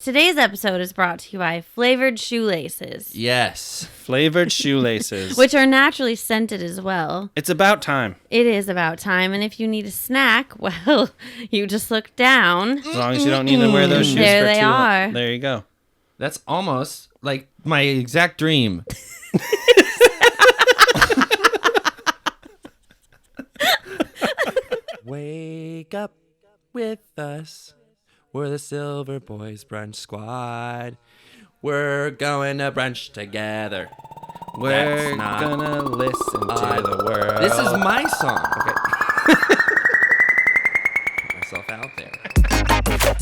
Today's episode is brought to you by Flavored Shoelaces. Yes. Flavored shoelaces. Which are naturally scented as well. It's about time. It is about time. And if you need a snack, well, you just look down. As long as you don't need to wear those shoes There for they too long. are. There you go. That's almost like my exact dream. Wake up with us. We're the Silver Boys Brunch Squad. We're going to brunch together. We're gonna listen to the world. This is my song. Okay. Put myself out there.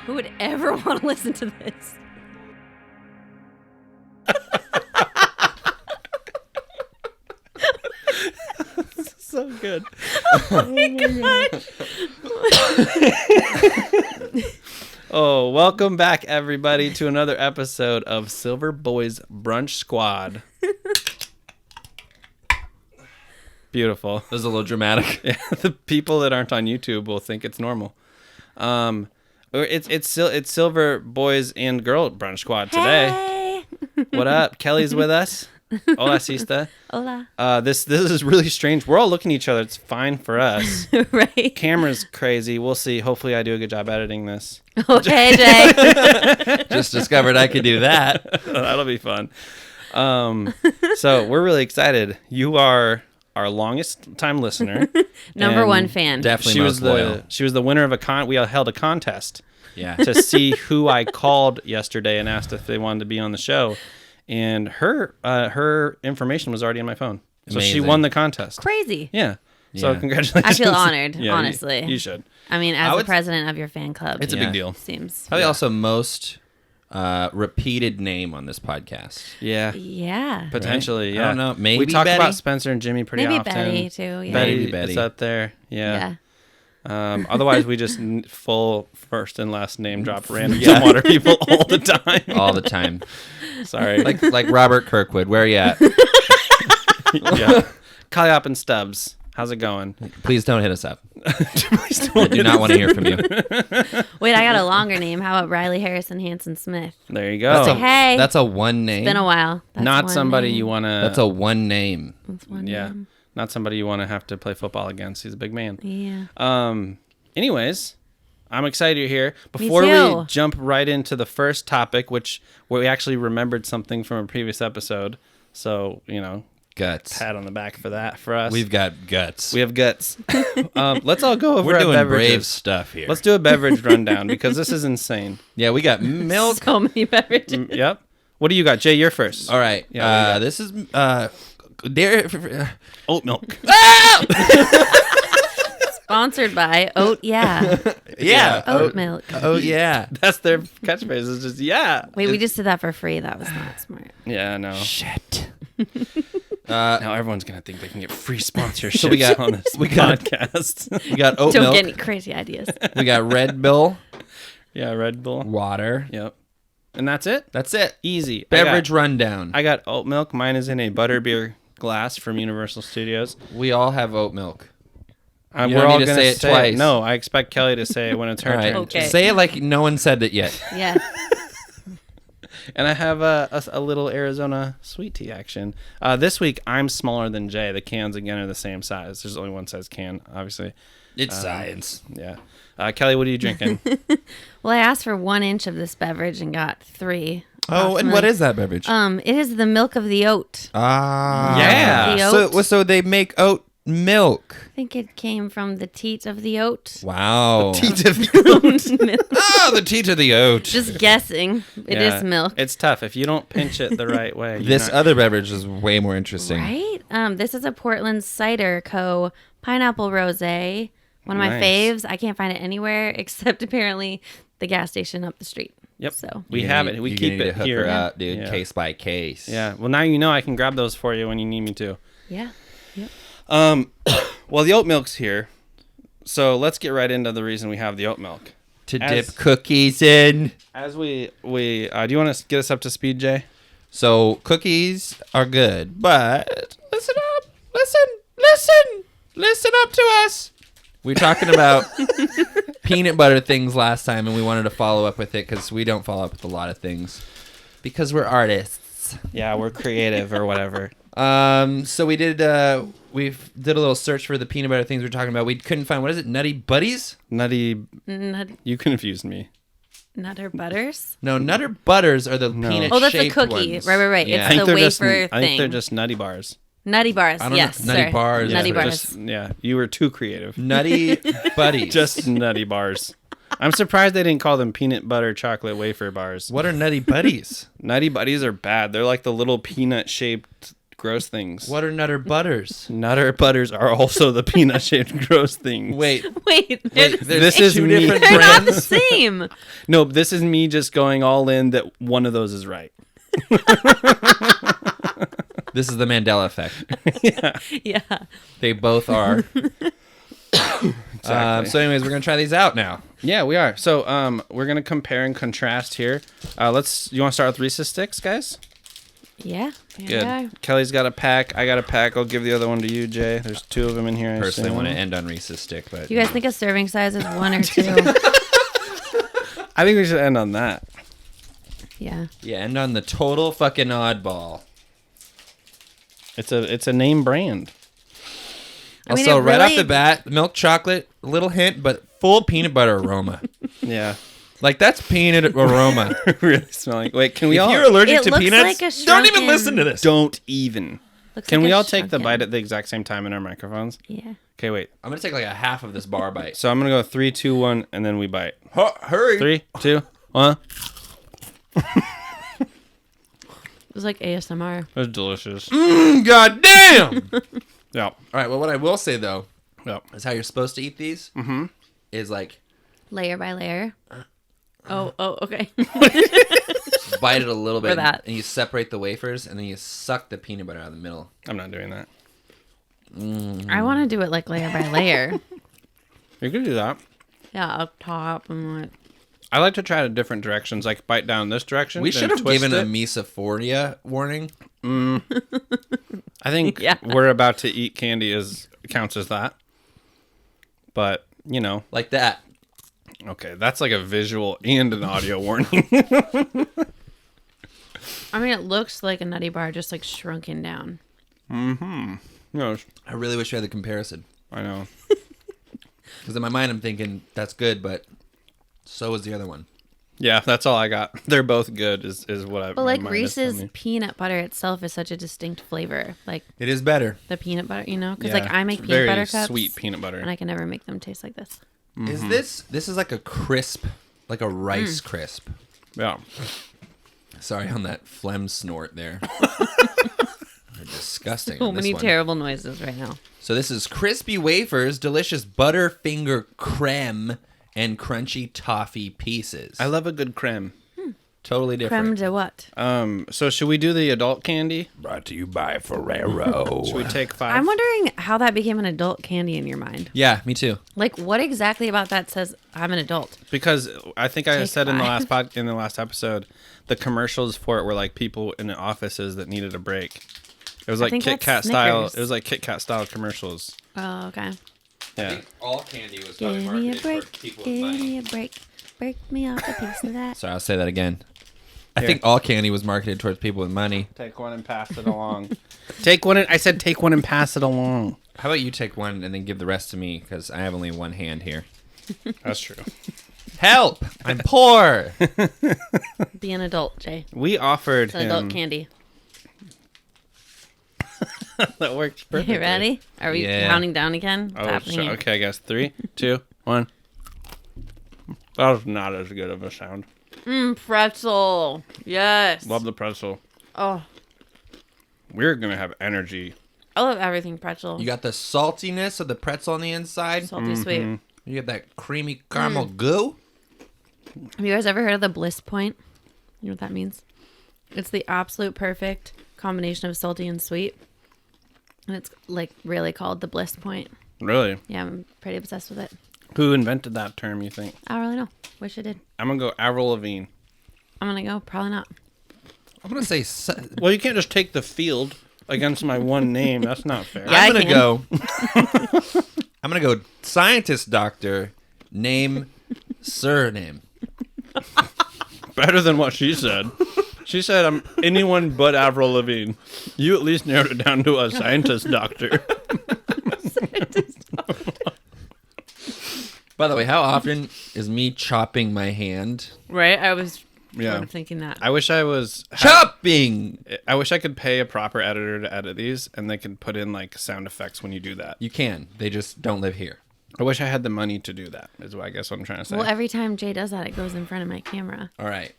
Who would ever want to listen to this? so good. Oh my gosh. Oh, welcome back, everybody, to another episode of Silver Boys Brunch Squad. Beautiful. That was a little dramatic. Yeah, the people that aren't on YouTube will think it's normal. It's Silver Boys and Girl Brunch Squad today. Hey. What up? Kelly's with us. Hola, sista. Hola. This is really strange. We're all looking at each other. It's fine for us. Right. Camera's crazy. We'll see. Hopefully I do a good job editing this. Okay, Jay. Just discovered I could do that. That'll be fun. So we're really excited. You are our longest time listener. Number one fan. Definitely She was most loyal. she was the winner of we held a contest Yeah. to see who I called yesterday and asked if they wanted to be on the show. And her information was already on my phone. So she Amazing. won the contest. Crazy. Yeah. So Yeah. congratulations. I feel honored, Yeah, honestly. You should. I mean, I as the would- president of your fan club. It's a Yeah. big deal. Seems. Probably also most repeated name on this podcast. Yeah. Yeah. Potentially, Right? yeah. I don't know. Maybe we talk Betty? about Spencer and Jimmy pretty Maybe often. Betty, too. Yeah. Betty, Maybe is up there. Yeah. Otherwise, we just full first and last name drop random water people all the time. All the time. Sorry. like Robert Kirkwood. Where you at? yeah. Calliope and Stubbs. How's it going? Please don't hit us up. Please I don't do hit not us. want to hear from you. Wait, I got a longer name. How about Riley Harrison Hanson Smith? There you go. a- Hey. That's a one name. Been a while. That's Not one somebody name. you want to. That's a one name. That's one Yeah. name. Not somebody you want to have to play football against. He's a big man. Yeah. Anyways, I'm excited you're here. Before too. we jump right into the first topic, where we actually remembered something from a previous episode. So, Guts. pat on the back for that for us. We've got guts. We have guts. Let's all go over We're our doing beverages. brave stuff here. Let's do a beverage rundown because this is insane. Yeah, we got milk. So many beverages. Yep. What do you got, Jay? You're first. All right. Yeah, what do you got? This is dairy. Oat milk. Sponsored by Oat Yeah. Yeah. Oat milk. Oh yeah. That's their catchphrase. It's just yeah. Wait, we just did that for free. That was not smart. Yeah. No. Shit. Now everyone's gonna think they can get free sponsorships So we got- on this we got- podcast. We got oat Don't milk. get any crazy ideas. We got Red Bull, Yeah. Red Bull. water. Yep. And that's it. That's it. Easy. Beverage rundown. I got oat milk. Mine is in a butterbeer glass from Universal Studios. We all have oat milk. You We're don't all need to gonna say it twice. No, I expect Kelly to say it when it's her All right. turn. Okay. Say it like no one said it yet. Yeah. And I have a little Arizona sweet tea action. This week, I'm smaller than Jay. The cans, again, are the same size. There's only one size can, obviously. It's science. Yeah. Kelly, what are you drinking? Well, I asked for 1 inch of this beverage and got 3. Oh, and what is that beverage? It is the milk of the oat. Yeah. The oat. So they make oat milk. I think it came from the teat of the oat. Wow. Teat of the Milk. Oh, the teat of the oat. Just guessing. It is Yeah. milk. It's tough. If you don't pinch it the right way. you're This not- other beverage is way more interesting. Right? This is a Portland Cider Co. Pineapple Rosé. One of my Nice. faves. I can't find it anywhere except apparently the gas station up the street. Yep. So We You're have gonna- it. We you're keep gonna need it to hook here. her up, dude, Yeah. case by case. Yeah. Well, now you know I can grab those for you when you need me to. Yeah. Yep. Well, the oat milk's here, so let's get right into the reason we have the oat milk. To dip cookies in. As we do you want to get us up to speed, Jay? So cookies are good, but listen up. Listen up to us. We were talking about peanut butter things last time, and we wanted to follow up with it because we don't follow up with a lot of things because we're artists. Yeah, we're creative or whatever. So we did a little search for the peanut butter things we were talking about. We couldn't find, what is it, Nutty Buddies? Nutty. You confused me. Nutter Butters? No, Nutter Butters are the peanut-shaped Oh, that's a cookie. ones. Right. Yeah. It's the wafer I think thing. they're just nutty bars. Nutty Bars. I don't Yes, know. Nutty sir. Bars. Nutty Yeah. Bars. You were too creative. Nutty Buddies. Just nutty bars. I'm surprised they didn't call them peanut butter chocolate wafer bars. What are Nutty Buddies? Nutty buddies are bad. They're like the little peanut-shaped gross things. What are Nutter Butters? Nutter butters are also the peanut-shaped gross things. Wait, This is two me. different they're not the brands. same. No, this is me just going all in that one of those is right. This is the Mandela effect. Yeah. They both are. Exactly. So anyways, we're going to try these out now. Yeah, we are. So we're going to compare and contrast here. You want to start with Reeses Sticks, guys? Yeah. Good. Kelly's got a pack. I got a pack. I'll give the other one to you, Jay. There's two of them in here. I Personally, I assume. want to end on Reese's Stick, but Do you guys think a serving size is 1 or 2? I think we should end on that. Yeah. yeah, end on the total fucking oddball. It's a name brand. I mean, Also, it right off really- the bat, milk chocolate, little hint, but full peanut butter aroma. Yeah. Like, that's peanut aroma. Really smelling. Wait, can we If all you're allergic It to looks peanuts, like a don't even shrunken- listen to this. don't even. Looks Can like we a all take the shrunken- bite at the exact same time in our microphones? Yeah. Okay, wait. I'm going to take like a half of this bar bite. So I'm gonna go 3, 2, 1, and then we bite. Hurry. 3, 2, 1. It was like ASMR. That's delicious. God damn. Yeah. All right, well, what I will say, though, Yeah. is how you're supposed to eat these is like Layer by layer. Oh, okay. bite it a little bit, that. and you separate the wafers, and then you suck the peanut butter out of the middle. I'm not doing that. I want to do it like layer by layer. You could do that. Yeah, up top and like. I like to try to different directions, like bite down this direction. We then should have twist given a it. misophoria warning. I think Yeah. we're about to eat candy counts as that. But, Like that. okay, that's like a visual and an audio warning. I mean, it looks like a nutty bar, just like shrunken down. No, I really wish we had the comparison. I know. Because in my mind, I'm thinking, that's good, but so is the other one. Yeah, that's all I got. They're both good is what I. But my like mind is telling Reese's me. peanut butter itself is such a distinct flavor. Like It is better. the peanut butter, Because Yeah, like I make it's peanut very butter cups. sweet peanut butter. And I can never make them taste like this. Is this is like a crisp, like a rice crisp. Yeah. Sorry on that phlegm snort there. They're disgusting. So on this many one. terrible noises right now. So this is crispy wafers, delicious Butterfinger creme, and crunchy toffee pieces. I love a good creme. Totally Creme different. de what? So should we do the adult candy? Brought to you by Ferrero. Should we take 5? I'm wondering how that became an adult candy in your mind. Yeah, me too. Like, what exactly about that says I'm an adult? Because I think I Take said in the 5. last episode, the commercials for it were like people in the offices that needed a break. It was like think Kit that's Kat style. Snickers. It was like Kit Kat style commercials. Oh, okay. Yeah. all candy was Give me a break. Give me a break. Break me off a piece of that. Sorry, I'll say that again. I Here. think all candy was marketed towards people with money. Take one and pass it along. I said take one and pass it along. How about you take one and then give the rest to me? Because I have only one hand here. That's true. Help! I'm poor! Be an adult, Jay. We offered It's an him. adult candy. That worked perfectly. You ready? Are we Yeah. counting down again? What's Oh, happening here? okay. I guess 3, 2, 1. That was not as good of a sound. Pretzel. Yes. Love the pretzel. Oh, We're gonna have energy. I love everything pretzel. You got the saltiness of the pretzel on the inside. Salty sweet. You got that creamy caramel goo. Have you guys ever heard of the bliss point? You know what that means? It's the absolute perfect combination of salty and sweet. And it's like really called the Bliss Point. Really? Yeah, I'm pretty obsessed with it. Who invented that term, you think? I don't really know. Wish I did. I'm going to go Avril Lavigne. I'm going to go. Probably not. I'm gonna say. Well, you can't just take the field against my one name. That's not fair. Yeah, I'm I gonna go. I'm gonna go. Scientist, doctor, name, surname. Better than what she said. She said, I'm anyone but Avril Lavigne. You at least narrowed it down to a scientist doctor. By the way, how often is me chopping my hand? Right? I was Yeah. sort of thinking that. I wish I was... Chopping! I wish I could pay a proper editor to edit these, and they could put in, like, sound effects when you do that. You can. They just don't live here. I wish I had the money to do that, is what I guess what I'm trying to say. Well, every time Jay does that, it goes in front of my camera. All right.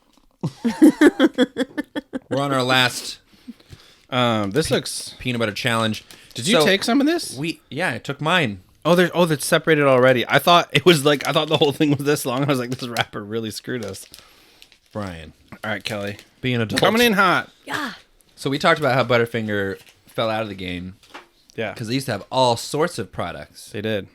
We're on our last this looks... peanut butter challenge. Did you take some of this? Yeah, I took mine. Oh, that's separated already. I thought the whole thing was this long. I was like, this wrapper really screwed us. Brian, All right, Kelly. be an adult. Coming in hot. Yeah. So we talked about how Butterfinger fell out of the game Yeah, because they used to have all sorts of products. they did.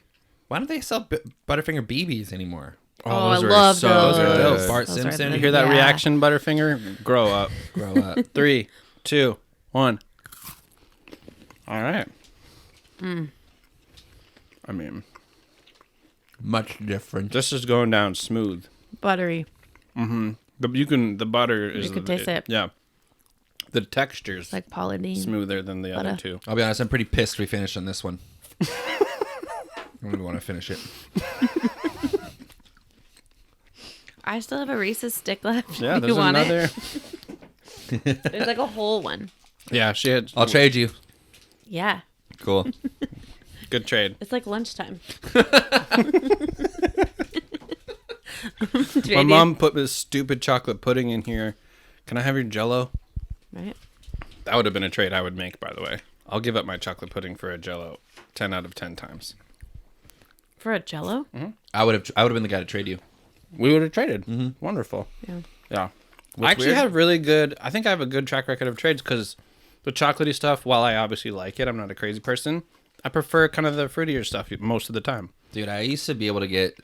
Why don't they sell Butterfinger BBs anymore? Oh, I love so those. good. Those Bart Those are Simpson. the- You hear that Yeah. reaction, Butterfinger? Grow up. Grow up. 3, 2, 1. All right. I mean, Much different. this is going down smooth. Buttery. The butter is... You could taste it. Yeah. The texture's Like Paula Deen. smoother than the other Butter. two. I'll be honest, I'm pretty pissed we finished on this one. I don't even want to finish it. I still have a Reese's stick left. Yeah, You there's want another... it? There's like a whole one. Yeah, she had... I'll trade you. Yeah. Cool. Good trade. It's like lunchtime. My mom put this stupid chocolate pudding in here. Can I have your Jell-O? Right? That would have been a trade I would make, by the way. I'll give up my chocolate pudding for a Jell-O 10 out of 10 times. For a Jell-O? I would have been the guy to trade you. We would have traded. Wonderful. Yeah. Yeah. I actually have really good... I think I have a good track record of trades because the chocolatey stuff, while I obviously like it, I'm not a crazy person. I prefer kind of the fruitier stuff most of the time. Dude, I used to be able to get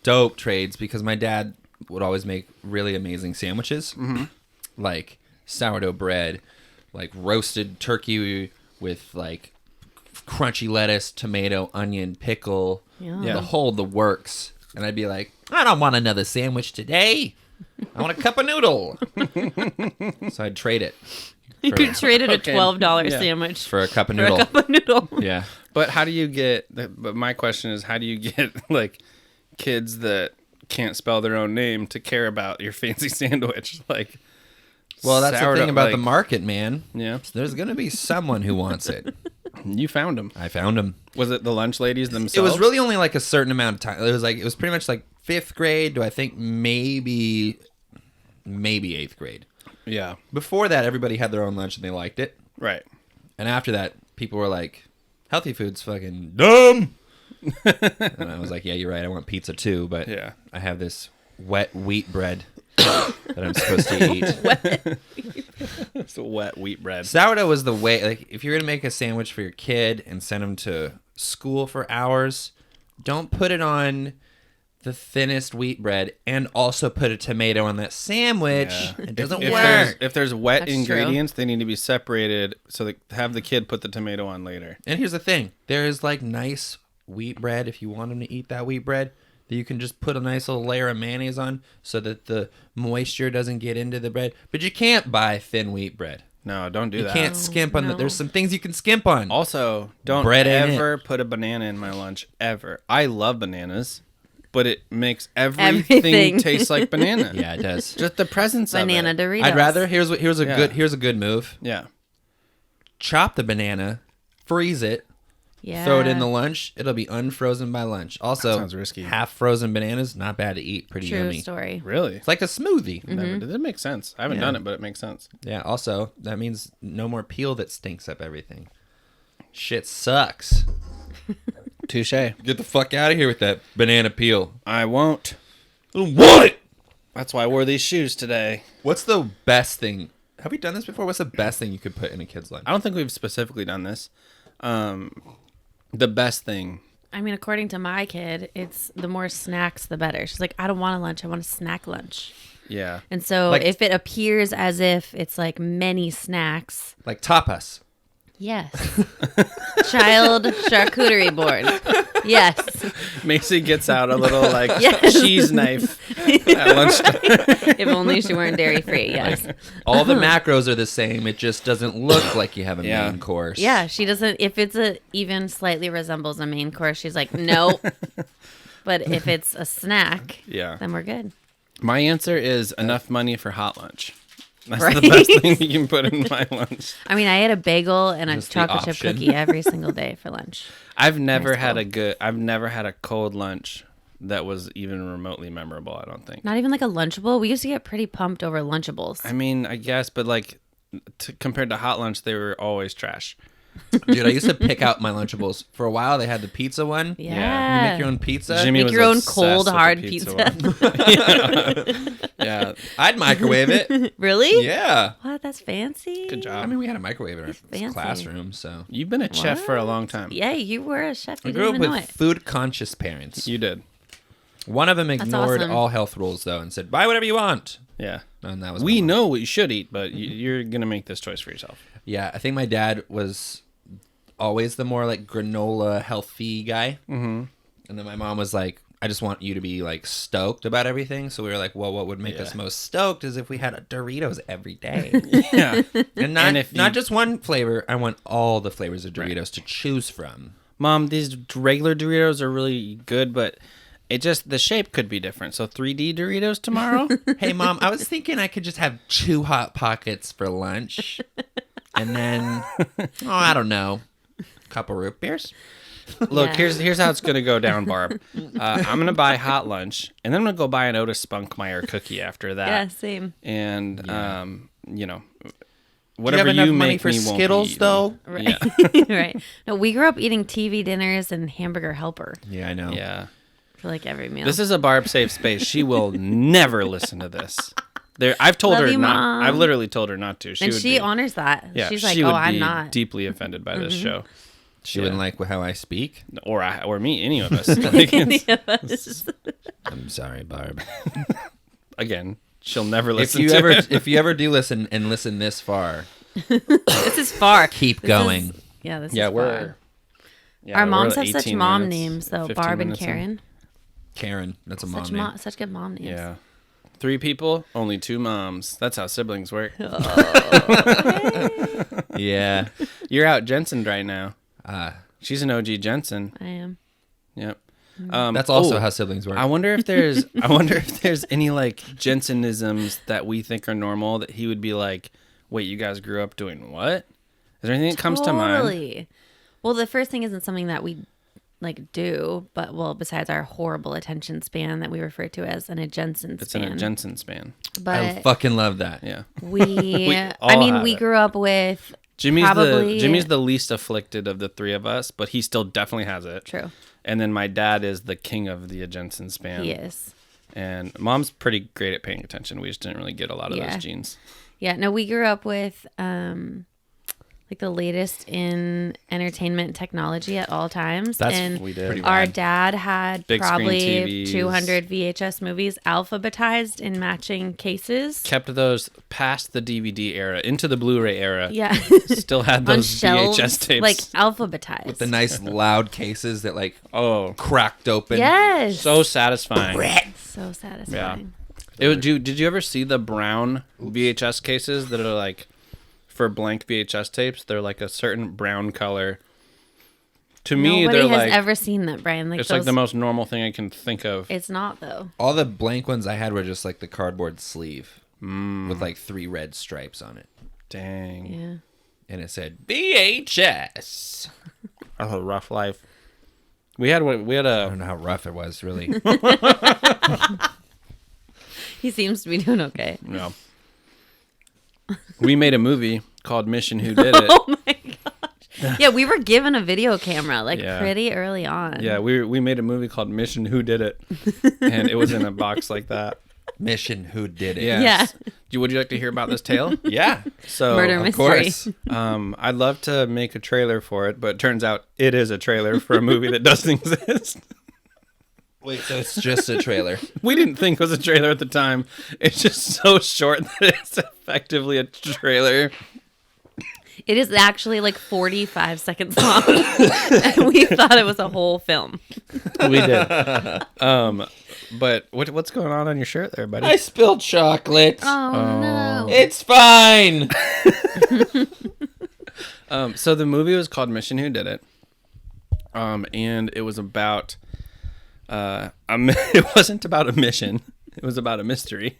dope trades because my dad would always make really amazing sandwiches. Like sourdough bread, like roasted turkey with like crunchy lettuce, tomato, onion, pickle, Yeah. the works. And I'd be like, I don't want another sandwich today. I want a cup of noodle. So I'd trade it You traded a Okay. $12 Yeah. sandwich for a cup of for a noodle. cup of noodle. Yeah. But how do you get... But my question is, how do you get, like, kids that can't spell their own name to care about your fancy sandwich? Like... Well, that's the sourdough, thing about like- the market, man. Yeah. There's going to be someone who wants it. You found them. I found him. Was it the lunch ladies themselves? It was really only like a certain amount of time. It was pretty much like 5th grade to I think maybe 8th grade. Yeah. Before that, everybody had their own lunch and they liked it. Right. And after that, people were like, healthy food's fucking dumb. And I was like, yeah, you're right. I want pizza too, but Yeah. I have this wet wheat bread that I'm supposed to eat. It's a wet wheat bread. Sourdough was the way, like, if you're going to make a sandwich for your kid and send him to school for hours, don't put it on the thinnest wheat bread and also put a tomato on that sandwich. Yeah. It doesn't If work. there's wet That's ingredients, they need to be separated so that have the kid put the tomato on later. And here's the thing. There is, like, nice wheat bread, if you want them to eat that wheat bread, that you can just put a nice little layer of mayonnaise on so that the moisture doesn't get into the bread. But you can't buy thin wheat bread. No, don't do You that. can't skimp on no. There's some things you can skimp on. Also, don't Bread ain't ever put a banana in my lunch, ever. I love bananas, but it makes everything Everything. taste like banana. Yeah, it does. Just the presence Banana of it. Doritos. I'd rather here's a Yeah. good move. Yeah. Chop the banana, freeze it, Yeah. throw it in the lunch. It'll be unfrozen by lunch. Also, That sounds risky. half frozen bananas, not bad to eat. Pretty True yummy. story. Really? It's like a smoothie. Never, that makes sense. I haven't Yeah. done it, but it makes sense. Yeah. Also, that means no more peel that stinks up everything. Shit sucks. Touche. Get the fuck out of here with that banana peel. I won't. I don't want it. That's why I wore these shoes today. What's the best thing? Have we done this before? What's the best thing you could put in a kid's lunch? I don't think we've specifically done this. The best thing. I mean, according to my kid, it's the more snacks, the better. She's like, I don't want a lunch. I want a snack lunch. Yeah. And so Like- if it appears as if it's like many snacks, Like tapas. yes. Child charcuterie board. Yes. Macy gets out a little like Yes. cheese knife at lunchtime. If only she weren't dairy free. Yes. All the macros are the same. It just doesn't look like you have a Yeah. main course. Yeah. She doesn't, if it's even slightly resembles a main course, she's like, no. But if it's a snack, Yeah. then we're good. My answer is enough money for hot lunch. That's Right? the best thing you can put in my lunch. I mean, I ate a bagel and a Just the chocolate chip option. cookie every single day for lunch. I've never Nice had goal. I've never had a cold lunch that was even remotely memorable, I don't think. Not even like a Lunchable. We used to get pretty pumped over Lunchables. I mean, I guess, but like compared to hot lunch, they were always trash. Dude, I used to pick out my Lunchables. For a while, they had the pizza one. Yeah. You make your own pizza. Jimmy Make was your own obsessed cold, with the hard one. Yeah. I'd microwave it. Really? Yeah. What? That's fancy. Good job. I mean, we had a microwave in our fancy. classroom, so. You've been a chef for a long time. Yeah, you were a chef. I You grew didn't up even know with it. food-conscious parents. You did. One of them ignored awesome. all health rules, though, and said, buy whatever you want. Yeah. And that was We one. know what you should eat, but you're going to make this choice for yourself. Yeah, I think my dad was always the more like granola healthy guy. Mm-hmm. And then my mom was like, I just want you to be like stoked about everything. So we were like, well, what would make us most stoked is if we had Doritos every day. Yeah. And not, And if not you- just one flavor. I want all the flavors of Doritos to choose from. Mom, these regular Doritos are really good, but it just, the shape could be different. So 3D Doritos tomorrow? Hey, Mom, I was thinking I could just have 2 Hot Pockets for lunch. And then, I don't know, couple root beers. Look, Yeah. here's how it's gonna go down, Barb. I'm gonna buy hot lunch, and then I'm gonna go buy an Otis Spunkmeyer cookie after that. Yeah, same. And Do you whatever have enough you money make for me won't be Skittles, eating. though? Right. Yeah. Right. No, we grew up eating TV dinners and hamburger helper Yeah, I know. Yeah. for like every meal. This is a Barb safe space. She will never listen to this. I've told Love her you, not. Mom. I've literally told her not to. and would she be, honors that. Yeah, She's like, she oh, would I'm be not. Mm-hmm. deeply offended by this show. She wouldn't like how I speak. Or me, any of us. Like, Any of us. I'm sorry, Barb. again, she'll never if listen you to ever it. if you ever do listen and listen this far, This is far. keep This going. is- yeah, this Yeah, is we're. far. Yeah, Our we're moms have 18 such mom minutes, names, though. 15 Barb and minutes in. Karen. Karen, that's a mom Such, name. such good mom names. Yeah. 3 people, only 2 moms. That's how siblings work. Yeah. You're out Jensen right now. Uh, She's an OG Jensen. I am. Yep. that's also oh, how siblings work. I wonder if there's any like Jensenisms that we think are normal that he would be like, wait, you guys grew up doing what? Is there anything that comes to mind? Totally. Well, the first thing isn't something that we like do, but besides our horrible attention span that we refer to as an Jensen It's span. in a Jensen span. I But fucking love that. Yeah. we, all I mean, have we it. grew up with Jimmy's probably the least afflicted of the 3 of us, but he still definitely has it. True. And then my dad is the king of the Jensen span. He is. And mom's pretty great at paying attention. We just didn't really get a lot of Yeah. those genes. Yeah. No, we grew up with like the latest in entertainment technology at all times. That's and we did. pretty our rad. dad had Big screen probably TVs. 200 VHS movies alphabetized in matching cases. Kept those past the DVD era into the Blu-ray era. Yeah. Still had On those shelves, VHS tapes. like alphabetized. With the nice loud cases that like oh, cracked open. Yes. so satisfying. So satisfying. Did you ever see the brown VHS cases that are like for blank VHS tapes? They're like a certain brown color. To me, Nobody they're has like ever seen that, Brian. Like it's those, like the most normal thing I can think of. It's not though. All the blank ones I had were just like the cardboard sleeve with like 3 red stripes on it. Dang, Yeah. And it said VHS. that's a rough life. We had I a don't know how rough it was, really. He seems to be doing okay. no. We made a movie called Mission Who Did It. Oh my gosh. Yeah, we were given a video camera like Yeah. pretty early on. Yeah, we made a movie called Mission Who Did It, and it was in a box like that. Mission Who Did It? Yes. Yeah. Would you like to hear about this tale? Yeah. So, Murder Of mystery. course. I'd love to make a trailer for it, but it turns out it is a trailer for a movie that doesn't exist. Wait, so it's just a trailer. We didn't think it was a trailer at the time. It's just so short that it's effectively a trailer. It is actually like 45 seconds long. And we thought it was a whole film. We did. But what's going on your shirt there, buddy? I spilled chocolate. Oh, no. It's fine. So the movie was called Mission Who Did It. And it was about it wasn't about a mission. It was about a mystery.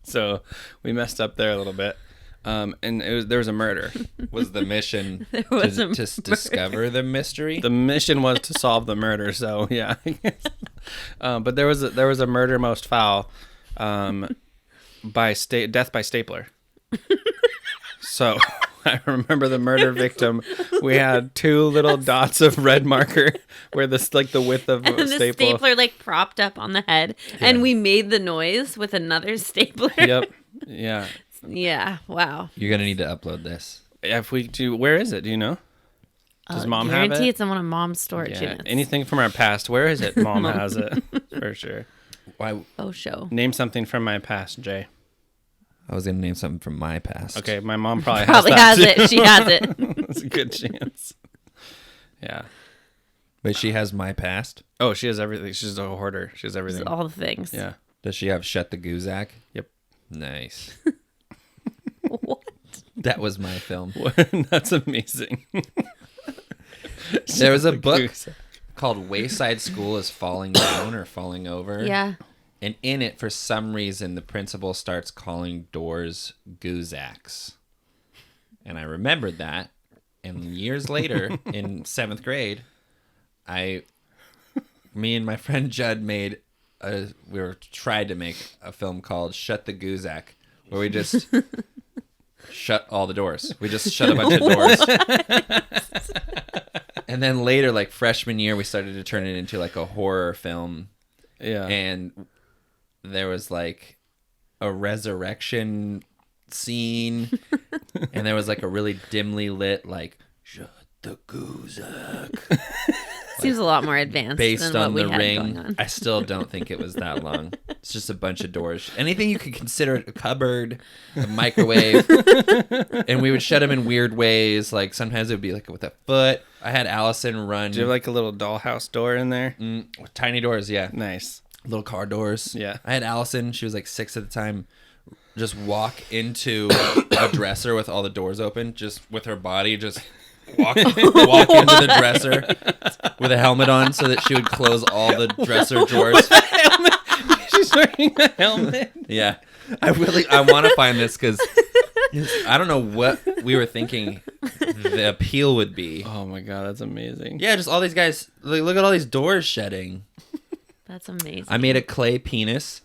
So we messed up there a little bit. And there was a murder. Was the mission was to a discover the mystery? The mission was to solve the murder. So yeah. But there was a murder most foul, death by stapler. So I remember the murder victim. We had two little dots of red marker where this like the width of And a the staple. stapler like propped up on the head. And we made the noise with another stapler. Yep. Yeah. Yeah. Wow. You're going to need to upload this. If we do, where is it? Do you know? Does Mom have Guarantee it? it's in one of Mom's storage Yeah. units. Anything from our past? Where is it? Mom has it for sure. Why? Oh, show. Name something from my past, Jay. I was going to name something from my past. Okay, my mom probably Probably has has that too. it. She has it. That's a good chance. Yeah. Wait, she has my past? Oh, she has everything. She's a hoarder. She has everything. All the things. Yeah. Does she have Shut the Goozax? Yep. Nice. What? That was my film. That's amazing. There was a book called Wayside School is Falling Down or Falling Over. Yeah. And in it, for some reason, the principal starts calling doors Goozax. And I remembered that. And years later, in 7th grade, me and my friend Judd tried to make a film called Shut the Goozax, where we just shut all the doors. We just shut a bunch of doors. And then later, like freshman year, we started to turn it into like a horror film. Yeah. And there was like a resurrection scene, and there was like a really dimly lit like "Shut the Goozax" Seems a lot more advanced based than on what the we had ring. going on. I still don't think it was that long. It's just a bunch of doors. Anything you could consider a cupboard, a microwave, and we would shut them in weird ways. Like sometimes it would be like with a foot. I had Allison run. Do you have like a little dollhouse door in there? With tiny doors? Yeah, Nice. little car doors. Yeah. I had Allison. She was like 6 at the time. Just walk into a dresser with all the doors open, just with her body, just walk into the dresser with a helmet on, so that she would close all the dresser drawers. She's wearing a helmet. Yeah, I want to find this because I don't know what we were thinking the appeal would be. Oh my god, that's amazing. Yeah, just all these guys. Like, look at all these doors shedding. That's amazing. I made a clay penis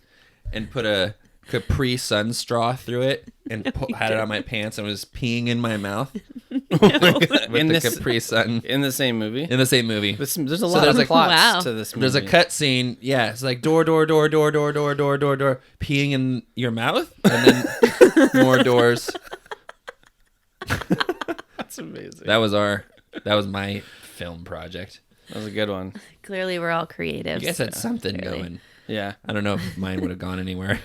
and put a Capri Sun straw through it and had it on my pants and was peeing in my mouth with the Capri Sun In the same movie? in the same movie. There's a So lot there's of like- plots Wow. to this movie. There's a cut scene. Yeah, it's like door, peeing in your mouth, and then more doors. That's amazing. That was my film project. That was a good one. Clearly, we're all creative. You guys had something clearly. going. Yeah. I don't know if mine would have gone anywhere.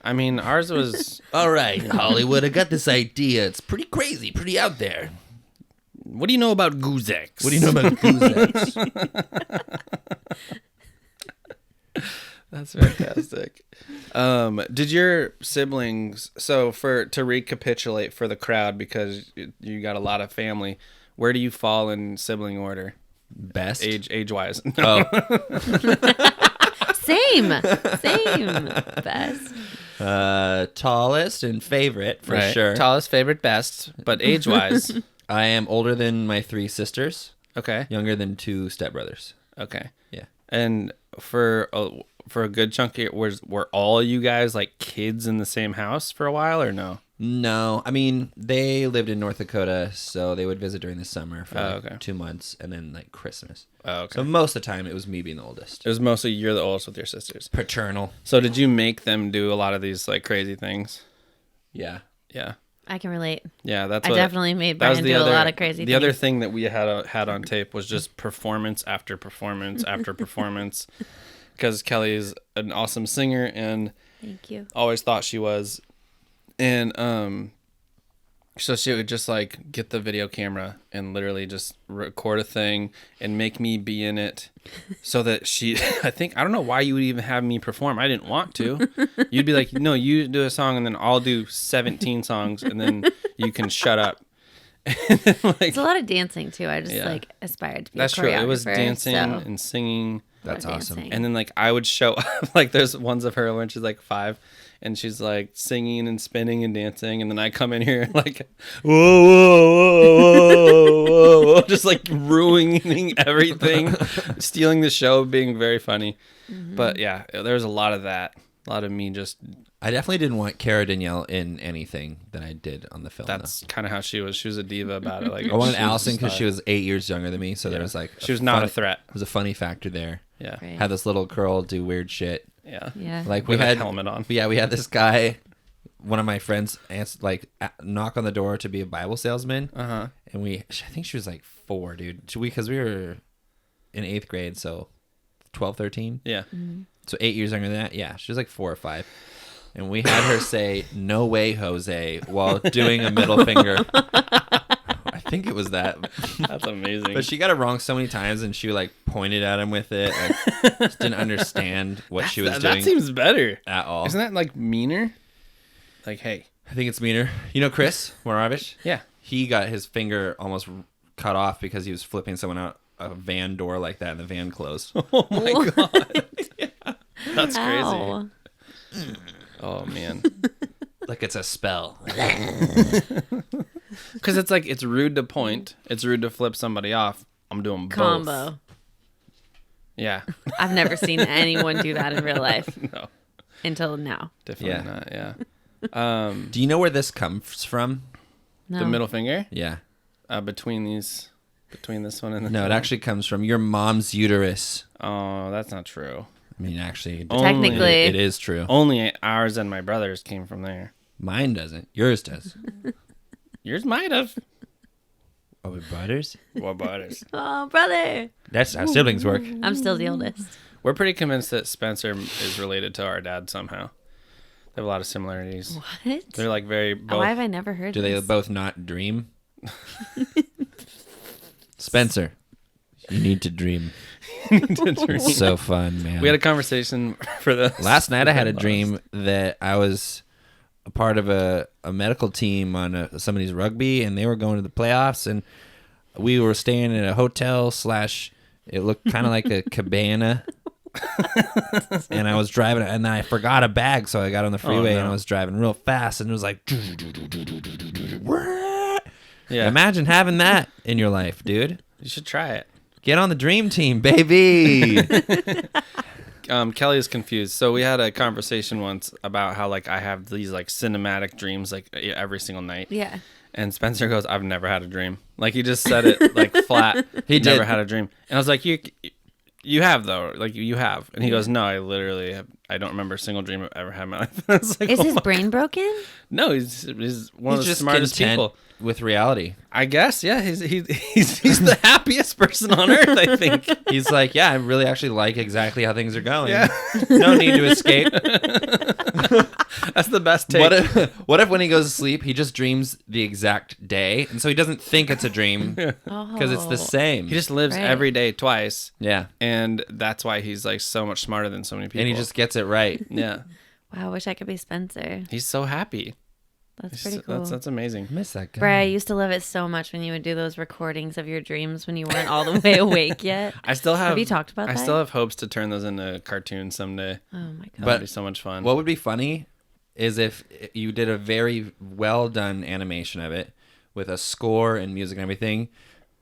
I mean, ours was... All right, Hollywood, I got this idea. It's pretty crazy, pretty out there. What do you know about Goozax? What do you know about Goozax? That's fantastic. Did your siblings... So, to recapitulate for the crowd, because you got a lot of family, where do you fall in sibling order? Best? Age-wise? Oh, Same. Best. tallest and favorite, for Right. sure. Tallest, favorite, best. But age-wise... I am older than my 3 sisters, Okay. younger than 2 stepbrothers. Okay. Yeah. And for a good chunk of it, were all you guys like kids in the same house for a while or no? No, I mean, they lived in North Dakota, so they would visit during the summer for okay. 2 months, and then like Christmas. Oh, okay. So most of the time, it was me being the oldest. It was mostly you're the oldest with your sisters. Paternal. So did you make them do a lot of these like crazy things? Yeah. Yeah. I can relate. Yeah, that's I what, definitely made that was Brian the do other, a lot of crazy The things. other thing that we had on tape was just performance after performance after performance, because Kelly is an awesome singer and Thank you. always thought she was, and so she would just like get the video camera and literally just record a thing and make me be in it, so that I don't know why you would even have me perform. I didn't want to. You'd be like, no, you do a song and then I'll do 17 songs and then you can shut up. It's a lot of dancing too. I just like aspired to be That's a true. It was choreographer, dancing so- and singing. That's awesome. dancing. And then like I would show up, like there's ones of her when she's like 5 and she's like singing and spinning and dancing, and then I come in here like whoa whoa whoa whoa whoa, whoa just like ruining everything, stealing the show, being very funny. But yeah, there's a lot of that. A lot of me just. I definitely didn't want Cara Danielle in anything that I did on the film. That's kind of how she was. She was a diva about it. Like I wanted she was Allison just because like- she was 8 years younger than me, so there was like she was not a threat. It was a funny factor there. Yeah, Right. Had this little girl do weird shit. yeah. Yeah. Like we With a had helmet on. Yeah, we had this guy. One of my friends knock on the door to be a Bible salesman, and I think she was like 4, dude. Because we were in 8th grade, so 12, 13. Yeah. So 8 years younger than that. Yeah, she was like 4 or 5. And we had her say, "No way, Jose," while doing a middle finger. I think it was that. That's amazing. But she got it wrong so many times, and she like pointed at him with it. Like, just didn't understand what she was doing That seems better. at all. Isn't that like meaner? Like, hey. I think it's meaner. You know Chris Moravich? Yeah. He got his finger almost cut off because he was flipping someone out a van door like that, and the van closed. Oh my god. That's crazy. Ow. Oh man. Like it's a spell. Because it's like, it's rude to point. It's rude to flip somebody off. I'm doing both. Combo. Yeah. I've never seen anyone do that in real life No. until now. Definitely not. Yeah. Do you know where this comes from? No. The middle finger Yeah. between this one and the No, it actually comes from your mom's uterus. Oh, that's not true. I mean, actually, Technically. it is true. Only ours and my brother's came from there. Mine doesn't. Yours does. Yours might have. Oh, with brothers? What about ours? Oh, brother. That's how siblings work. I'm still the oldest. We're pretty convinced that Spencer is related to our dad somehow. They have a lot of similarities. What? They're like very both. Why have I never heard Do they this? both not dream? Spencer, you need to dream. It's so fun, man. We had a conversation for the Last night I had a dream that I was a part of a medical team on somebody's rugby, and they were going to the playoffs, and we were staying in a hotel / it looked kind of like a cabana. And I was driving, and then I forgot a bag, so I got on the freeway and I was driving real fast, and it was like, Yeah. imagine having that in your life, dude. You should try it. Get on the dream team, baby. Kelly is confused. So we had a conversation once about how like I have these like cinematic dreams like every single night. Yeah. And Spencer goes, "I've never had a dream." Like he just said it like flat. He never did. had a dream. And I was like, You have though, like you have. And he goes, "No, I literally have. I don't remember a single dream I've ever had in my life." I was like, Is "Oh his my brain broken? No, he's one of the just smartest content people. with reality. I guess, yeah. He's the happiest person on earth, I think. He's like, yeah, I really actually like exactly how things are going. Yeah. No need to escape. That's the best take. What if when he goes to sleep, he just dreams the exact day, and so he doesn't think it's a dream because it's the same. He just lives Right. every day twice, yeah, and that's why he's like so much smarter than so many people. and he just gets it right. yeah, Wow, I wish I could be Spencer. he's so happy. That's pretty cool. That's amazing. I miss that guy. Bri, I used to love it so much when you would do those recordings of your dreams when you weren't all the way awake yet. I still have. Have you talked about I that? still have hopes to turn those into cartoons someday. Oh my god. That'd be so much fun. What would be funny is if you did a very well done animation of it with a score and music and everything,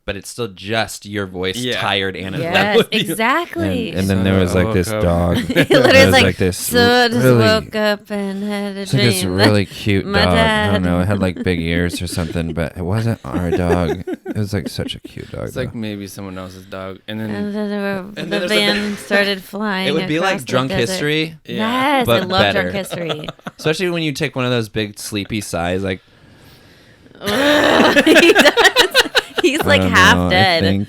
but it's still just your voice, Yeah. tired and Yes, exactly. And then there was like this dog. It literally was like, this so I just really, woke up and had a it's like this dream. really cute My dog. I dad. don't know. It had like big ears or something, but it wasn't our dog. It was like such a cute dog. It's like maybe someone else's dog. And then And then And the then there's a van started flying. it would be like across the Drunk desert. History, Yes, but I love better. Drunk History. especially when you take one of those big sleepy sighs. Like He does. He's like I don't half know, dead.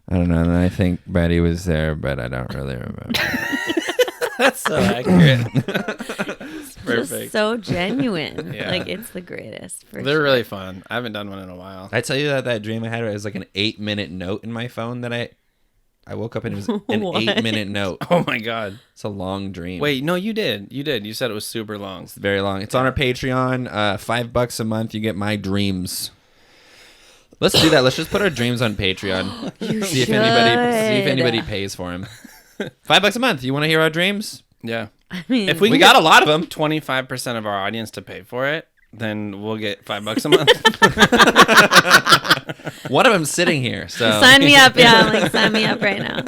I don't know. And I think Betty was there, but I don't really remember. that's so accurate. Just Perfect. so genuine. Yeah. Like it's the greatest. For They're sure. really fun. I haven't done one in a while. I tell you that dream I had, it was like an 8-minute note in my phone that I woke up and it was an What? 8-minute note. Oh my god. It's a long dream. Wait, no, you did. You said it was super long. It's very long. It's on our Patreon. $5 a month. You get my dreams. Let's do that. Let's just put our dreams on Patreon. You see if should. anybody pays for them. $5 a month. You want to hear our dreams? Yeah. I mean, If we We can got a lot of them. 25% of our audience to pay for it, then we'll get $5 a month. One of them's sitting here. So sign me up. Yeah, I'm like, sign me up right now.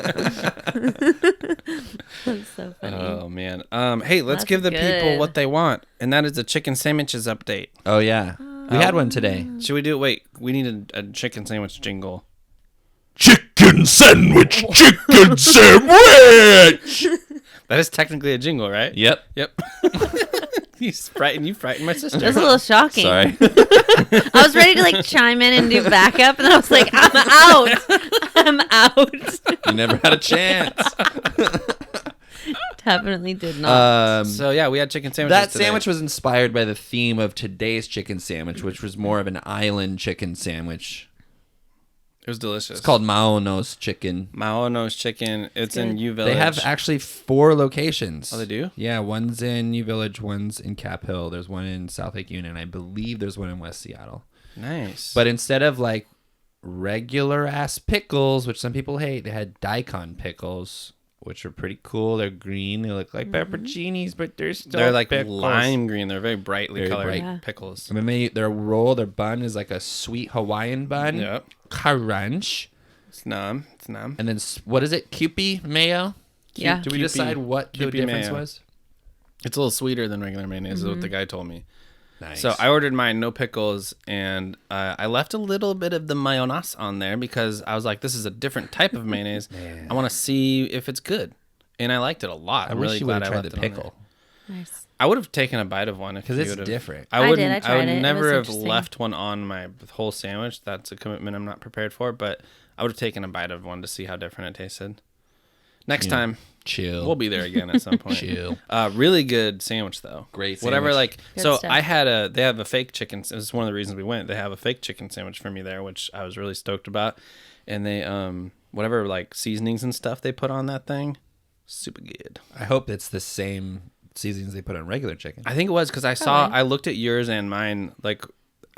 That's so funny. Oh man. Hey, let's That's give the people good. what they want, and that is a chicken sandwiches update. Oh yeah, we had one today. Should we do it? Wait, we need a chicken sandwich jingle. Chicken sandwich, chicken sandwich. That is technically a jingle, right? Yep. Yep. you frightened my sister. That's a little shocking. Sorry. I was ready to like chime in and do backup, and I was like, I'm out. I'm out. You never had a chance. Definitely did not. So yeah, we had chicken sandwiches. That today. sandwich was inspired by the theme of today's chicken sandwich, which was more of an island chicken sandwich. It was delicious. It's called Maono's Chicken. Maono's Chicken. It's in good. U Village. They have actually 4 locations. Oh, they do? Yeah, one's in U Village, one's in Cap Hill. There's one in South Lake Union. I believe there's one in West Seattle. Nice. But instead of like regular ass pickles, which some people hate, they had daikon pickles, which are pretty cool. They're green. They look like pepperoncinis, but they're still they're like pickles. lime green. They're very brightly Very colored bright. Yeah. pickles. And then their bun is like a sweet Hawaiian bun. Yep. Crunch. It's numb. And then what is it? Kewpie mayo? Yeah. Do we Kewpie- decide what the Kewpie difference mayo. was? It's a little sweeter than regular mayonnaise, is what the guy told me. Nice. So I ordered mine, no pickles, and I left a little bit of the mayonnaise on there because I was like, this is a different type of mayonnaise. I want to see if it's good. And I liked it a lot. I I'm wish really you glad would I have left tried it the on there. pickle. Nice. I would have taken a bite of one if 'Cause you it's would've- different. I I wouldn't. did. I I tried would it. It never was have interesting. left one on my whole sandwich. That's a commitment I'm not prepared for. But I would have taken a bite of one to see how different it tasted. Next time, Chill. we'll be there again at some point. Chill. Really good sandwich though. Great Whatever. sandwich. Like Good so, stuff. I had they have a fake chicken. This is one of the reasons we went. They have a fake chicken sandwich for me there, which I was really stoked about. And they whatever like seasonings and stuff they put on that thing, super good. I hope it's the same seasonings they put on regular chicken. I think it was because Probably. I looked at yours and mine like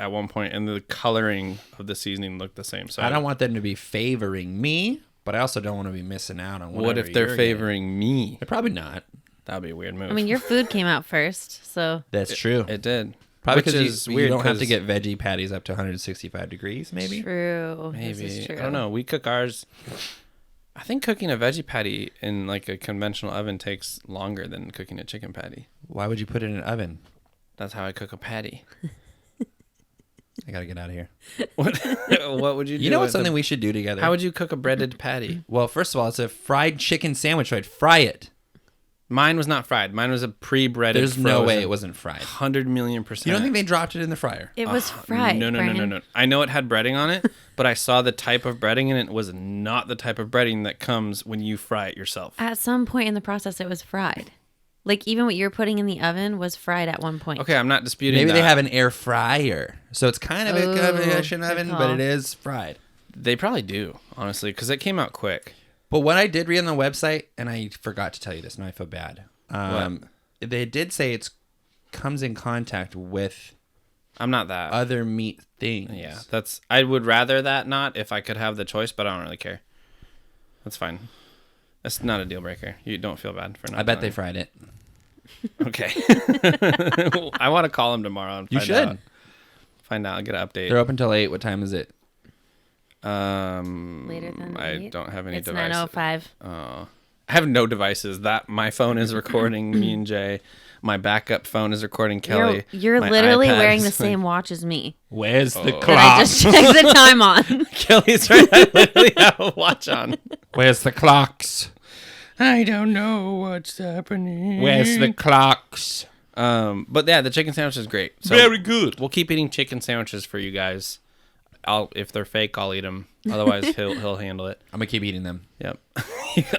at one point, and the coloring of the seasoning looked the same. So I don't want them to be favoring me, but I also don't want to be missing out on What whatever if they're you're getting. favoring me? They're probably not. That would be a weird move. I mean, your food came out first, so That's true. it did. Probably Which because is you weird. don't have to 'cause get veggie patties up to 165 degrees, maybe. true. This maybe is true. I don't know. We cook ours. I think cooking a veggie patty in like a conventional oven takes longer than cooking a chicken patty. Why would you put it in an oven? That's how I cook a patty. I gotta get out of here. What would you do? You know what's with something we should do together? How would you cook a breaded patty? Well, first of all, it's a fried chicken sandwich. Right? Fry it. Mine was not fried. Mine was a pre-breaded. There's no way frozen. it wasn't fried. 100,000,000%. You don't think they dropped it in the fryer? It was fried. No. Brian. I know it had breading on it, but I saw the type of breading, and it was not the type of breading that comes when you fry it yourself. At some point in the process, it was fried. Like even what you're putting in the oven was fried at one point. Okay, I'm not disputing Maybe that. they have an air fryer, so it's kind of a combination good oven, call. but it is fried. They probably do, honestly, because it came out quick. But what I did read on the website, and I forgot to tell you this, and I feel bad. They did say it's comes in contact with I'm not that. other meat things. Yeah, I would rather that not if I could have the choice, but I don't really care. That's fine. That's not a deal breaker. You don't feel bad for not. I bet they telling fried it. me. Okay. I want to call them tomorrow and You find should. out. Find out. Get an update. They're open till 8. What time is it? Later than I 8? don't have any It's devices. 9:05. I have no devices. That my phone is recording me and Jay. My backup phone is recording Kelly. You're My literally iPad wearing is the like- same watch as me. Where's the That I just checked the time on. Kelly's right. I literally have a watch on. Where's the clocks? I don't know what's happening. Where's the clocks? But yeah, the chicken sandwich is great. So Very good. we'll keep eating chicken sandwiches for you guys. If they're fake, I'll eat them. Otherwise, he'll handle it. I'm gonna keep eating them. Yep.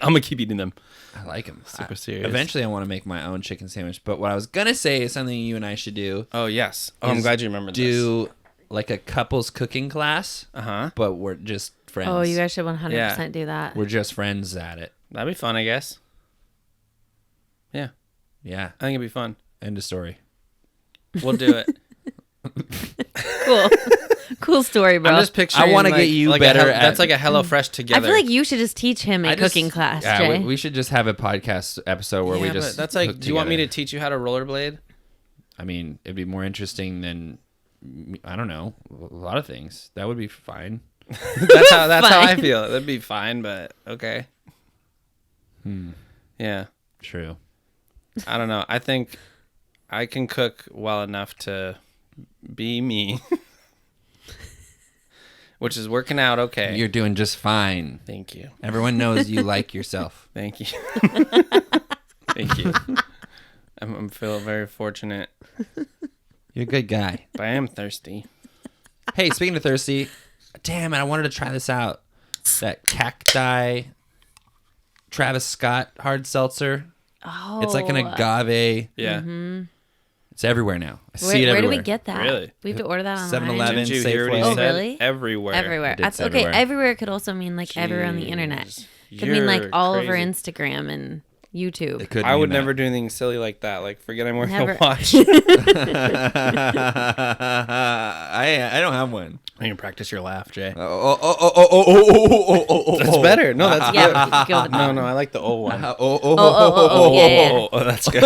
I'm gonna keep eating them. I like them. Super serious. Eventually, I want to make my own chicken sandwich. But what I was gonna say is something you and I should do. Oh yes. Oh, I'm is glad you remembered this. Do like a couples cooking class. Uh-huh. But we're just friends. Oh, you guys should 100% Yeah. do that. We're just friends at it. That'd be fun, I guess. Yeah, Yeah. I think it'd be fun. End of story. We'll do it. Cool. Cool story, bro. I'm just picturing. I wanna get you better at- That's like a HelloFresh I together. feel like you should just teach him a cooking class, Yeah, Jay. we should just have a podcast episode where we Yeah, just. but that's like. cook Do you want me together. to teach you how to rollerblade? I mean, it'd be more interesting than. I don't know. A lot of things. That would be fine. That's how I Fine. feel. That'd be fine, but okay. Yeah, True. I don't know. I think I can cook well enough to be me, which is working out okay. You're doing just fine. Thank you. Everyone knows you like yourself. Thank you. Thank you. I'm feel very fortunate, You're a good guy. but I am thirsty. Hey, speaking of thirsty, damn it, I wanted to try this out. That cacti Travis Scott hard seltzer. Oh. It's like an agave. Yeah. It's everywhere now. I see Where it do everywhere. we get that? Really? We have to order that online. 7-Eleven. Didn't you hear what he Safeway. Oh, said? really? Everywhere. Everywhere. It is Okay, everywhere. everywhere could also mean like everywhere on the internet. Jeez. Could mean like You're all over crazy. Instagram and YouTube. It could I would mean that. never do anything silly like that. Like, forget I'm wearing Never. a watch. I don't have one. I can practice your laugh, Jay. Oh. That's better. No, that's Yeah, good. go with No, that. no, I like the old one. Oh, yeah. Oh, that's good.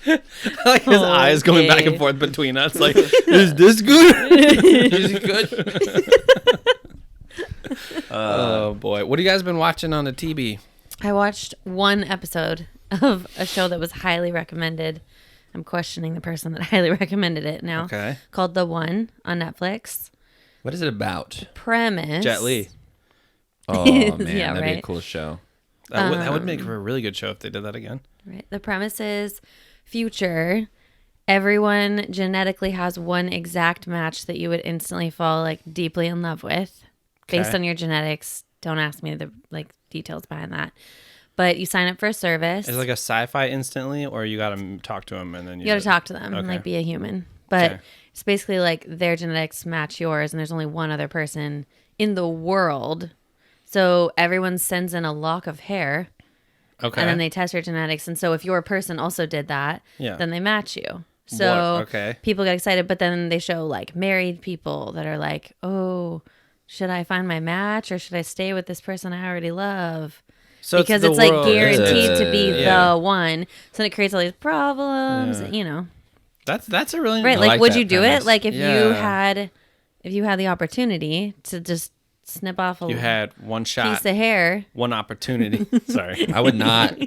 I like his eyes going back and Okay. forth between us. Like, is this good? Is it good? Oh boy, what have you guys been watching on the TV? I watched one episode of a show that was highly recommended. I'm questioning the person that highly recommended it now. Okay. Called The One on Netflix. What is it about? Premise. Jet Li. Oh man, Yeah, that'd be a right. cool show. That would make for a really good show if they did that again. Right. The premise is future. Everyone genetically has one exact match that you would instantly fall like deeply in love with, based Okay. on your genetics. Don't ask me the like details behind that. But you sign up for a service. Is it like a sci-fi instantly, or you got to talk to them and then You got to talk to them and Okay. like be a human. But Okay. it's basically like their genetics match yours, and there's only one other person in the world. So everyone sends in a lock of hair, Okay. and then they test your genetics. And so if your person also did that, Yeah. then they match you. So Okay. people get excited, but then they show like married people that are like, oh, should I find my match or should I stay with this person I already love? So Because the it's like world. guaranteed to be Yeah. the one. So then it creates all these problems, Yeah. you know. That's a really Right. I Like, like would that you do premise. it? Like if Yeah. you had the opportunity to just snip off a You had one shot, piece of hair. one opportunity. Sorry, I would not.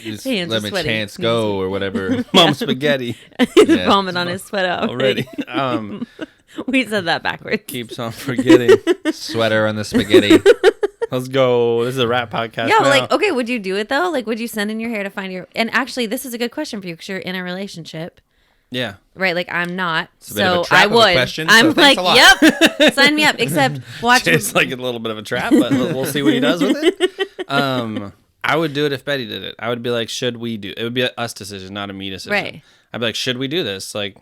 Just Hands let are my sweaty. chance go or whatever. Mom spaghetti Yeah. Vomit on his sweat out. already. We said that backwards. Keeps on forgetting. Sweater on the spaghetti. Let's go. This is a rap podcast. Yeah, now. like, okay, would you do it though? Like, would you send in your hair to find your... And actually, this is a good question for you because you're in a relationship, Yeah. right? Like, I'm not. It's a bit of So a trap I of a would. question, so I'm thanks like, a lot. yep, sign me up. Except watch... It's like a little bit of a trap, but we'll see what he does with it. I would do it if Betty did it. I would be like, should we do it? Would be a us decision, not a me decision. Right. I'd be like, should we do this? Like,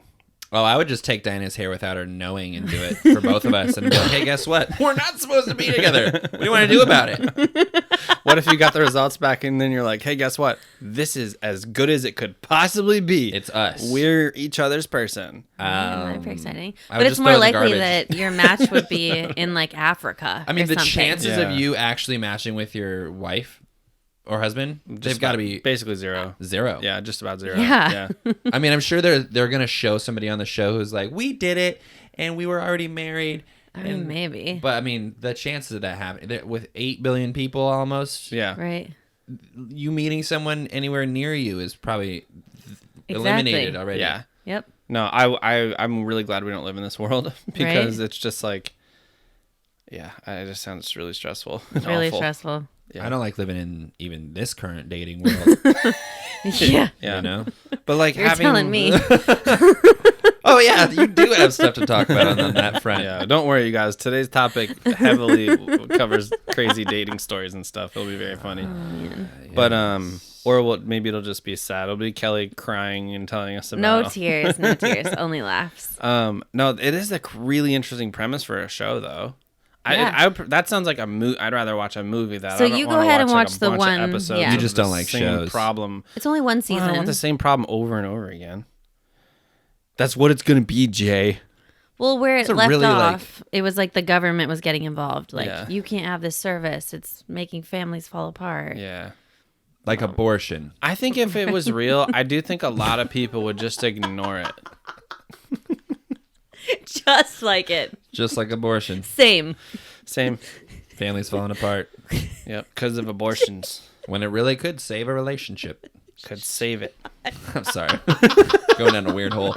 Oh, I would just take Diana's hair without her knowing and do it for both of us and be like, hey, guess what? We're not supposed to be together. What do you want to do about it? what if you got the results back and then you're like, hey, guess what? This is as good as it could possibly be. It's us. We're each other's person. Very exciting. I would But it's just more throw the likely garbage. that your match would be in like Africa. I mean, or the something. chances Yeah. of you actually matching with your wife or husband, they've got to be basically zero. zero. Yeah, just about zero. Yeah. I mean, I'm sure they're gonna show somebody on the show who's like, we did it, and we were already married. I mean, maybe. But I mean, the chances of that happening with 8 billion people almost, Yeah. Right. you meeting someone anywhere near you is probably Exactly. eliminated already. Yeah. Yep. No, I'm really glad we don't live in this world because Right? it's just like, yeah, it just sounds really stressful. And Really awful. stressful. Yeah. I don't like living in even this current dating world. Yeah. Yeah. You know? But like You're having telling me. Oh yeah, you do have stuff to talk about on that front. Yeah, don't worry, you guys. Today's topic heavily covers crazy dating stories and stuff. It'll be very funny. But maybe it'll just be sad. It'll be Kelly crying and telling us about. No tears. No tears. Only laughs. No, it is a really interesting premise for a show, though. Yeah. That sounds like a movie. I'd rather watch a movie that. So I don't you go wanna ahead and like, watch a the bunch of one- episodes yeah. You of just the don't like same shows. Problem. It's only one I season. don't want the same problem over and over again. That's what it's gonna be, Jay. Well, where it a left really, off, it was like the government was getting involved. Like, Yeah. you can't have this service. It's making families fall apart. Yeah. Like abortion. I think if it was real, I do think a lot of people would just ignore it. Just like it. Just like abortion. Same. Same. Families falling apart. Yep. Because of abortions. When it really could save a relationship. Could save it. I'm sorry. Going down a weird hole.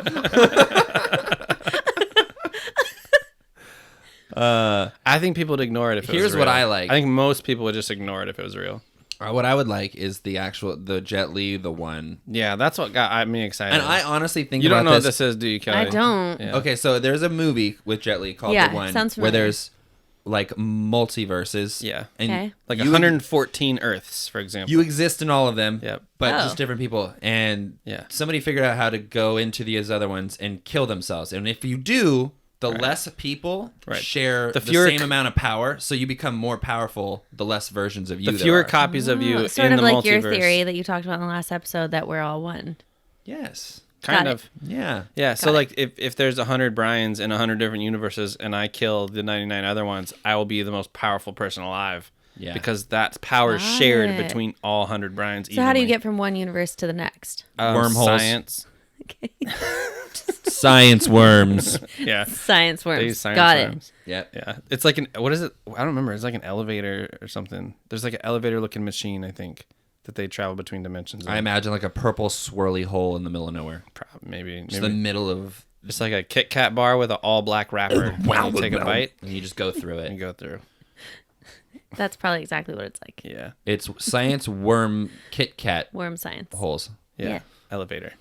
I think people would ignore it if it was Here's real. what I like. I think most people would just ignore it if it was real. What I would like is the Jet Li, the one. Yeah, that's what got me excited. And I honestly think you about don't know what this. this is, do you, Kelly? I don't. Yeah. Okay, so there's a movie with Jet Li called Yeah, The One, sounds where familiar. there's like multiverses. Yeah. and Okay. Like you, 114 Earths, for example. You exist in all of them. Yep. But Oh. just different people. And Yeah. somebody figured out how to go into these other ones and kill themselves. And if you do, the less people Right. share The the, fewer same amount of power, so you become more powerful. The less versions of you. the there fewer are. copies of you Sort in of the like multiverse. your theory that you talked about in the last episode that we're all one. Yes. Kind Got of. Yeah. Yeah, so like if there's 100 Brians in 100 different universes and I kill the 99 other ones, I will be the most powerful person alive. Yeah. Because that power is Got shared it. between all 100 Brians. So how do you get from one universe to the next? Wormholes. Science. Okay. Science worms. Yeah. Science They worms. use science Got worms. Yep. Yeah. It's like what is it? I don't remember. It's like an elevator or something. There's like an elevator looking machine, I think, that they travel between dimensions. I imagine like a purple swirly hole in the middle of nowhere. Maybe. Just the middle of. It's like a Kit Kat bar with an all black wrapper. Wow. You take a bite And you just go through and it. go through. That's probably exactly what it's like. Yeah. It's science worm Kit Kat Worm science. holes. Yeah. Yeah. Elevator.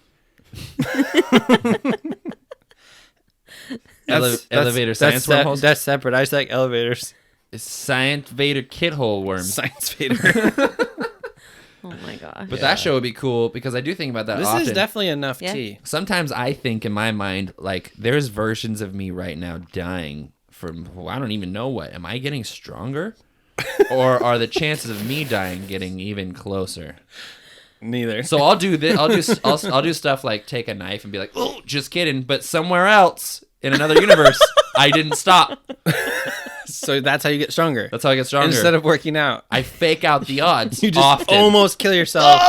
Elevator science wormholes. That's separate. I just like elevators. It's Science Vader Kit hole worms. Science Vader. Oh my gosh. But that show would be cool because I do think about that This often. is definitely enough Yeah. tea. Sometimes I think in my mind, like, there's versions of me right now dying from, well, I don't even know what. Am I getting stronger? Or are the chances of me dying getting even closer? Neither. So I'll do this. I'll do stuff like take a knife and be like, oh, just kidding. But somewhere else in another universe, I didn't stop. So that's how you get stronger. That's how I get stronger. Instead of working out, I fake out the odds you just often. almost kill yourself.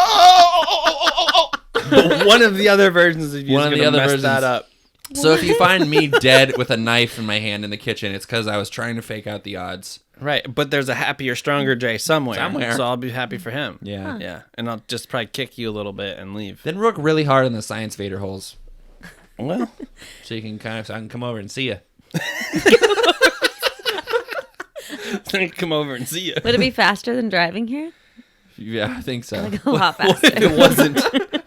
But one of the other versions of you One is of the going to other mess that versions. up. So if you find me dead with a knife in my hand in the kitchen, it's because I was trying to fake out the odds. Right, but there's a happier, stronger Jay somewhere. Somewhere. So I'll be happy for him. Yeah. Yeah, and I'll just probably kick you a little bit and leave. Then work really hard on the Science Vader holes, Well, so you can so I can come over and see you. then come over and see you. Would it be faster than driving here? Yeah, I think so. Like a lot What if faster. it wasn't?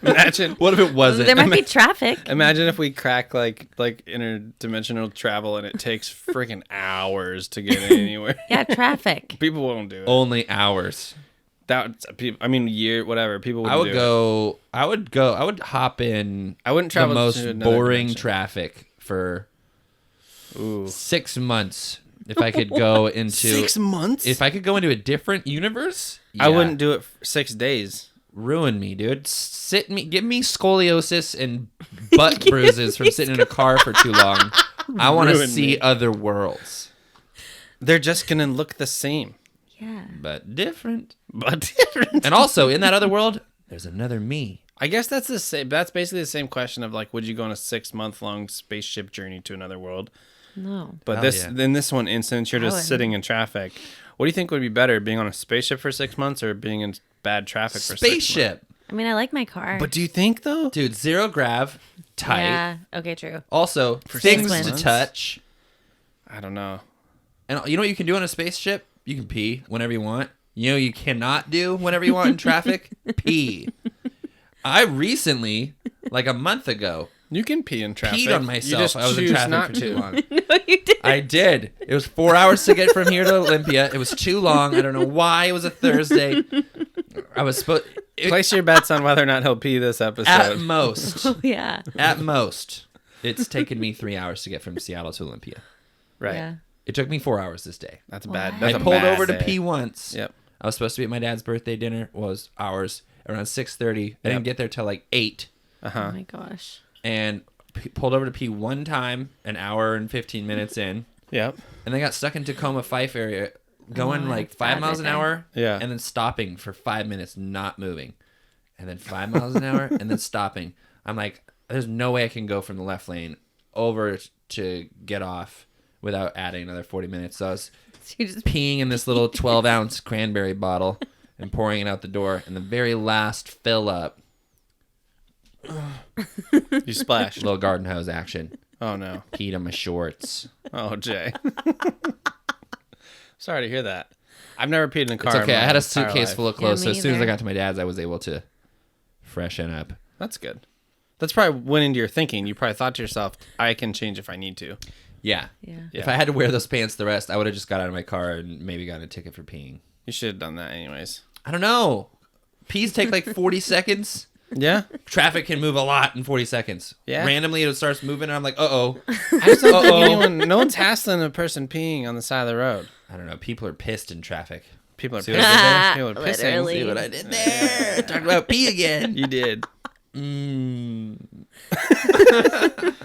Imagine. What if it wasn't? There might be traffic. Imagine if we crack like interdimensional travel and it takes freaking hours to get anywhere. Yeah, traffic. People won't do it. Only hours. I mean, whatever. People would. I would go. I would hop in. I wouldn't the travel most to another boring dimension. traffic for Ooh. 6 months. If I could go into 6 months. if I could go into a different universe, I yeah. wouldn't do it for 6 days. Ruin me, dude. Give me scoliosis and butt bruises from sitting in a car for too long. I want to Ruin see me. other worlds, They're just gonna look the same. Yeah. but different. But different. And also, in that other world, there's another me. I guess that's the same. That's basically the same question of like, would you go on a 6-month-long spaceship journey to another world? No. But Hell in this one instance, you're I just wouldn't. sitting in traffic. What do you think would be better, being on a spaceship for 6 months or being in bad traffic for 6 months? Spaceship. I mean, I like my car. But do you think though? Dude, zero grav, tight. Yeah. Okay, true. Also, For things 6 to months. touch. I don't know. And you know what you can do on a spaceship? You can pee whenever you want. You know you cannot do whenever you want in traffic? Pee. I recently, like a month ago, You can pee in traffic. peed on You myself. just I was in choose traffic not for too to. long. No, you did. I did. It was 4 hours to get from here to Olympia. It was too long. I don't know why. It was a Thursday. I was supposed... Place your bets on whether or not he'll pee this At episode. most, Oh, yeah. it's taken me 3 hours to get from Seattle to Olympia. Right. Yeah. It took me 4 hours this day. That's What? bad. I That's I a pulled bad over to day. pee once. Yep. I was supposed to be at my dad's birthday dinner. Was hours around 6:30. I didn't get there till like 8, Uh Oh huh. my gosh. and pulled over to pee one time, an hour and 15 minutes in, Yep. and then got stuck in Tacoma Fife area, going Oh, like that's 5 bad miles right an there. hour, Yeah. and then stopping for 5 minutes, not moving, and then 5 miles an hour, and then stopping. I'm like, there's no way I can go from the left lane over to get off without adding another 40 minutes. So I was So you just peeing in this little 12-ounce cranberry bottle and pouring it out the door, and the very last fill up, You splashed. little garden hose action, Oh no. peed on my shorts. Oh Jay. Sorry to hear that. I've never peed in a It's car. in okay. my I had a entire suitcase life. full of clothes, Yeah, so me as soon as I either. got to my dad's, I was able to freshen up. That's good. That's probably went into your thinking. You probably thought to yourself, I can change if I need to. Yeah. yeah. If Yeah. I had to wear those pants the rest, I would have just got out of my car and maybe gotten a ticket for peeing. You should have done that anyways. I don't know. Pees take like 40 seconds. Yeah. Traffic can move a lot in 40 seconds. Yeah. Randomly, it starts moving, and I'm like, uh-oh. I just don't think anyone. No one's hassling a person peeing on the side of the road. I don't know. People are pissed in traffic. People are See pissing. what I did People are there? pissing. Literally. See what I did there? Talking about pee again. You did. Mm.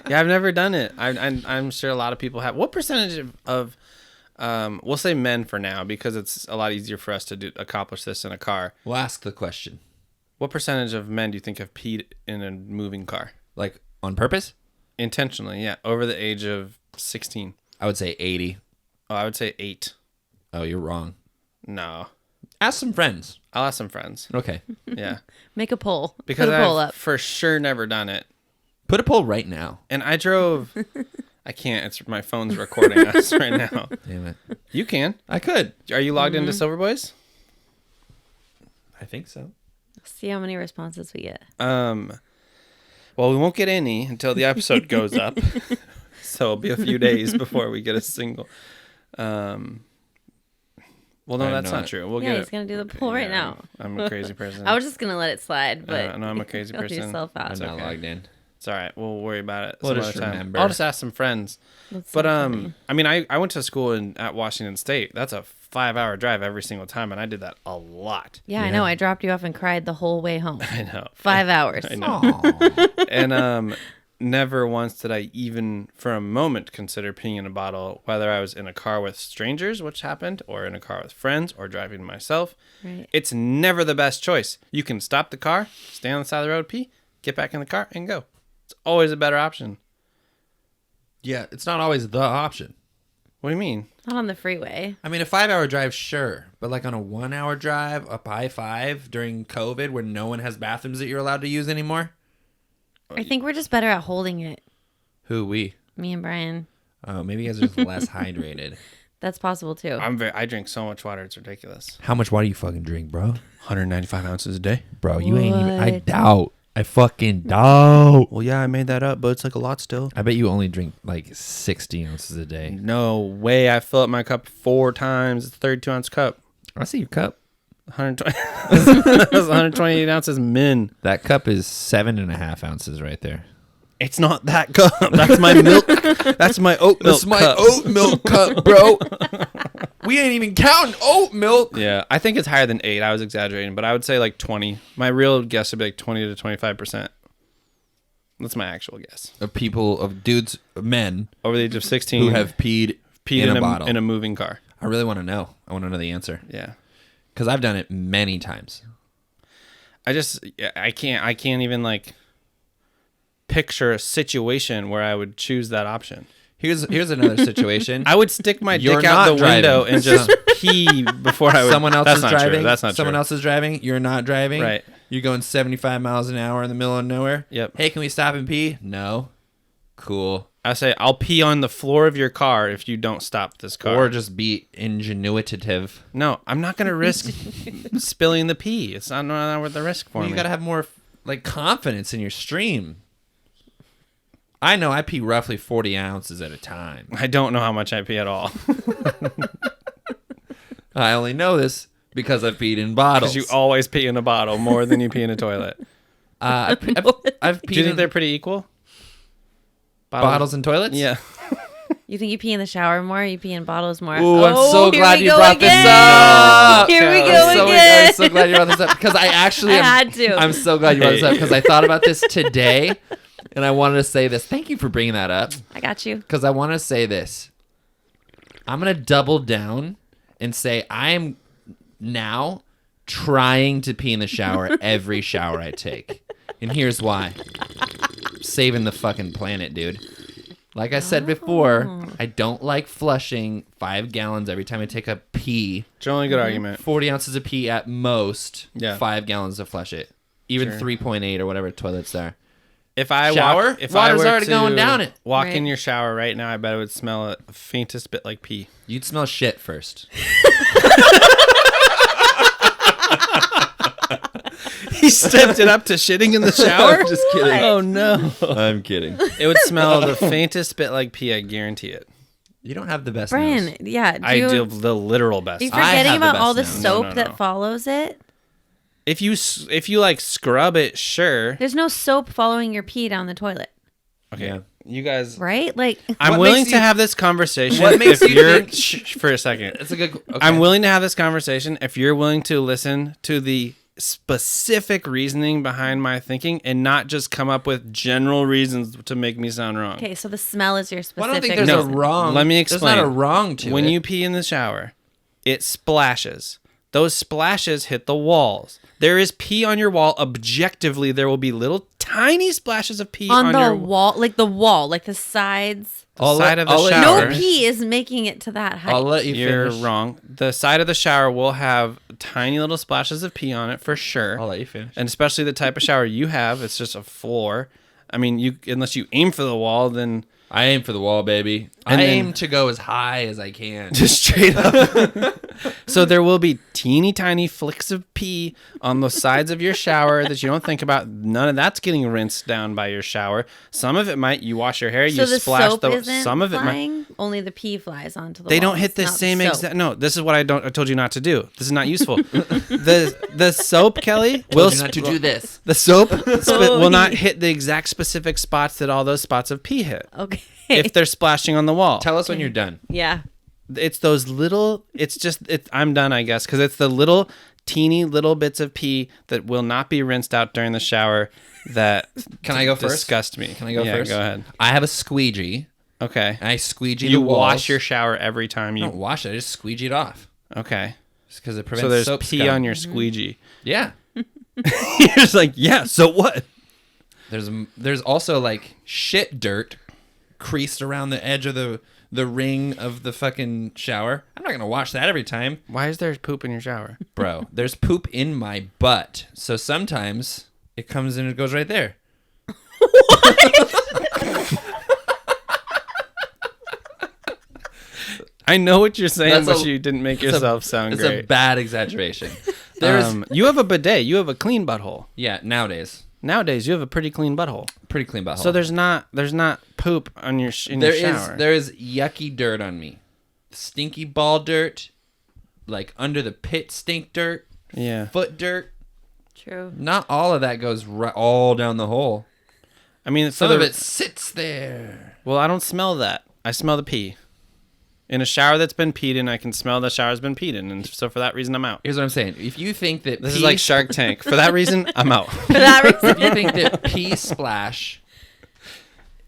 Yeah, I've never done it. I'm sure a lot of people have. What percentage of we'll say men for now because it's a lot easier for us to accomplish this in a car. We'll ask the question. What percentage of men do you think have peed in a moving car? Like, on purpose? Intentionally, yeah. Over the age of 16. I would say 80. Oh, I would say 8. Oh, you're wrong. No. Ask some friends. I'll ask some friends. Okay. Yeah. Make a poll. Because Put a poll I've up. for sure never done it. Put a poll right now. And I drove. I can't. It's my phone's recording us right now. Damn it. You can. I could. Are you logged into Silver Boys? I think so. See how many responses we get. Well, we won't get any until the episode goes up. So it'll be a few days before we get a single. Well, no, I'm that's not not. true. We'll Yeah, get he's it. gonna do the poll right Yeah, now. I'm a crazy person. I was just gonna let it slide, but no, I'm a crazy help person. yourself out. I'm not okay. logged in. It's all right. We'll worry about it We'll some just other time. remember. I'll just ask some friends. That's But so funny. I mean, I went to school at Washington State. That's a 5-hour drive every single time, and I did that a lot. Yeah, I know. I dropped you off and cried the whole way home. I know. 5 hours. I know. Aw. And never once did I even for a moment consider peeing in a bottle, whether I was in a car with strangers, which happened, or in a car with friends, or driving myself. Right. It's never the best choice. You can stop the car, stay on the side of the road, pee, get back in the car, and go. It's always a better option. Yeah, it's not always the option. What do you mean? Not on the freeway. I mean, a 5-hour drive, sure. But like on a 1-hour drive up I-5 during COVID where no one has bathrooms that you're allowed to use anymore? I think we're just better at holding it. Who, we? Me and Brian. Oh, maybe you guys are just less hydrated. That's possible too. I drink so much water, it's ridiculous. How much water you fucking drink, bro? 195 ounces a day. Bro, you ain't even... I What? doubt. I fucking doubt. Well, yeah, I made that up, but it's like a lot still. I bet you only drink like 60 ounces a day. No way. I fill up my cup 4 times. It's a 32-ounce cup. I see your cup. 120. That's 128 ounces min. That cup is 7.5 ounces right there. It's not that cup. That's my milk. That's my oat milk cup. oat milk cup, bro. We ain't even counting oat milk. Yeah, I think it's higher than 8. I was exaggerating, but I would say like 20. My real guess would be like 20 to 25%. That's my actual guess. Of people, of dudes, men Over the age of 16, who have peed peed in a bottle. in a moving car. I really want to know. I want to know the answer. Yeah. Because I've done it many times. I can't even like picture a situation where I would choose that option. Here's another situation. I would stick my You're dick out not the window driving. and just pee before I would. Someone else That's is not driving. True. That's not Someone true. else is driving. You're not driving. Right. You're going 75 miles an hour in the middle of nowhere. Yep. Hey, can we stop and pee? No. Cool. I say I'll pee on the floor of your car if you don't stop this car. Or just be ingenuitative. No, I'm not going to risk spilling the pee. It's not worth the risk for Well, me. you got to have more like confidence in your stream. I know I pee roughly 40 ounces at a time. I don't know how much I pee at all. I only know this because I've peed in bottles. Because you always pee in a bottle more than you pee in a toilet. I've peed Do you think in they're pretty equal? bottles and toilets? Yeah. You think you pee in the shower more? Or you pee in bottles more? Ooh, I'm so here glad we you go brought again. this up. Here we I'm go again. I'm so glad you brought this up because I actually I had to. I'm so glad you brought this up because I thought about this today and I wanted to say this. Thank you for bringing that up I got you. because I want to say this. I'm going to double down and say I am now trying to pee in the shower every shower I take. And here's why. Saving the fucking planet, dude. Like I said before, I don't like flushing 5 gallons every time I take a pee. Generally good argument. 40 ounces of pee at most. Yeah. 5 gallons to flush it. Even Sure. 3.8 or whatever toilets there. If I Shower? walk, if Water's I were already to going down it. walk Right. in your shower right now, I bet it would smell a faintest bit like pee. You'd smell shit first. He stepped it up to shitting in the shower? Just kidding. Oh no. I'm kidding. It would smell the faintest bit like pee, I guarantee it. You don't have the best Brian, nose. yeah. I do the literal best. Are you I have forgetting the about all the best nose. soap No. that follows it? If you like scrub it, sure. There's no soap following your pee down the toilet, Okay. Yeah. You guys right? Like, I'm What willing makes to you- have this conversation What makes if you you're think- for a second. It's a good... Okay. I'm willing to have this conversation if you're willing to listen to the specific reasoning behind my thinking and not just come up with general reasons to make me sound wrong. okay, so the smell is your Well, specific. I don't think there's No, a wrong... let me explain. There's not a wrong to When it. you pee in the shower, it splashes. Those splashes hit the walls. There is pee on your wall. Objectively, there will be little tiny splashes of pee on on the your wall, like the wall, like the sides. side of the I'll let- shower. No pee is making it to that height. I'll let you You're finish. wrong. The side of the shower will have tiny little splashes of pee on it for sure. I'll let you finish. And especially the type of shower you have, it's just a floor. I mean, you unless you aim for the wall, then I aim for the wall, baby. And I then- aim to go as high as I can. just straight up. So there will be teeny tiny flicks of pee on the sides of your shower that you don't think about. None of that's getting rinsed down by your shower. Some of it might. You wash your hair, so you the splash soap the. isn't Some of it might. flying. Only the pee flies onto the. They don't walls, hit the not same soap. exact. No, this is what I told you not to do. This is not useful. the soap, Kelly, will Told you not to do this. The soap will not hit the exact specific spots that all those spots of pee hit. Okay. If they're splashing on the wall. Tell us when you're done. yeah. It's those little, I'm done, I guess, because it's the little teeny little bits of pee that will not be rinsed out during the shower that Can I go first? disgust me. Can I go Yeah, first? go ahead. I have a squeegee. Okay. And I squeegee You the walls. wash your shower every time I you. don't wash it. I just squeegee it off. Okay. Just because it prevents So there's soap pee scum. on your squeegee. Yeah. You're just like, yeah, so what? There's also like shit dirt creased around the edge of the ring of the fucking shower. I'm not gonna wash that every time, Why is there poop in your shower? bro. There's poop in my butt, so sometimes it comes in and it goes right there. I know what you're saying, That's but a- you didn't make yourself sound It's great. a bad exaggeration. There's You have a bidet. You have a clean butthole. yeah, nowadays Nowadays, you have a pretty clean butthole. pretty clean butthole. So there's not poop on your in your shower. there is yucky dirt on me, stinky ball dirt, like under the pit stink dirt, Yeah. foot dirt. True. Not all of that goes all down the hole. I mean, Some of it sits there. Well, I don't smell that. I smell the pee. In a shower that's been peed in, I can smell the shower's been peed in, and so for that reason, I'm out. Here's what I'm saying. If you think that This is like Shark Tank. For that reason, I'm out. For that reason. if you think that pee splash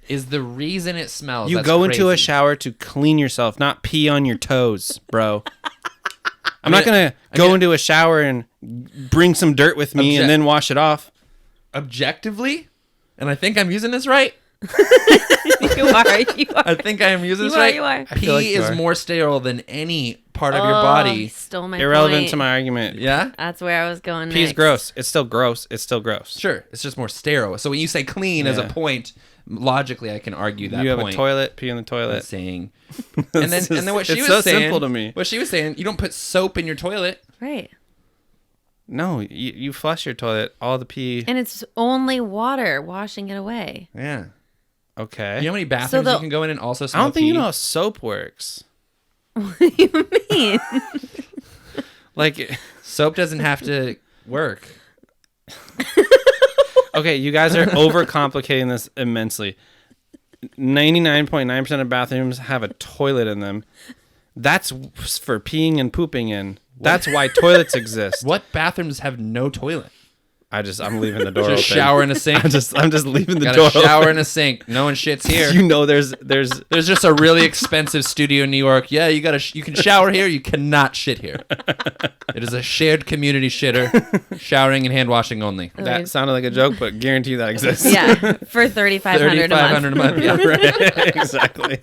is the reason it smells, You that's go into a crazy. shower to clean yourself, not pee on your toes, bro. I'm not going to go into a shower and bring some dirt with me and then wash it off. Objectively, and I think I'm using this right. You are. I think I am using this right. You are. Pee like you is are. more sterile than any part of your body. You stole my Irrelevant point. to my argument. Yeah? That's where I was going Pee's next. gross. It's still gross. Sure. It's just more sterile. So when you say clean as a Yeah. point, logically I can argue that You have point. a toilet, pee in the I'm toilet. saying, and then what she It's was so saying, simple to me. What she was saying, you don't put soap in your toilet. Right. No, you flush your toilet, all the pee. And it's only water washing it away. Yeah. Okay. You know how many bathrooms you can go in and also I smell don't think pee? you know how soap works. What do you mean? Like, Soap doesn't have to work. okay, you guys are overcomplicating this immensely. 99.9% of bathrooms have a toilet in them. That's for peeing and pooping in. That's why toilets exist. What bathrooms have no toilet? I'm leaving the door Just open. shower in a sink. I'm just leaving the Got door a shower open. in a sink. No one shits here. You know there's There's just a really expensive studio in New York. Yeah, you can shower here. You cannot shit here. It is a shared community shitter, showering and hand washing only. that sounded like a joke, but guarantee that exists. Yeah, for $3,500 a month. $3,500 a month. Yeah. Right, exactly.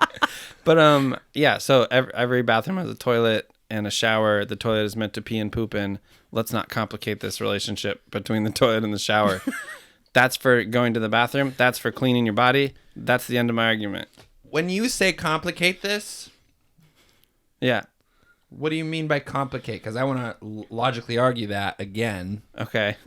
But yeah. So every bathroom has a toilet and a shower. The toilet is meant to pee and poop in. Let's not complicate this relationship between the toilet and the shower. That's for going to the bathroom. That's for cleaning your body. That's the end of my argument. When you say complicate this, Yeah. what do you mean by complicate? Because I want to logically argue that again. Okay.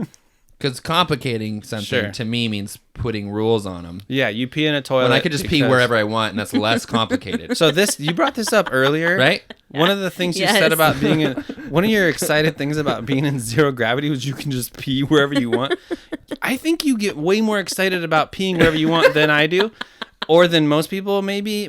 Because complicating something Sure. to me means putting rules on them. Yeah, you pee in a toilet. When I could just pee because- wherever I want, and that's less complicated. So you brought this up earlier, Right? One of the things you Yes. said about being in one of your excited things about being in zero gravity was you can just pee wherever you want. I think you get way more excited about peeing wherever you want than I do, or than most people. Maybe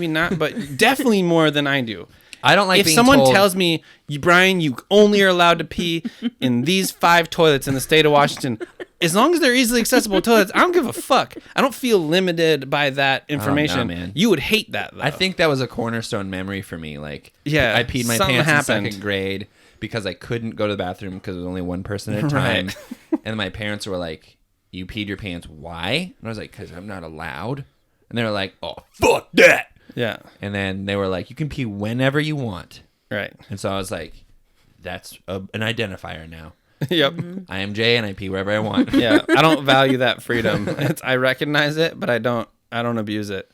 not, but definitely more than I do. I don't like If being someone told, tells me, Brian, you only are allowed to pee in these 5 toilets in the state of Washington, as long as they're easily accessible toilets, I don't give a fuck. I don't feel limited by that information. man. You would hate that, though. I think that was a cornerstone memory for me. Like, Yeah, I peed my something pants happened. in 2nd grade because I couldn't go to the bathroom because there was only one person at a time. Right. And my parents were like, "You peed your pants? Why?" And I was like, "Because I'm not allowed." And they were like, "Oh, fuck that." Yeah, And then they were like, "You can pee whenever you want." right. And so I was like, "That's an identifier now. Yep. I am Jay, and I pee wherever I want." Yeah, I don't value that freedom. I recognize it, but I don't abuse it.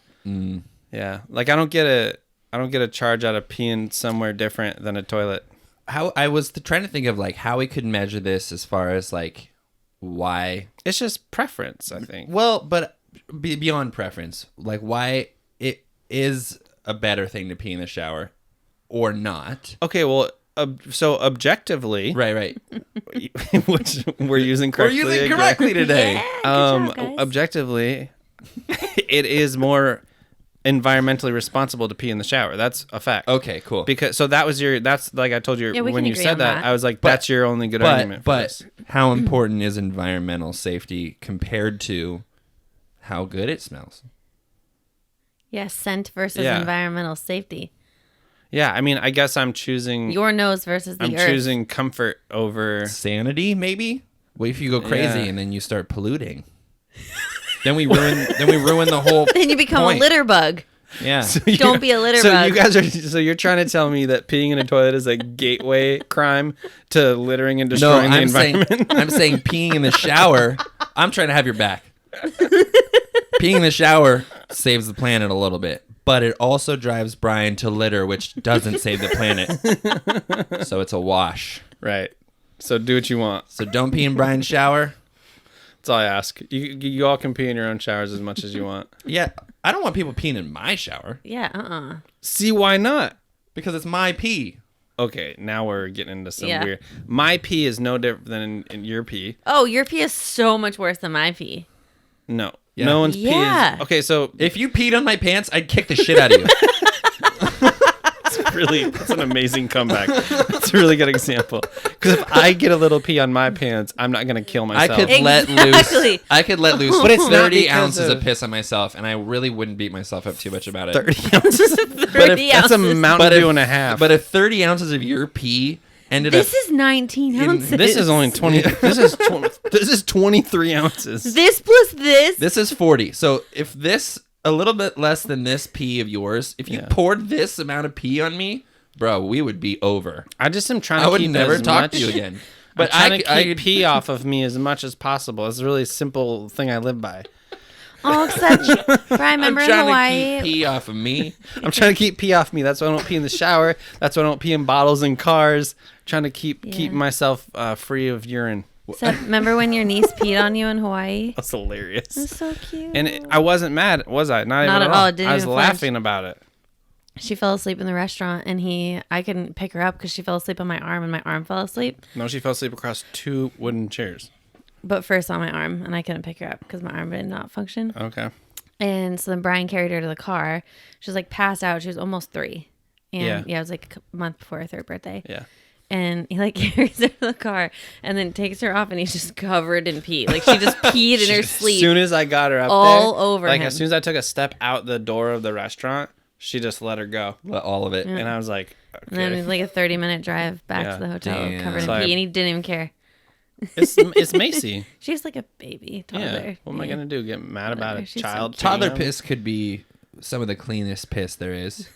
Yeah, like I don't get a charge out of peeing somewhere different than a toilet. How I was trying to think of like how we could measure this as far as like why. It's just preference, I think. Well, but beyond preference, like why it is a better thing to pee in the shower or not. Okay, well, so objectively, Right. which we're using We're correctly. using again. correctly today. Objectively, it is more environmentally responsible to pee in the shower. That's a fact. Okay, cool. Because that's like I told you Yeah, we when can you agree said on that, that. I was like, that's your only good argument. For But this. how important is environmental safety compared to how good it smells? Yes, scent versus Yeah. environmental safety. Yeah, I mean, I guess I'm choosing. Your nose versus the I'm earth. choosing comfort over. Sanity, maybe? What if you go crazy Yeah. and then you start polluting? then we ruin the whole Then you become point. a litter bug. Yeah. Don't be a litter so bug. you guys are. So you're trying to tell me that peeing in a toilet is a gateway crime to littering and No, destroying the I'm saying environment? I'm saying peeing in the shower. I'm trying to have your back. Peeing in the shower saves the planet a little bit, but it also drives Brian to litter, which doesn't save the planet. So it's a wash. Right. So do what you want. So don't pee in Brian's shower. That's all I ask. You all can pee in your own showers as much as you want. Yeah, I don't want people peeing in my shower Yeah, See, why not? because it's my pee. Okay, now we're getting into some Yeah. weird. My pee is no different than in your pee. Oh, your pee is so much worse than my pee. No. Yeah. No one's pee Yeah. is. Okay, so If you peed on my pants, I'd kick the shit out of you. that's an amazing comeback. That's a really good example. Because if I get a little pee on my pants, I'm not going to kill I myself. could let Exactly. loose. I could let loose. But it's not 30 because ounces of- of piss on myself, and I really wouldn't beat myself up too much about it. 30 ounces. 30 But if that's a ounces. Mountain Dew and a half. But if 30 ounces of your pee ended This up is 19 ounces. This is only 20. This is 23 ounces. This plus this. This is 40. So if this, a little bit less than this pee of yours, if you poured this amount of pee on me, bro, we would be over. I just am trying I to would keep never as talk much, to you again. But But I'm trying to I keep pee off of me as much as possible. It's a really simple thing I live by. Oh, except Brian, remember in trying Hawaii? to keep pee off of me. I'm trying to keep pee off me. That's why I don't pee in the shower. That's why I don't pee in bottles in cars. Trying to keep myself free of urine. Except, remember when your niece peed on you in Hawaii? That's hilarious. It's so cute. And I wasn't mad, was I? Not even Not at at all. all. Didn't I was even flinch. laughing about it. She fell asleep in the restaurant, and I couldn't pick her up because she fell asleep on my arm, and my arm fell asleep. No, she fell asleep across 2 wooden chairs. But first on my arm, and I couldn't pick her up because my arm did not function. Okay. And so then Brian carried her to the car. She was like passed out. She was almost 3. And yeah, it was like a month before her 3rd birthday. Yeah. And he like carries her to the car and then takes her off, and he's just covered in pee. Like she just peed in her sleep. As soon as I got her up all there, over like him. as soon as I took a step out the door of the restaurant, she just let her go. All of it. And I was like, And then it okay. was like a 30-minute drive back Yeah. to the hotel Damn. covered in So I- pee, and he didn't even care. It's Macy. She was like a baby toddler. Yeah. What am I gonna do? Get mad about Whatever. a She's so child? cute. Toddler peeing on me? piss could be some of the cleanest piss there is.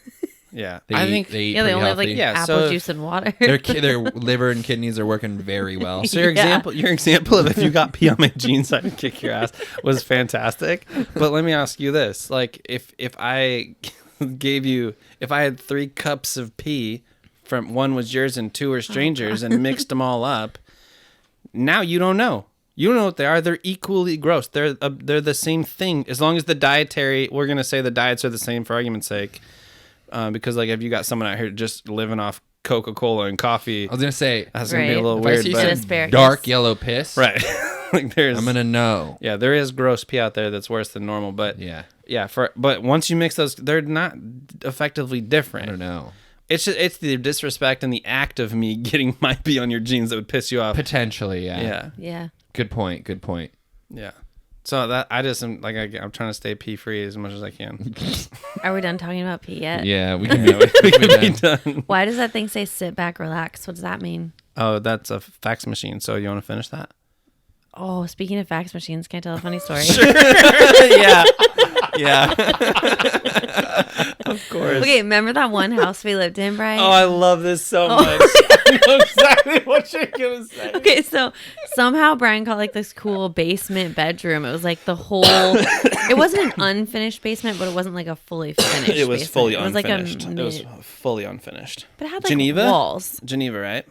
Yeah. They I eat- think they eat Yeah, they pretty only have like healthy. Yeah, apple so- juice and water. Their liver and kidneys are working very well. so. Your Yeah. example of if you got pee on my jeans, I would kick your ass was fantastic. But let me ask you this: like, if I if I had 3 cups of pee, from 1 was yours and 2 were strangers, and mixed them all up, now you don't know. You don't know what they are. They're equally gross. They're the same thing. As long as the dietary, we're gonna say the diets are the same for argument's sake, because like if you got someone out here just living off Coca-Cola and coffee, I was gonna say, that's gonna be a Right. little if I weird. see But And some asparagus. dark yellow piss, right, like there's I'm gonna know. yeah, there is gross pee out there that's worse than normal. But Yeah, but once you mix those, they're not effectively I different. don't know. It's the disrespect and the act of me getting my pee on your jeans that would piss you off. Potentially, yeah. Yeah, Yeah. Good point. Good point. yeah. So that I just am like I'm trying to stay pee free as much as I can. Are we done talking about pee yet? Yeah, we can. we Be can done. Why does that thing say sit back, relax? What does that mean? Oh, that's a fax machine. So you want to finish that? Oh, speaking of fax machines, can I tell a funny story? yeah, yeah. Of course. Okay, remember that one house we lived in, Brian? Oh, I love this so much. I know exactly what you're gonna say. Okay, so somehow Brian got like this cool basement bedroom. It was like the whole. It wasn't an unfinished basement, but it wasn't like a fully finished. It was basement. fully It was unfinished. like It was fully unfinished. but it had like Geneva? walls. Geneva, right?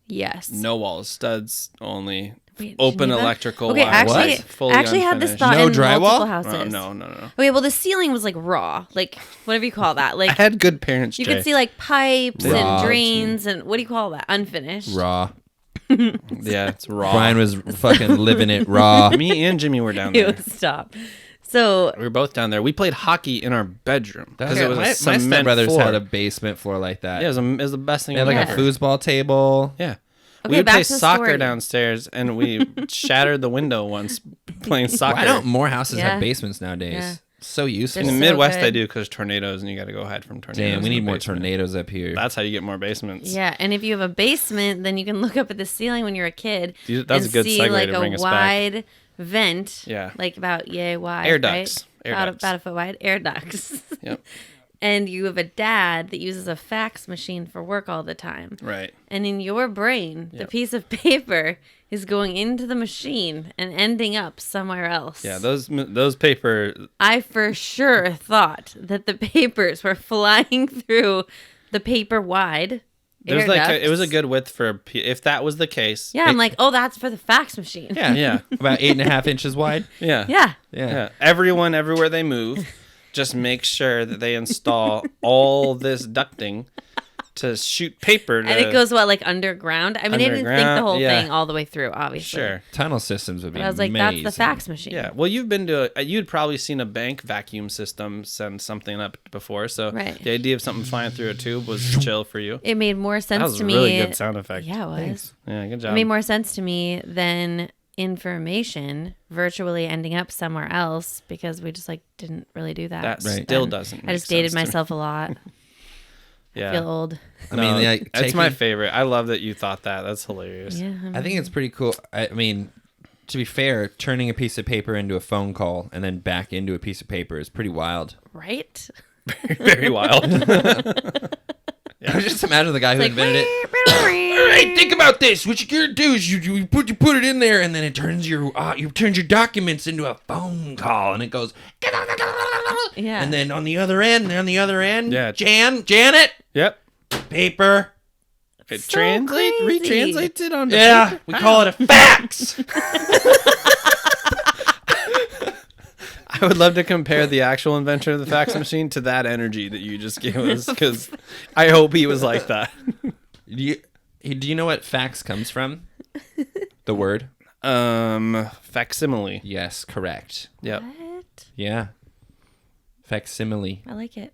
Yes. No walls, studs only. Wait, Open Geneva? electrical Okay, wire. actually, Fully I actually had this unfinished. thought No in drywall? multiple houses. No. Okay, well the ceiling was like raw, like whatever you call that. I Like had good parents. you Jay. could see like pipes Raw. and drains and what do you call that? Unfinished. raw. Yeah, it's raw. Brian was fucking living it raw. Me and Jimmy were down Ew, there. stop. So We were both down there. We played hockey in our bedroom because That's it was my a cement stepbrothers floor. had a basement floor like that. Yeah, it was the best thing They had like ever. a foosball table. Yeah. Okay, We would back play to the soccer story. downstairs, and we shattered the window once playing soccer. Why don't more houses Yeah. have basements nowadays? Yeah. So useful. in the so Midwest, good. they do because tornadoes, and you got to go hide from tornadoes. Damn, we in need the more basement. tornadoes up here. That's how you get more basements. yeah, and if you have a basement, then you can look up at the ceiling when you're a kid That's and a good see segue like to bring a us back. wide vent. Yeah. Like about yay wide. Air right? ducts. Air about, ducts. about a foot wide. Air ducts. Yep. And you have a dad that uses a fax machine for work all the time. Right. And in your brain, the Yep. piece of paper is going into the machine and ending up somewhere else. Yeah. Those paper. I for sure thought that the papers were flying through the paper wide. There's air like ducts. it was a good width for if that was the case. Yeah, I'm like, oh, that's for the fax machine. yeah, Yeah. about 8.5 inches wide. Yeah. Yeah. Yeah. Everyone, everywhere they move, just make sure that they install all this ducting to shoot paper. And it goes, what, like underground? I mean, I didn't think the Underground, whole yeah. thing all the way through, obviously. Sure. Tunnel systems would be But I was like, amazing. that's the fax machine. Yeah. Well, you've been to you'd probably seen a bank vacuum system send something up before, so Right. the idea of something flying through a tube was chill for you. It made more sense That was to a me. really good sound effect. Yeah, it was. Yeah, good It job. made more sense to me than information virtually ending up somewhere else because we just like didn't really do that. that Right. still And doesn't. I make just dated sense to me. myself a lot. Yeah. I feel old. I mean, like, that's my favorite. I love that you thought that. That's hilarious. Yeah. I think it's pretty cool. I mean, to be fair, turning a piece of paper into a phone call and then back into a piece of paper is pretty wild. Right? Very wild. I just imagine the guy who invented it. it. All right, think about this. What you're gonna do is you put it in there, and then it turns your documents into a phone call, and it goes. Yeah. And then on the other end, Yeah. Janet, Yep. paper. It So retranslates it onto Yeah, paper. we call it a fax. I would love to compare the actual inventor of the fax machine to that energy that you just gave us, because I hope he was like that. Do you know what fax comes from? The word? Facsimile. Yes, correct. Yep. What? Yeah. Facsimile. I like it.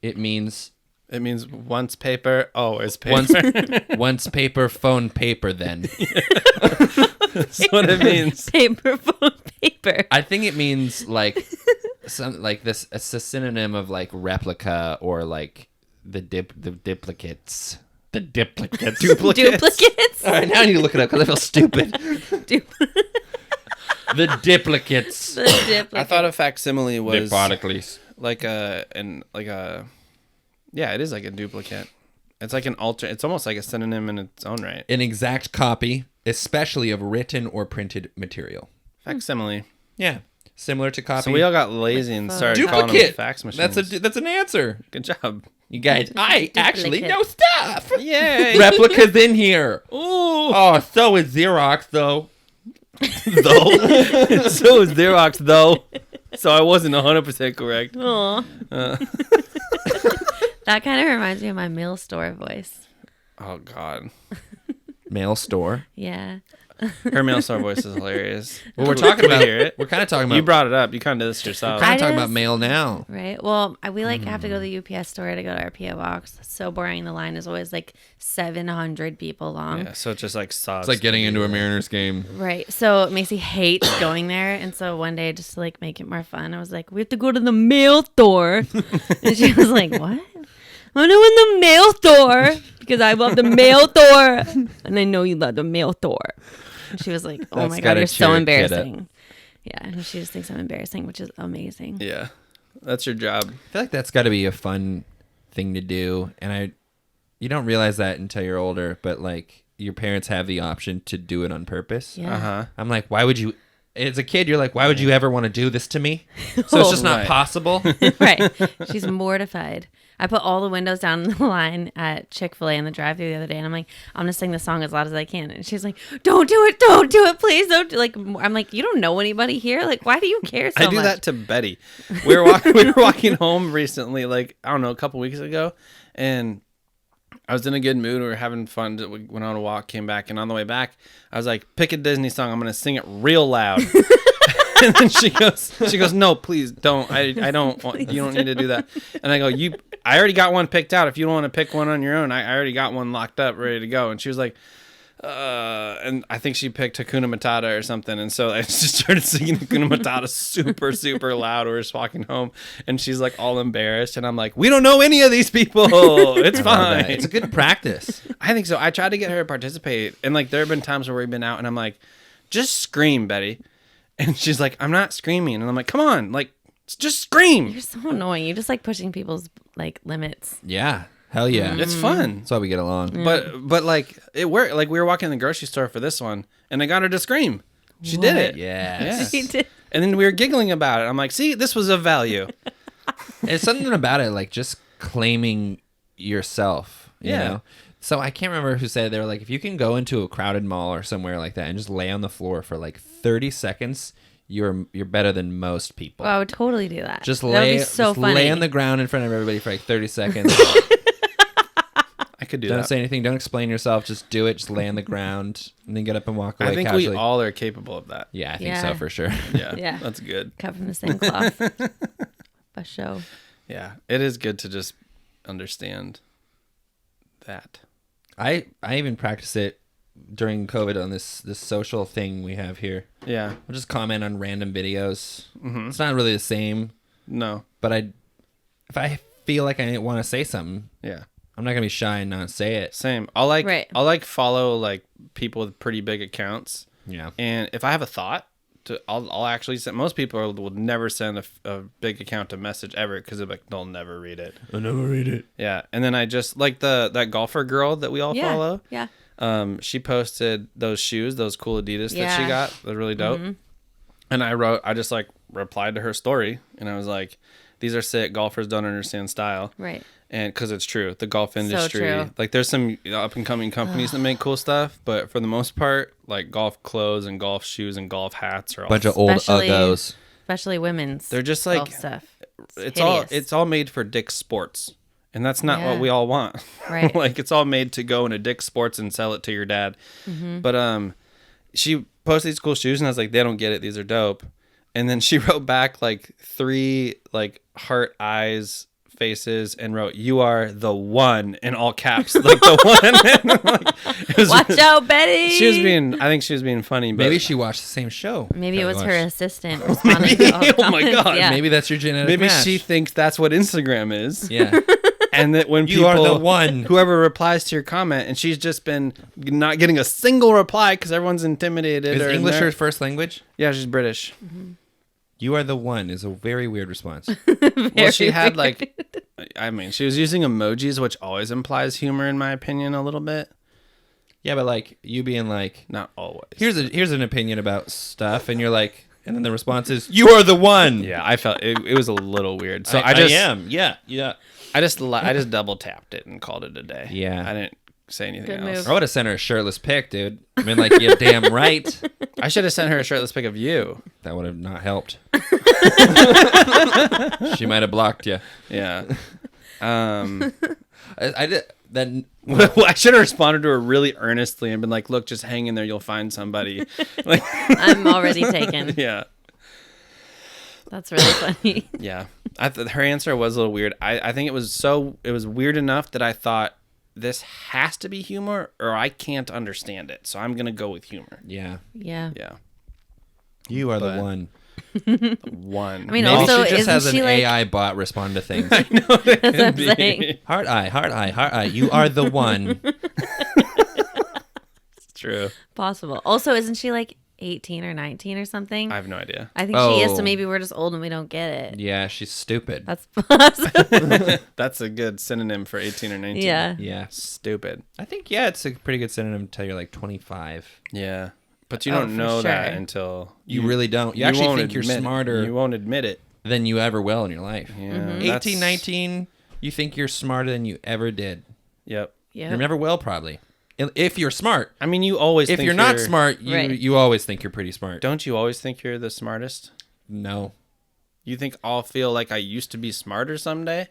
It means It means once paper, always paper. once paper, phone paper then. That's what it means. Paper, phone, paper. I think it means like some like this. It's a synonym of like replica or like the duplicates. The duplicates. Duplicates. All right, now I need to look it up because I feel stupid. Du- The duplicates. the duplicates. I thought a facsimile was Diplodoicles. like yeah, it is like a duplicate. It's like an it's almost like a synonym in its own right. An exact copy, especially of written or printed material. Facsimile. Yeah, similar to copy. So we all got lazy and started calling them duplicate. fax machines. That's an answer. Good job. You guys, I actually Duplicate. know stuff. Yay. Replicas in here. Ooh. Oh, so is Xerox though. Though. So is Xerox, though. So I wasn't 100% correct. Aw. That kind of reminds me of my mail store voice. Oh, God. Mail store. Yeah. Her mail store voice is hilarious. Well, we're talking Can we about. hear it? We're kind of talking about. You brought it up. You kind of did this yourself. kind I of talking about just- mail now. Right. Well, we have to go to the UPS store to go to our PO box. It's so boring. The line is always like 700 people long. Yeah, so it just like sucks. It's like getting into a Mariners game. Right. So Macy hates going there. And so one day, just to like make it more fun, I was like, we have to go to the mail store. And she was like, what? I'm in the mail store because I love the mail store. And I know you love the mail store. And she was like, oh That's my God, gotta you're cheer so a kid up. embarrassing. Yeah. And she just thinks I'm embarrassing, which is amazing. Yeah. That's your job. I feel like that's got to be a fun thing to do, and you don't realize that until you're older. But like your parents have the option to do it on purpose. Yeah. Uh-huh. I'm like, why would you? As a kid, you're like, why would you ever want to do this to me? So it's just not Right. possible. Right. She's mortified. I put all the windows down in the line at Chick-fil-A in the drive-thru the other day, and I'm like, I'm gonna sing the song as loud as I can. And she's like, don't do it, please don't. Like, I'm like, you don't know anybody here. Like, why do you care so I do much? that to Betty. We were walking home recently, like, I don't know, a couple weeks ago, and I was in a good mood. We were having fun. We went on a walk, came back, and on the way back, I was like, pick a Disney song. I'm going to sing it real loud. And then she goes, no, please don't. I don't want, you don't need to do that. And I go, I already got one picked out. If you don't want to pick one on your own, I already got one locked up, ready to go. And she was like, and I think she picked Hakuna Matata or something. And so I just started singing Hakuna Matata super, super loud. We were just walking home, and she's like all embarrassed. And I'm like, we don't know any of these people. It's fine. It's a good practice. I think so. I tried to get her to participate. And like, there have been times where we've been out and I'm like, just scream, Betty. And she's like, I'm not screaming. And I'm like, come on, like, just scream. You're so annoying. You just like pushing people's like limits. Yeah. Hell yeah. It's fun. That's why we get along. But like, it worked. Like, we were walking in the grocery store for this one, and I got her to scream. She did it. Yes. She did. And then we were giggling about it. I'm like, see, this was of value. It's something about it, like just claiming yourself, you Yeah. know? So I can't remember who said it. They were like, if you can go into a crowded mall or somewhere like that and just lay on the floor for like 30 seconds, you're better than most people. Oh, I would totally do that. Just That lay, would be so just funny. lay on the ground in front of everybody for like 30 seconds. I could do Don't that. say anything. Don't explain yourself. Just do it. Just lay on the ground and then get up and walk away I think casually. we all are capable of that. Yeah, I think Yeah. so for sure. Yeah. Yeah. That's good. Cut from the same cloth. For show. Yeah. It is good to just understand that. I even practice it during COVID on this social thing we have here. Yeah. I'll just comment on random videos. It's not really the same, No. but if I feel like I want to say something, Yeah. I'm not gonna be shy and not say it. Same. I'll Right. follow like people with pretty big accounts. Yeah. And if I have a thought, I'll actually send. Most people will never send a big account a message ever because they'll never read it. I never read it. Yeah, and then I just like that golfer girl that we all Yeah. follow. Yeah. She posted those shoes, those cool Adidas that she Yeah. got. They're really dope. And I just like replied to her story, and I was like, "These are sick. Golfers don't understand style." Right. And because it's true, the golf industry, true. like there's some up and coming companies that make cool stuff, but for the most part, like golf clothes and golf shoes and golf hats are all Bunch of old Especially- Uggos. Especially women's. They're just golf like stuff. it's hideous. all made for Dick's Sports, and that's not Yeah. what we all want. Right. Like it's all made to go into Dick's Sports and sell it to your dad. Mm-hmm. But she posted these cool shoes, and I was like, they don't get it. These are dope. And then she wrote back like 3 like heart eyes faces and wrote, "You are the one," in all caps, like the one. Like, it was- Watch out, Betty. I think she was being funny, but Maybe she watched the same show. Maybe it was Kelli her watched. assistant responding to all the Oh my comments. God. Yeah. Maybe that's your genetic maybe match. she thinks that's what Instagram is. Yeah. And that when You people, are the one. whoever replies to your comment, and she's just been not getting a single reply because everyone's intimidated. Is or English her embar- first language? Yeah, she's British. You are the one is a very weird response. Well, she had like, I mean, she was using emojis, which always implies humor, in my opinion, a little bit. Yeah, but like you being like, Not always. here's an opinion about stuff, and you're like, and then the response is, "You are the one." Yeah, I felt it was a little weird. So I am. Yeah, yeah. I just double tapped it and called it a day. Yeah. I didn't say anything Good else. move. I would have sent her a shirtless pic, dude. I mean, like, you're damn right. I should have sent her a shirtless pic of you. That would have not helped. She might have blocked you. Yeah. I did. Then Well, I should have responded to her really earnestly and been like, "Look, just hang in there. You'll find somebody." Like, I'm already taken. yeah, That's really funny. yeah. Her answer was a little weird. I think it was weird enough that I thought this has to be humor or I can't understand it. So I'm gonna go with humor. yeah, Yeah. Yeah, you are But- the one. one. I mean, Maybe also, she just isn't has an she like? AI bot respond to things. That's what I'm saying. Heart eye, heart eye, heart eye. You are the one. It's true. Possible. Also, isn't she like 18 or 19 or something? I have no idea. I think she is. Oh. So maybe we're just old and we don't get it. Yeah, she's stupid. That's possible. That's a good synonym for 18 or 19. Yeah. Yeah, Stupid. I think it's a pretty good synonym until you're like 25. Yeah. But you Oh, don't for know that sure. until You really don't. You actually won't think you're admit- smarter You won't admit it. than you ever will in your life. Yeah. Mm-hmm. that's- 18, 19, you think you're smarter than you ever did. Yep. Yeah. You never will, probably. If you're smart. I mean, you always If think you're not smart, Right. you always think you're pretty smart. Don't you always think you're the smartest? No. You think I'll feel like I used to be smarter someday?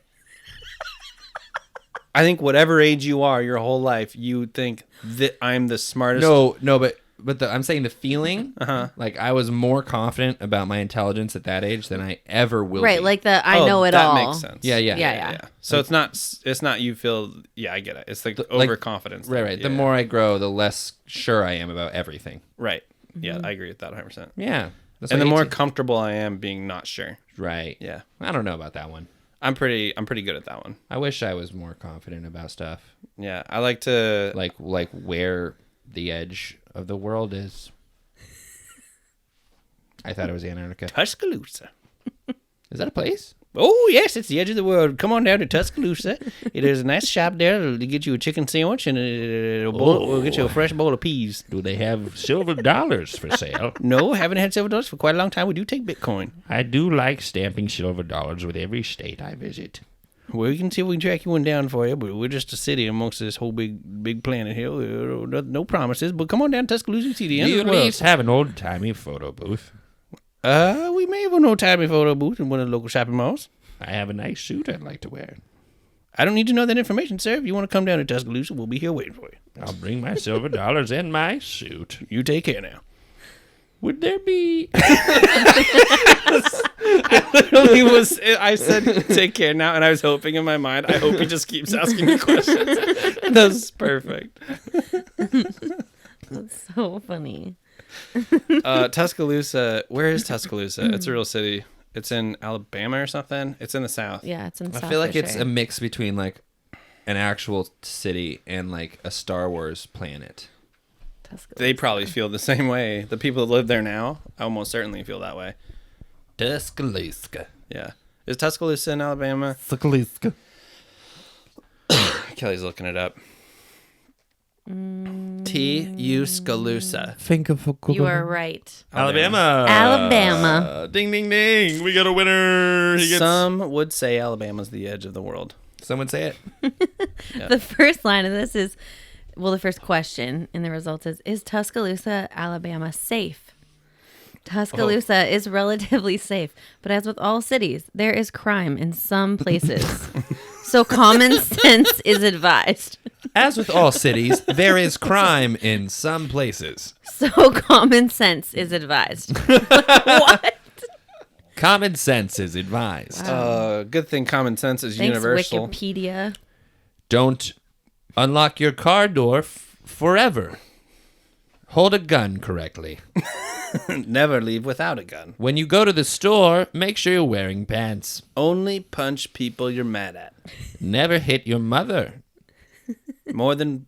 I think whatever age you are, your whole life, you think that I'm the smartest. No, but I'm saying the feeling, like I was more confident about my intelligence at that age than I ever will Right. be. Like the I Oh, know it that all. makes sense. Yeah. Yeah. So it's not you feel. Yeah, I get it. It's like like- overconfidence. Right. Yeah. The more I grow, the less sure I am about everything. Right. Yeah, I agree with that 100%. Yeah. That's And the why more 18 comfortable I am being not sure. Right. Yeah. I don't know about that one. I'm pretty good at that one. I wish I was more confident about stuff. Yeah. I like to Like where the edge of the world is. I thought it was Antarctica. Tuscaloosa. Is that a place? Oh, yes, it's the edge of the world. Come on down to Tuscaloosa. It is a nice shop there to get you a chicken sandwich and we'll get you a fresh bowl of peas. Do they have silver dollars for sale? No, haven't had silver dollars for quite a long time. We do take Bitcoin. I do like stamping silver dollars with every state I visit. Well, we can see if we can track you one down for you, but we're just a city amongst this whole big planet here. No promises, but come on down to Tuscaloosa, see the Do end you of at the world. least have an old-timey photo booth? We may have a no-timey photo booth in one of the local shopping malls. I have a nice suit I'd like to wear. I don't need to know that information, sir. If you want to come down to Tuscaloosa, we'll be here waiting for you. I'll bring my silver dollars and my suit. You take care now. Would there be... I said take care now, and I was hoping in my mind, I hope he just keeps asking me questions. That's perfect. That's so funny. Tuscaloosa. Where is Tuscaloosa? It's a real city. It's in Alabama or something. It's in the South. Yeah, it's in the I South feel like for it's sure. a mix between like an actual city and like a Star Wars planet. Tuscaloosa. They probably feel the same way. The people that live there now almost certainly feel that way. Tuscaloosa. Yeah. Is Tuscaloosa in Alabama? Tuscaloosa. Kelly's looking it up. Tuscaloosa. You are right. Alabama. Alabama. Ding, ding, ding. We got a winner. Some would say Alabama's the edge of the world. Some would say it. The first line of this is, well, the first question in the results is Tuscaloosa, Alabama safe? Tuscaloosa is relatively safe, but as with all cities, there is crime in some places. So common sense is advised. As with all cities, there is crime in some places. So common sense is advised. What? Common sense is advised. Good thing common sense is Thanks, universal. Wikipedia. Don't unlock your car door forever. Hold a gun correctly. Never leave without a gun. When you go to the store, make sure you're wearing pants. Only punch people you're mad at. Never hit your mother. More than...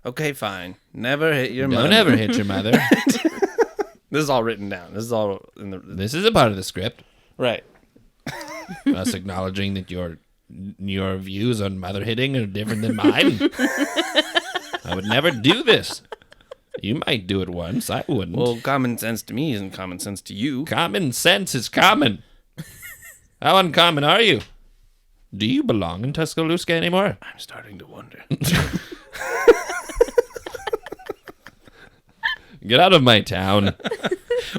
Okay, fine. Never hit your mother. Don't ever hit your mother. This is all written down. This is all in the... This is a part of the script. Right. Us acknowledging that your views on mother hitting are different than mine. I would never do this. You might do it once. I wouldn't. Well, common sense to me isn't common sense to you. Common sense is common. How uncommon are you? Do you belong in Tuscaloosa anymore? I'm starting to wonder. Get out of my town.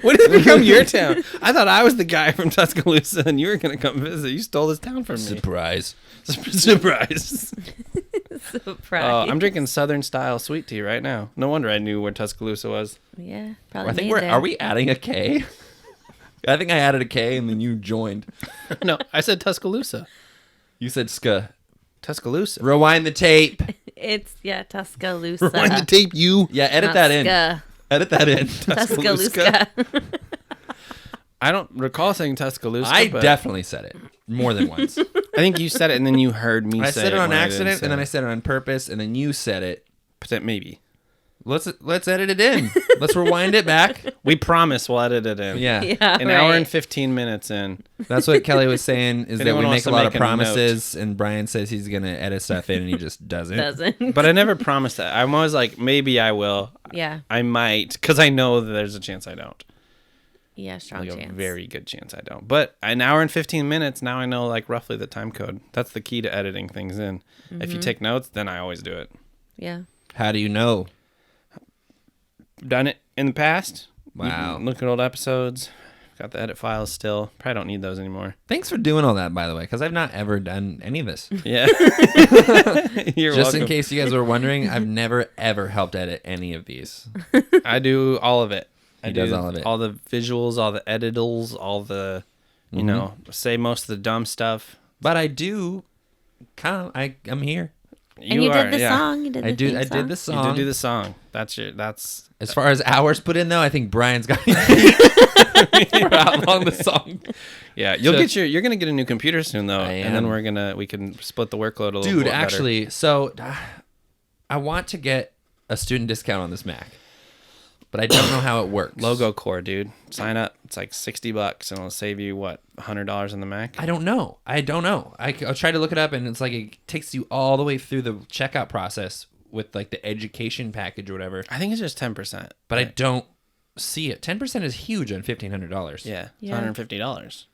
When did it become your town? I thought I was the guy from Tuscaloosa and you were going to come visit. You stole this town from me. Surprise. Surprise. Surprise. I'm drinking Southern style sweet tea right now. No wonder I knew where Tuscaloosa was. Yeah, probably. I think made there. are we adding a K? I think I added a K and then you joined. No, I said Tuscaloosa. You said ska. Tuscaloosa. Rewind the tape. It's Tuscaloosa. Rewind the tape, you. Yeah, edit Not that in. ska. Edit that in. Tuscaloosa. I don't recall saying Tuscaloosa. I but definitely said it more than once. I think you said it and then you heard me I say said it on when I accident didn't say and then I it. said it on purpose and then you said it. Maybe. Let's edit it in. Let's rewind it back. We promise we'll edit it in. Yeah. Yeah, An right. hour and 15 minutes in. That's what Kelly was saying is that anyone we wants make a to lot of make a note. promises and Brian says he's going to edit stuff in and he just doesn't. Doesn't. But I never promised that. I'm always like, maybe I will. Yeah. I might. Because I know that there's a chance I don't. Yeah, strong Like chance. a very good chance I don't. But an hour and 15 minutes, now I know like roughly the time code. That's the key to editing things in. If you take notes, then I always do it. Yeah. How do you know? Done it in the past. Wow. You can look at old episodes. Got the edit files still. Probably don't need those anymore. Thanks for doing all that, by the way, because I've not ever done any of this. Yeah. You're Just welcome. in case you guys were wondering, I've never, ever helped edit any of these. I do all of it. He does all of it. All the visuals, all the editals, all the, you know, say most of the dumb stuff. But I do, I'm here. And you did the song. You did the I did the You song. did do the song. That's As far as hours put in, though, I think Brian's got for how long the song. yeah. You're gonna get a new computer soon though, I and then am. we can split the workload a little. Dude, bit better. actually, so I want to get a student discount on this Mac, but I don't know how it works. Logo Core, dude. Sign up. It's like $60, and it'll save you what $100 on the Mac. I don't know. I'll try to look it up, and it's like it takes you all the way through the checkout process with like the education package or whatever. I think it's just 10%. But I don't see it. 10% is huge on $1,500. Yeah, it's Yeah. $150.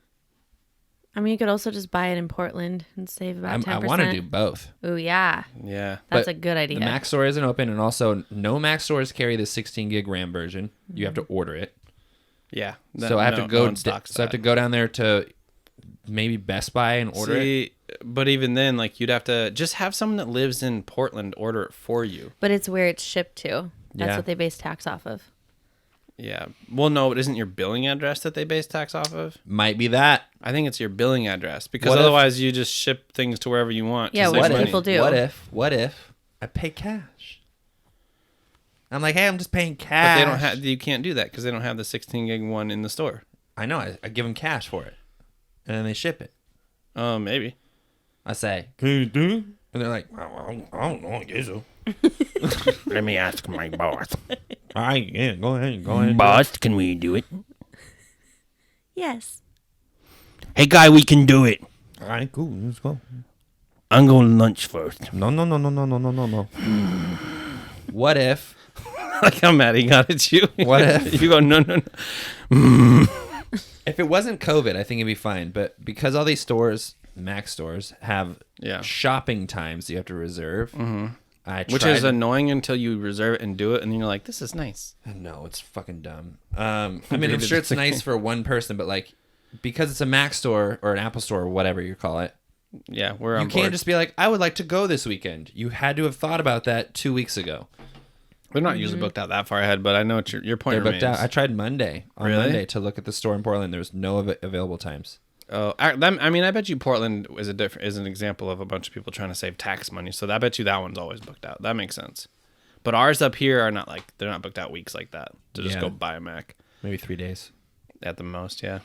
I mean, you could also just buy it in Portland and save about 10%. I want to do both. Oh, yeah. Yeah. That's But a good idea. The Mac store isn't open, and also no Mac stores carry the 16 gig RAM version. You have to order it. Yeah. So I have to go. No one stocks So I have to that. go down there to maybe Best Buy and order it. See, but even then, like you'd have to just have someone that lives in Portland order it for you. But it's where it's shipped to. That's Yeah. what they base tax off of. Yeah. Well, no, it isn't your billing address that they base tax off of. Might be that. I think it's your billing address because What if- otherwise you just ship things to wherever you want. to Yeah, save what money. people do. What if I pay cash? I'm like, hey, I'm just paying But cash. they don't have. You can't do that because they don't have the 16 gig one in the store. I know. I give them cash for it, and then they ship it. Maybe. I say, can you do it? And they're like, I don't know, I guess so. Let me ask my boss. All right, yeah, go ahead. Boss, can we do it? Yes. Hey, guy, we can do it. All right, cool, let's go. I'm going to lunch first. No. What if? Like how mad he got at you. What if? You go, no. If it wasn't COVID, I think it'd be fine. But because all these stores, Mac stores, have shopping times you have to reserve, Which is annoying until you reserve it and do it, and then you're like, this is nice. No, it's fucking dumb. I mean, I'm sure it's nice for one person, but like, because it's a Mac store or an Apple store or whatever you call it, Yeah, we're on you can't board. just be like, I would like to go this weekend. You had to have thought about that 2 weeks ago. They're not usually booked out that far ahead, but I know what your point They're booked remains. out. I tried Monday to look at the store in Portland. There was no available times. Oh, I bet you Portland is an example of a bunch of people trying to save tax money. So I bet you that one's always booked out. That makes sense. But ours up here are not like they're not booked out weeks like that to just go buy a Mac. Maybe 3 days. At the most, yeah.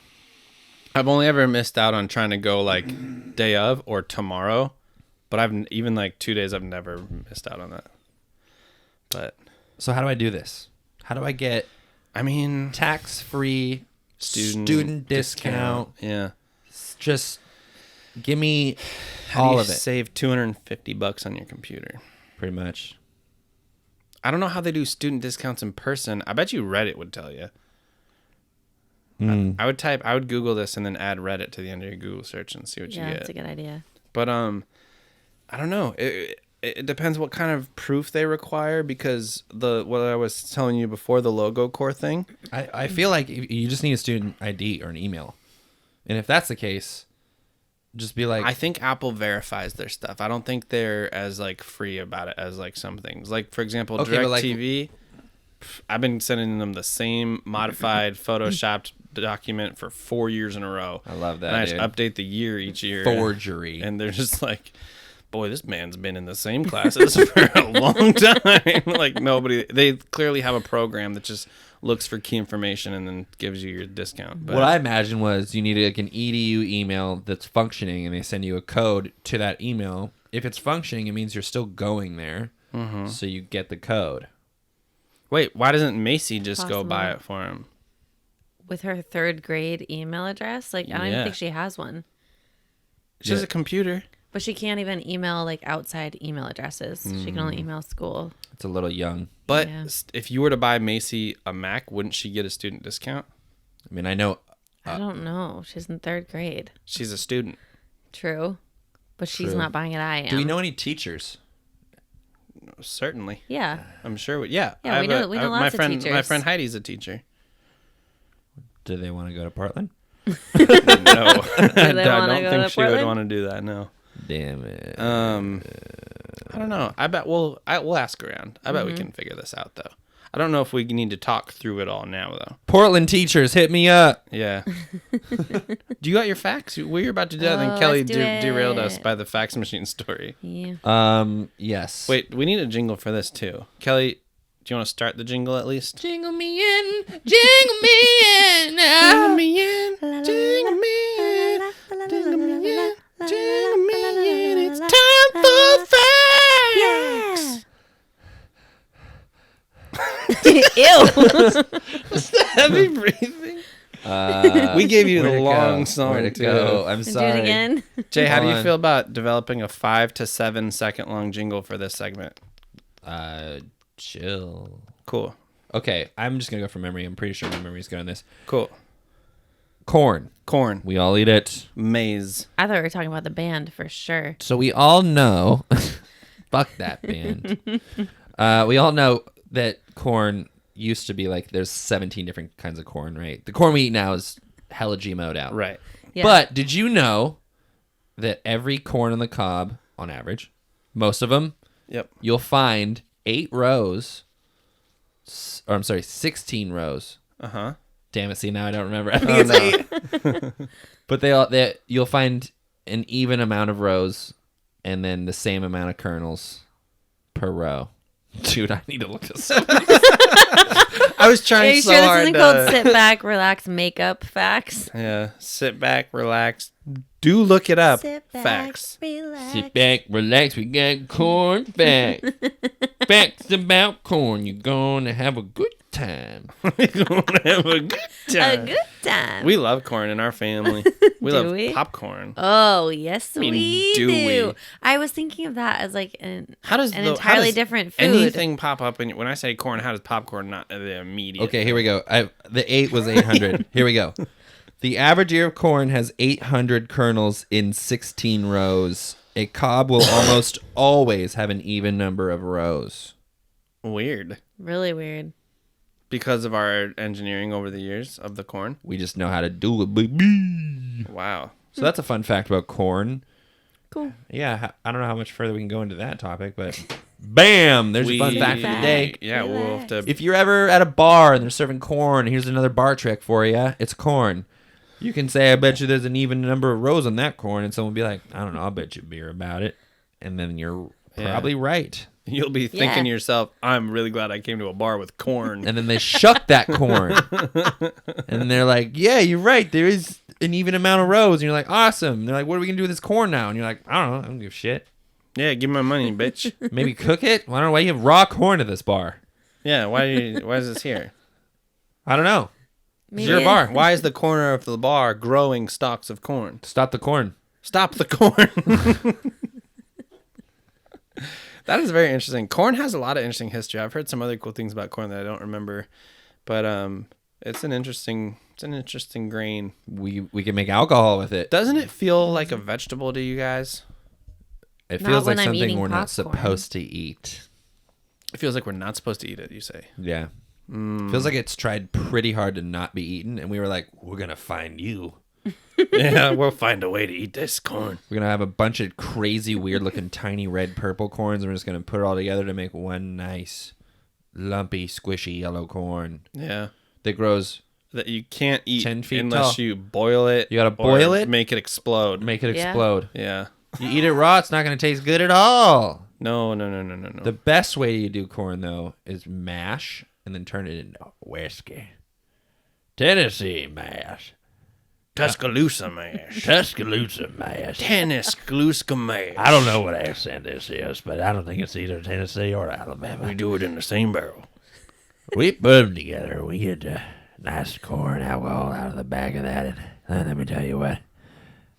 I've only ever missed out on trying to go like day of or tomorrow, but I've even like 2 days I've never missed out on that. But so how do I do this? How do I get tax-free student discount? Yeah. Just give me How all do you of it. save $250 on your computer? Pretty much. I don't know how they do student discounts in person. I bet you Reddit would tell you. I would Google this and then add Reddit to the end of your Google search and see what you get. Yeah, that's a good idea. But I don't know. It depends what kind of proof they require, because what I was telling you before, the logo core thing. I feel like you just need a student ID or an email. And if that's the case, just be like... I think Apple verifies their stuff. I don't think they're as like free about it as like some things. Like, for example, DirecTV, I've been sending them the same modified photoshopped document for 4 years in a row. I love that, And I dude. just update the year each year. Forgery. And they're just like, boy, this man's been in the same classes for a long time. Like, they clearly have a program that just looks for key information and then gives you your discount. But what I imagined was you needed like an EDU email that's functioning, and they send you a code to that email. If it's functioning, it means you're still going there, so you get the code. Wait, why doesn't Macy just go Possible. buy it for him? With her 3rd grade email address? Like, I don't even think she has one. She has a computer. But she can't even email, like, outside email addresses. She can only email school. It's a little young. But Yeah. if you were to buy Macy a Mac, wouldn't she get a student discount? I mean, I know... I don't know. She's in 3rd grade. She's a student. True. But she's True. not buying it. I am. Do we know any teachers? Certainly. Yeah. I'm sure. Yeah, Yeah, we know my lots of friend, teachers. My friend Heidi's a teacher. Do they want to go to Portland? No, I wanna don't go think to she would Portland? want to do that. No. Damn it. I don't know. I bet we'll ask around. I bet we can figure this out though. I don't know if we need to talk through it all now though. Portland teachers, hit me up. Yeah. Do you got your fact? We were about to do that, and Oh, Kelly let's do derailed it. us by the fax machine story. Yeah. Yes. Wait, we need a jingle for this too. Kelly, do you want to start the jingle at least? Jingle me in, jingle me in. Jingle me in, jingle me in, jingle me in, jingle me in. It's time for facts. Ew. Heavy breathing. We gave you the long song Where to too. go? I'm Do sorry. it again. Jay, how do you on. feel about developing a 5 to 7 second long jingle for this segment? Chill. Cool. Okay, I'm just gonna go from memory. I'm pretty sure my memory's good on this. Cool. Corn. Corn. We all eat it. Maize. I thought we were talking about the band for sure. So we all know. Fuck that band. We all know that corn used to be like there's 17 different kinds of corn, right? The corn we eat now is hella GMO'd out. Right. Yeah. But did you know that every corn on the cob, on average, most of them, Yep. you'll find 8 rows, or I'm sorry, 16 rows. Uh-huh. Damn it, see, now I don't remember. I think it's 8. But you'll find an even amount of rows and then the same amount of kernels per row. Dude, I need to look this up. I was trying Are you so sure this hard isn't to... called sit back, relax, makeup facts? Yeah, sit back, relax. Do look it up. Sit back, Facts. relax. Sit back, relax. We got corn facts. Facts about corn. You're gonna have a good time. We're gonna have a good A time. good time. We love corn in our family. We Do love we? popcorn. Oh, yes, mean, we do do. we? I was thinking of that as like an How entirely does different food. anything pop up when I say corn? How does popcorn not the immediate? Okay, here we go. The 8 was 800. Here we go. The average ear of corn has 800 kernels in 16 rows. A cob will almost always have an even number of rows. Weird. Really weird. Because of our engineering over the years of the corn. We just know how to do it, baby. Wow. So that's a fun fact about corn. Cool. Yeah, I don't know how much further we can go into that topic, but bam, there's a fun fact for the day. Yeah, we'll have to. If you're ever at a bar and they're serving corn, here's another bar trick for you. It's corn. You can say, I bet you there's an even number of rows on that corn, and someone will be like, I don't know, I'll bet you a beer about it. And then you're probably right. You'll be thinking to yourself, I'm really glad I came to a bar with corn. And then they shuck that corn. And they're like, yeah, you're right. There is an even amount of rows. And you're like, awesome. And they're like, what are we going to do with this corn now? And you're like, I don't know. I don't give a shit. Yeah, give me my money, bitch. Maybe cook it? I don't know why you have raw corn at this bar. Yeah, why is this here? I don't know. Maybe It's your bar. Why is the corner of the bar growing stalks of corn? Stop the corn. Stop the corn. That is very interesting. Corn has a lot of interesting history. I've heard some other cool things about corn that I don't remember, but it's an interesting grain. We can make alcohol with it. Doesn't it feel like a vegetable to you guys? It Not feels like when I'm something eating we're not popcorn. supposed to eat. It feels like we're not supposed to eat it, you say. Yeah. Feels like it's tried pretty hard to not be eaten, and we were like, we're going to find you. Yeah, we'll find a way to eat this corn. We're going to have a bunch of crazy, weird-looking, tiny red purple corns, and we're just going to put it all together to make one nice, lumpy, squishy yellow corn Yeah. that grows, That you can't eat 10 feet unless tall. you boil it. You gotta boil it? Make it explode. make it Yeah. explode. Yeah. You eat it raw, it's not going to taste good at all. No. The best way you do corn, though, is mash and then turn it into whiskey. Tennessee mash. Tuscaloosa mash. Tuscaloosa mash. Tuscaloosa mash. I don't know what accent this is, but I don't think it's either Tennessee or Alabama. We do it in the same barrel. We put them together. We get nice corn alcohol out of the back of that. And let me tell you what,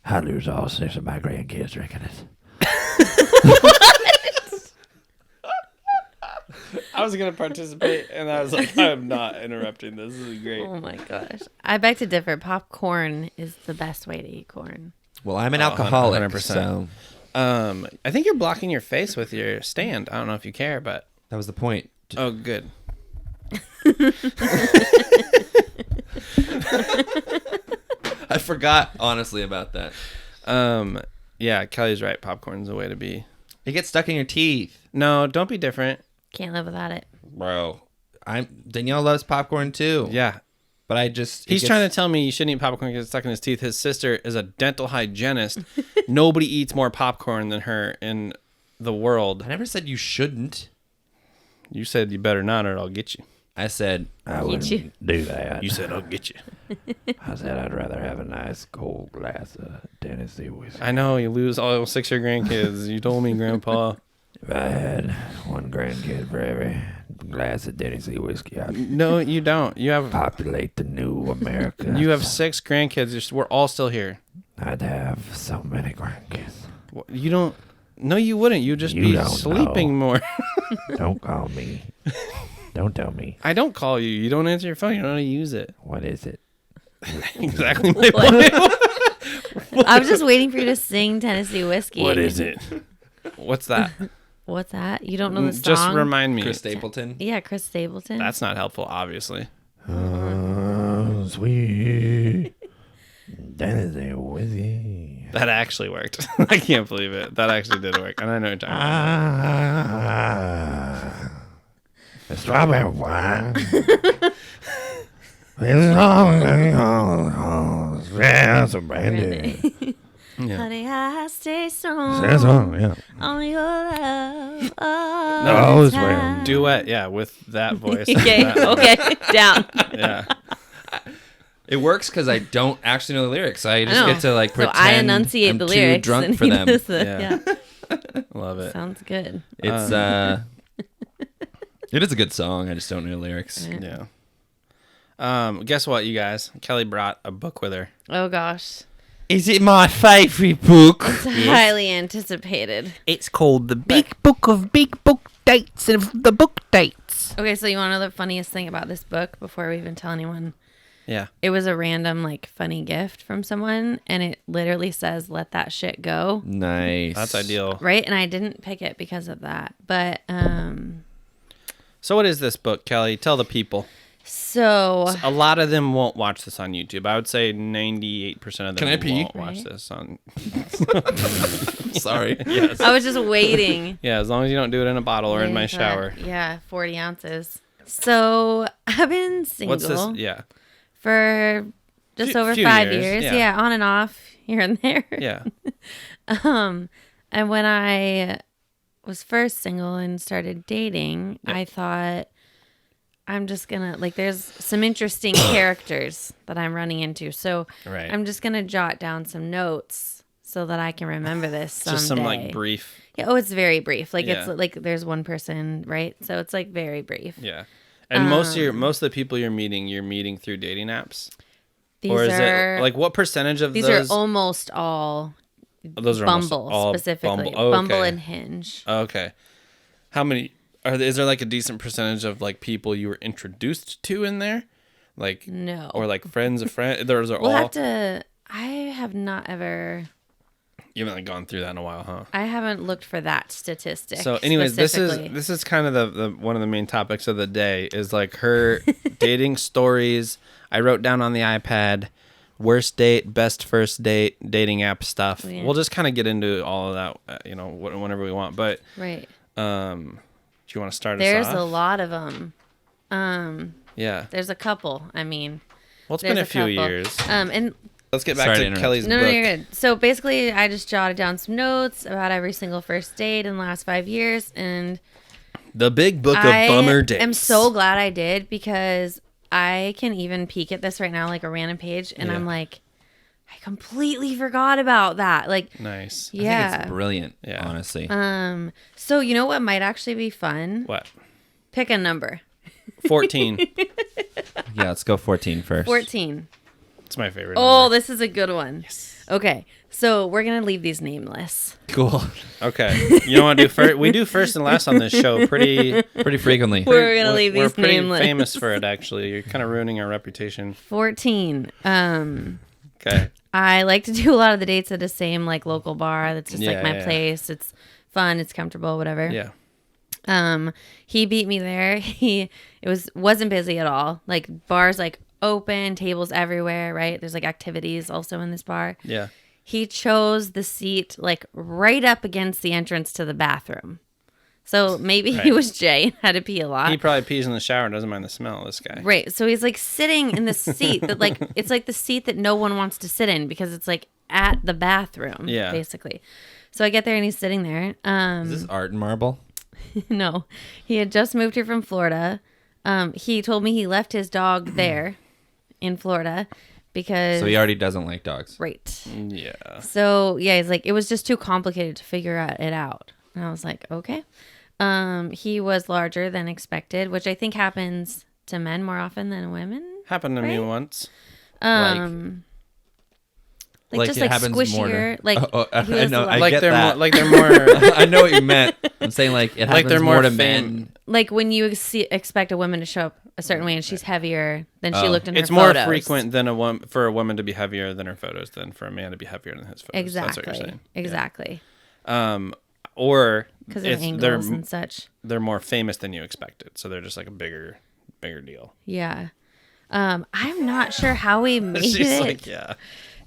I lose all 6 of my grandkids drinking it. I was going to participate, and I was like, I'm not interrupting. This is great. Oh my gosh. I beg to differ. Popcorn is the best way to eat corn. Well, I'm an alcoholic, 100%. so I think you're blocking your face with your stand. I don't know if you care, but... that was the point. Oh, good. I forgot, honestly, about that. Yeah, Kelly's right. Popcorn's the way to be. It gets stuck in your teeth. No, don't be different. Can't live without it. Bro. Danielle loves popcorn, too. Yeah. But He's trying to tell me you shouldn't eat popcorn because it's stuck in his teeth. His sister is a dental hygienist. Nobody eats more popcorn than her in the world. I never said you shouldn't. You said you better not or I'll get you. I said, I Get you. wouldn't do that. You said I'll get you. I said I'd rather have a nice cold glass of Tennessee whiskey. I know you lose all 6 of your grandkids. You told me, Grandpa. If I had one grandkid for every glass of Tennessee whiskey, I'd No, you don't. You have populate the new America. 6 grandkids. We're all still here. I'd have so many grandkids. You don't. No, you wouldn't. You'd just You be don't sleeping know. more. Don't call me. Don't tell me. I don't call you. You don't answer your phone. You don't know how to use it. What is it? Exactly my point. I was just waiting for you to sing Tennessee Whiskey. What is it? What's that? What's that? You don't know the song? Just remind me. Chris Stapleton. Yeah, Chris Stapleton. That's not helpful, obviously. Sweet Tennessee whiskey. That actually worked. I can't believe it. That actually did work. And I know what you're talking about. The strawberry wine. It's some brandy. Yeah. Honey, I stay strong Yeah. on your love. Oh. always wear Duet, yeah, with that voice. Okay, okay, down. Yeah. It works because I don't actually know the lyrics. I just know. get to like So pretend I enunciate I'm the too lyrics. drunk and for he them. does the- Yeah. yeah. Love it. Sounds good. It's it is a good song. I just don't know the lyrics. Yeah. Guess what, you guys? Kelly brought a book with her. Oh gosh, Is it my favorite book? it's highly anticipated. It's called The Big Book of Big Book Dates of the Book Dates. Okay, so you want to know the funniest thing about this book before we even tell anyone? Yeah. It was a random like funny gift from someone, and it literally says "Let that shit go." Nice. That's ideal. Right, and I didn't pick it because of that. But So what is this book, Kelly? Tell the people. so A lot of them won't watch this on YouTube. I would say 98% of them Can I pee? won't watch Right. this on. Sorry. Yes. I was just waiting. Yeah, as long as you don't do it in a bottle or in my with, shower. Yeah, 40 ounces. So I've been single What's this? Yeah. for just over Few 5 years, years. yeah. Yeah, on and off here and there. Yeah. And when I was first single and started dating, I thought I'm just gonna like there's some interesting characters that I'm running into. So Right. I'm just gonna jot down some notes so that I can remember this someday. Just some like brief. Yeah, oh, it's very brief. Like Yeah. it's like there's one person, right? So it's like very brief. Yeah. And most of the people you're meeting through dating apps. These Or is are it like what percentage of these those? are almost all Those are almost Bumble all specifically. Bumble. Oh, Bumble okay. and Hinge. Okay. How many is there like a decent percentage of like people you were introduced to in there? Like No. or like friends of friends? Those are We'll all have to. I have not ever. you haven't like, gone through that in a while, huh? I haven't looked for that statistic. So anyways, specifically. this is kind of the one of the main topics of the day is like her dating stories. I wrote down on the iPad worst date, best first date, dating app stuff. Yeah. We'll just kind of get into all of that, whenever we want. But right. do you want to start There's us a off? lot of them. Yeah. There's a couple. I mean, Well, it's been there's a few couple. years. And Let's get back Sorry to to interrupt. Kelly's no, book. you're good. So basically, I just jotted down some notes about every single first date in the last 5 years, and The big book of I bummer dates. am so glad I did because I can even peek at this right now, like a random page, and Yeah. I'm like, I completely forgot about that. Like, Nice. I think yeah. it's brilliant, Yeah. honestly. So you know what might actually be fun? What? Pick a number. 14. Yeah, let's go 14 first. 14. It's my favorite. Oh, number. this is a good one. Yes. Okay, so we're gonna leave these nameless. Cool. Okay. You know what to do first? We do first and last on this show pretty Pretty frequently. We're gonna leave we're these pretty nameless. famous for it, actually. You're kind of ruining our reputation. 14. Okay. I like to do a lot of the dates at the same like local bar. That's just Yeah, like my yeah. place. It's fun. It's comfortable. Whatever. Yeah. He beat me there. Wasn't busy at all. Like bars like open, tables everywhere, right? There's like activities also in this bar. Yeah. He chose the seat like right up against the entrance to the bathroom. So maybe he Right. was Jay and had to pee a lot. He probably pees in the shower and doesn't mind the smell of this guy. Right. So he's like sitting in the seat that like it's like the seat that no one wants to sit in because it's like at the bathroom. Yeah. Basically. So I get there and he's sitting there. Is this art and marble? No. He had just moved here from Florida. He told me he left his dog there in Florida because So he already doesn't like dogs. right. Yeah. So yeah, he's like, it was just too complicated to figure it out. And I was like, okay. He was larger than expected, which I think happens to men more often than women. Happened to me Right? once. Like just like squishier. Like he I was know. I Like get they're that. more like they're more I know what you meant. I'm saying like it happens they're more more to fam- men. like when you expect a woman to show up a certain way and she's heavier than she looked in her it's more photos. frequent than for a woman to be heavier than her photos than for a man to be heavier than his photos. That's what you're Exactly. saying. Exactly. Or Because of it's- angles and such. they're more famous than you expected, so they're just like a bigger deal. Yeah. I'm not sure how we made She's it like, yeah.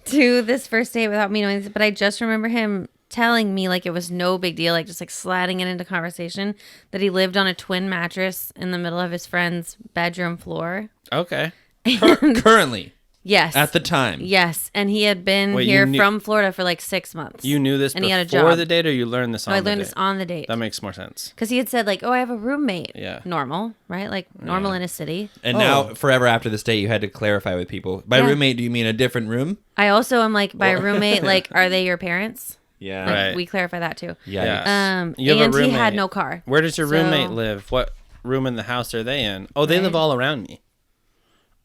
to this first date without me knowing this, but I just remember him telling me like it was no big deal, like just like sliding it into conversation that he lived on a twin mattress in the middle of his friend's bedroom floor. Okay. Currently. Yes. At the time. Yes, and he had been Wait, here from Florida for like 6 months. You knew this and he had a before job. the date, or you learned this on No, I the learned date? this on the date. That makes more sense. Because he had said like, "Oh, I have a roommate." Yeah. Normal, right? Like normal in a city. And now, forever after this date, you had to clarify with people. By Yeah. roommate, do you mean a different room? I also am like, by roommate, like, are they your parents? Yeah. Like, Right. we clarify that too. Yeah. You have a And he had roommate. no car. Where does your So- roommate live? What room in the house are they in? Oh, they Right. live all around me.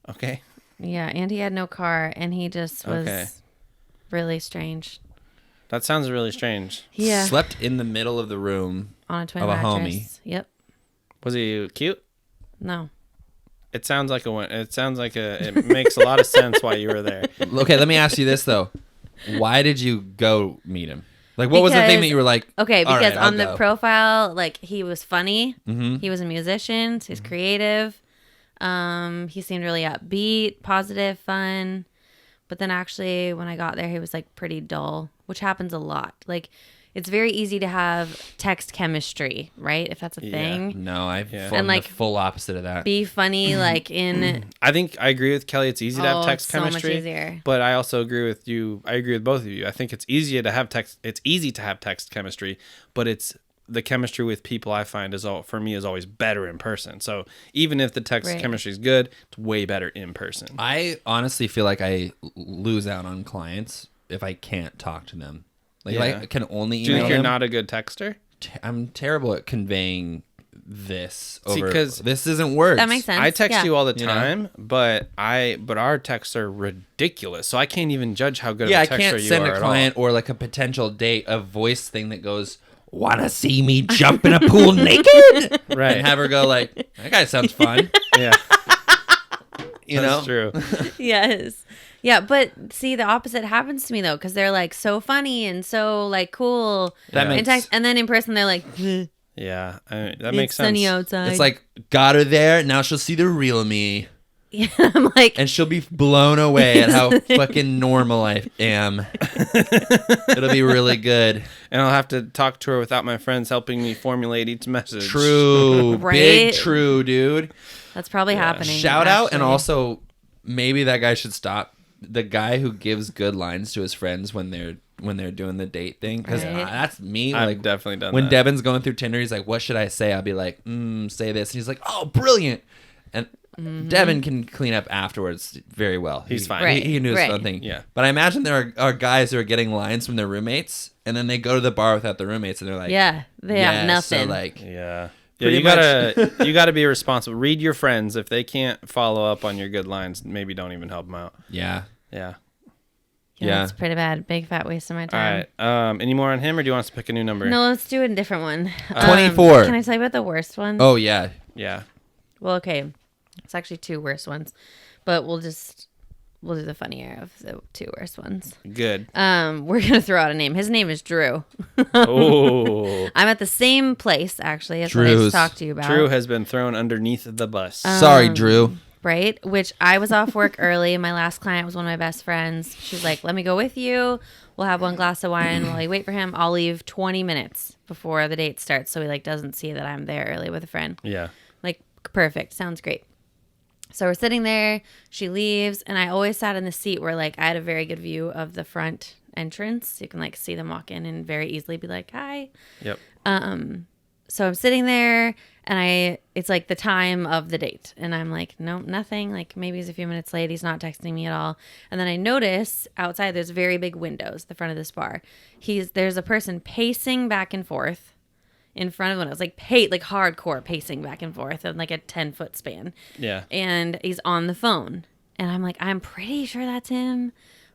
Okay. Yeah, and he had no car, and he just was Okay. really strange. That sounds really strange. Yeah, Slept in the middle of the room. on a twin of a mattress. homie. Yep. Was he cute? No. It sounds like it makes a lot of sense why you were there. Okay, let me ask you this, though. Why did you go meet him? Like, what was the thing Because- that you were like, Okay, "All because right, I'll on the go." profile, like, he was funny. Mhm. He was a musician. So he's creative. He seemed really upbeat, positive, fun. But then actually, when I got there, he was like pretty dull, which happens a lot. Like, it's very easy to have text chemistry, right? If that's a thing. No, I've Yeah. formed And, like, the full opposite of that. Be funny, like in I think I agree with Kelly. It's easy to have Oh, text it's so much chemistry, easier. but I also agree with you. I agree with both of you. I think it's easier to have text. It's easy to have text chemistry, but it's the chemistry with people I find is always better in person. So even if the text Right. chemistry is good, it's way better in person. I honestly feel like I lose out on clients if I can't talk to them. Like, if Yeah. I can only Do you email think you're them. not a good texter? I'm terrible at conveying this See, over. 'cause this isn't words. that makes sense. I text Yeah. you all the You know? time, but our texts are ridiculous. So I can't even judge how good Yeah, I of a texter can't you send are a at all. client or like a potential date a voice thing that goes, "Wanna see me jump in a pool naked?" Right. And have her go like, "That guy sounds fun." Yeah, You that's know? true. Yes. Yeah, but see, the opposite happens to me though, because they're like so funny and so like cool. That Yeah. in makes text, and then in person they're like, "It's Yeah, that makes sense. sunny outside." It's like, got her there, now she'll see the real me. yeah, I'm like, And she'll be blown away at how fucking normal I am. It'll be really good. And I'll have to talk to her without my friends helping me formulate each message. True. Right? Big true, dude. that's probably happening. Shout out, and actually. also maybe that guy should stop. The guy who gives good lines to his friends when they're doing the date thing, because Right. that's me. I've Like, definitely done when that. Devin's going through Tinder, he's like, "What should I say?" I'll be like, "Say this," and he's like, "Oh, brilliant!" And Devin can clean up afterwards very well. He's fine. Right. He knew his Right. own thing. Yeah. But I imagine there are guys who are getting lines from their roommates, and then they go to the bar without the roommates, and they're like, yeah, they "Yeah, have nothing. So like, Yeah. Pretty You gotta be responsible. Read your friends. If they can't follow up on your good lines, maybe don't even help them out. yeah, Yeah. yeah. It's pretty bad. Big fat waste of my All time. right. Any more on him, or do you want us to pick a new number? No, let's do a different one. 24. Can I tell you about the worst one? Oh yeah, Yeah. Well, okay. It's actually two worst ones, but we'll do the funnier of the two worst ones. Good. We're gonna throw out a name. His name is Drew. Oh. I'm at the same place actually as what I Drew's. just talked to you about. Drew has been thrown underneath the bus. sorry, Drew. Right? Which I was off work early. My last client was one of my best friends. She's like, "Let me go with you. We'll have one glass of wine while I wait for him. I'll leave 20 minutes before the date starts so he like doesn't see that I'm there early with a friend." Yeah. Like, perfect. Sounds great. So we're sitting there. She leaves, and I always sat in the seat where like I had a very good view of the front entrance. You can like see them walk in and very easily be like, "Hi." Yep. So I'm sitting there, and it's like the time of the date, and I'm like, "No, nothing. Like maybe he's a few minutes late. He's not texting me at all." And then I notice outside there's very big windows at the front of this bar. There's a person pacing back and forth in front of windows, like hardcore pacing back and forth in like a 10-foot span. Yeah. And he's on the phone, and I'm like, I'm pretty sure that's him,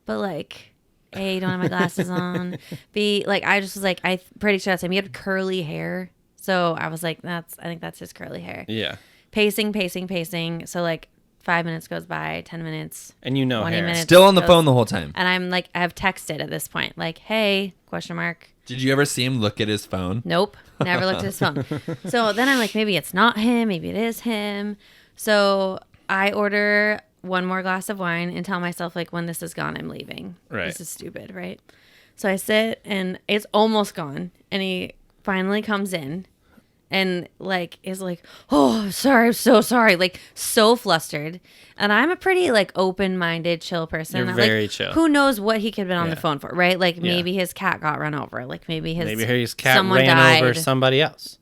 but like, A, don't have my glasses on. B, like I just was like, I'm pretty sure that's him. He had curly hair. So I was like, I think that's his curly hair. Yeah. Pacing. So like 5 minutes goes by, 10 minutes, And you know 20 hair. minutes. Still on the goes- phone the whole time. And I'm like, I have texted at this point, like, "Hey, question mark." Did you ever see him look at his phone? Nope. Never looked at his phone. So then I'm like, maybe it's not him. Maybe it is him. So I order one more glass of wine and tell myself, like, when this is gone, I'm leaving. Right. This is stupid, right? So I sit, and it's almost gone. And he finally comes in, and like is like, oh, sorry, I'm so sorry, like so flustered. And I'm a pretty like open-minded, chill person. You're that, very like, chill. Who knows what he could have been on Yeah. the phone for, right? Like maybe his cat got run over, like maybe his cat someone ran died. over somebody else.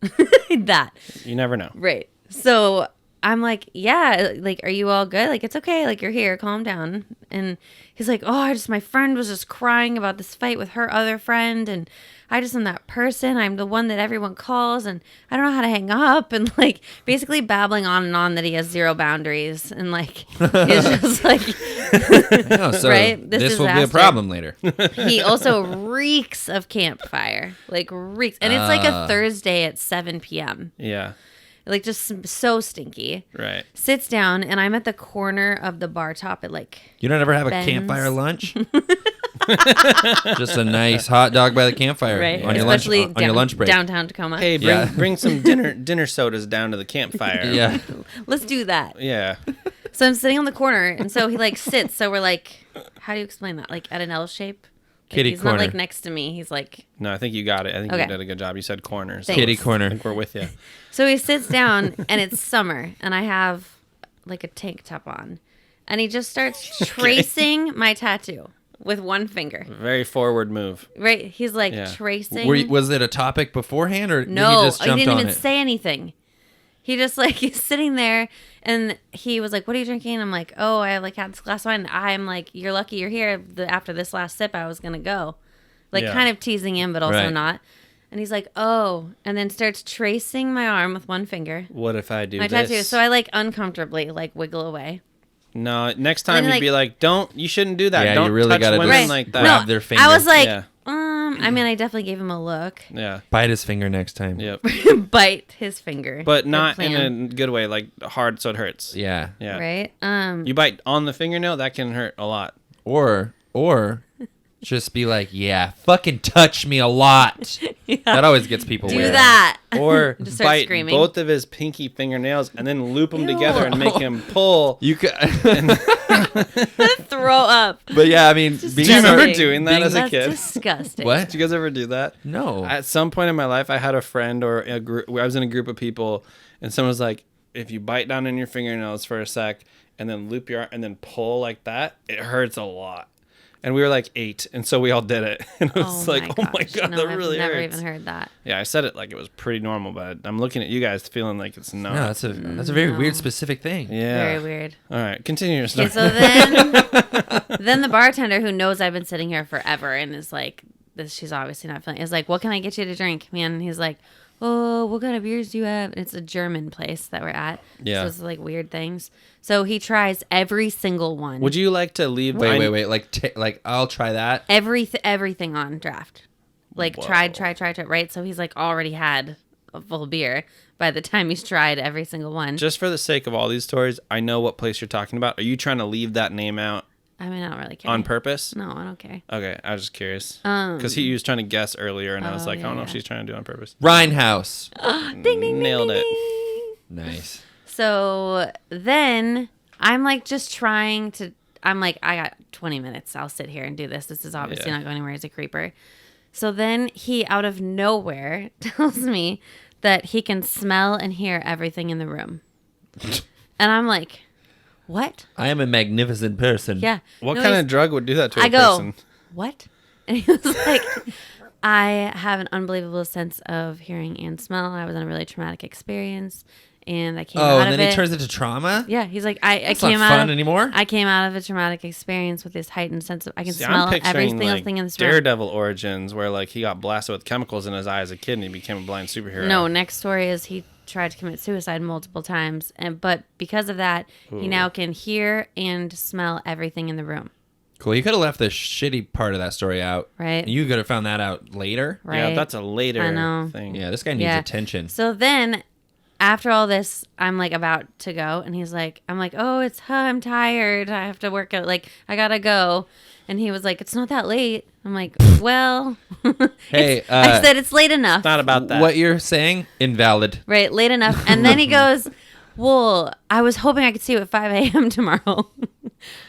That You never know. right. So I'm like, yeah, like, are you all good? Like, it's okay. Like, you're here. Calm down. And he's like, oh, my friend was just crying about this fight with her other friend. And I just am that person. I'm the one that everyone calls. And I don't know how to hang up. And like, basically babbling on and on that he has zero boundaries. And like, he's just like, No, so Right? this will be a Disaster. problem later. he also reeks of campfire. Like, reeks. And it's like a Thursday at 7 p.m. Yeah. Like, just so stinky. Right. Sits down, and I'm at the corner of the bar top at like, You don't ever have a Ben's. campfire lunch? Just a nice hot dog by the campfire right? on your Especially lunch on your lunch break. downtown Tacoma. Hey, bring Yeah. bring some dinner sodas down to the campfire. Yeah. Let's do that. Yeah. So I'm sitting on the corner, and so he like sits. So we're like, how do you explain that? Like at an L shape. Like, Kitty he's corner. not like next to me. He's like, No, I think you got it. I think Okay. you did a good job. You said corners. Thanks. Kitty I corner. think we're with you. so he sits down, and it's summer, and I have like a tank top on, and he just starts tracing my tattoo with one finger. Very forward move. Right? He's like Yeah. tracing. Was it a topic beforehand, or No, did he just he jumped didn't on even it? say anything. He just like he's sitting there, and he was like, "What are you drinking?" I'm like, "Oh, I like had this glass of wine." I'm like, "You're lucky you're here." After this last sip, I was gonna go, like Yeah. kind of teasing him, but also Right. not. And he's like, "Oh," and then starts tracing my arm with one finger, What if I do my this? tattoo. So I like uncomfortably like wiggle away. No, next time then, you'd like- be like, you shouldn't do that. Yeah, Don't you really touch gotta women just like that. grab their finger. I was like, Yeah. I mean, I definitely gave him a look, Yeah. Bite his finger next time. Yep. bite his finger, But Good not plan. in a good way, like hard so it hurts. Yeah. Yeah. right. You bite on the fingernail, that can hurt a lot. Or just be like, yeah, fucking touch me a lot. That always gets people Do weird. that. Or Just start bite screaming. both of his pinky fingernails and then loop them Ew. together and make him pull. You could, Throw up. but yeah, I mean, Just being Do you remember disgusting. doing that as a That's kid? disgusting. What? Did you guys ever do that? No. At some point in my life, I had a friend or a group. I was in a group of people, and someone was like, "If you bite down in your fingernails for a sec, and then loop your arm, and then pull like that, it hurts a lot." And we were like 8, and so we all did it, and it was oh my gosh. god, No, that I've really never hurts. even heard that. Yeah, I said it like it was pretty normal, but I'm looking at you guys feeling like it's not. No, that's a very weird specific thing. Yeah. Very weird. All right, continue your story. Okay, so then the bartender who knows I've been sitting here forever and is like, this, she's obviously not feeling, is like, what can I get you to drink, man? And he's like, oh, what kind of beers do you have? And it's a German place that we're at. Yeah. So it's like weird things. So he tries every single one. Would you like to leave? Wait. Like I'll try that. Everything on draft. Like Whoa. tried, right? So he's like already had a full beer by the time he's tried every single one. Just for the sake of all these stories, I know what place you're talking about. Are you trying to leave that name out I mean, I don't really care. on purpose? No, I don't care. Okay, I was just curious. Because he was trying to guess earlier, and I was Oh, like, I don't know if yeah. she's trying to do it on purpose. Rhinehouse. Ding, ding, ding, Nailed ding, it. ding. Nice. So then I'm like just trying to, I'm like, I got 20 minutes. I'll sit here and do this. This is obviously Yeah. not going anywhere as a creeper. So then he, out of nowhere, tells me that he can smell and hear everything in the room. And I'm like, what? I am a magnificent person. Yeah. What No, kind he's- of drug would do that to a I go, person? what? And he was like, I have an unbelievable sense of hearing and smell. I was in a really traumatic experience, and I came Oh, out and of then it. it turns into trauma? Yeah, he's like, I That's came not out fun of, anymore. I came out of a traumatic experience with this heightened sense of I can See, smell I'm every picturing single like thing in this room. Daredevil origins, where like he got blasted with chemicals in his eye as a kid, and he became a blind superhero. No, next story is he tried to commit suicide multiple times, but because of that, he now can hear and smell everything in the room. Cool. You could have left the shitty part of that story out. Right. You could have found that out later. Right? Yeah, that's a later I know. thing. Yeah, this guy needs Yeah. attention. So then, after all this, I'm like about to go, and he's like, I'm like, oh, I'm tired. I have to work out. Like, I gotta go. And he was like, it's not that late. I'm like, well, Hey, I said it's late enough. It's not about that. What you're saying, invalid. Right, late enough. And then he goes, well, I was hoping I could see you at 5 a.m. tomorrow.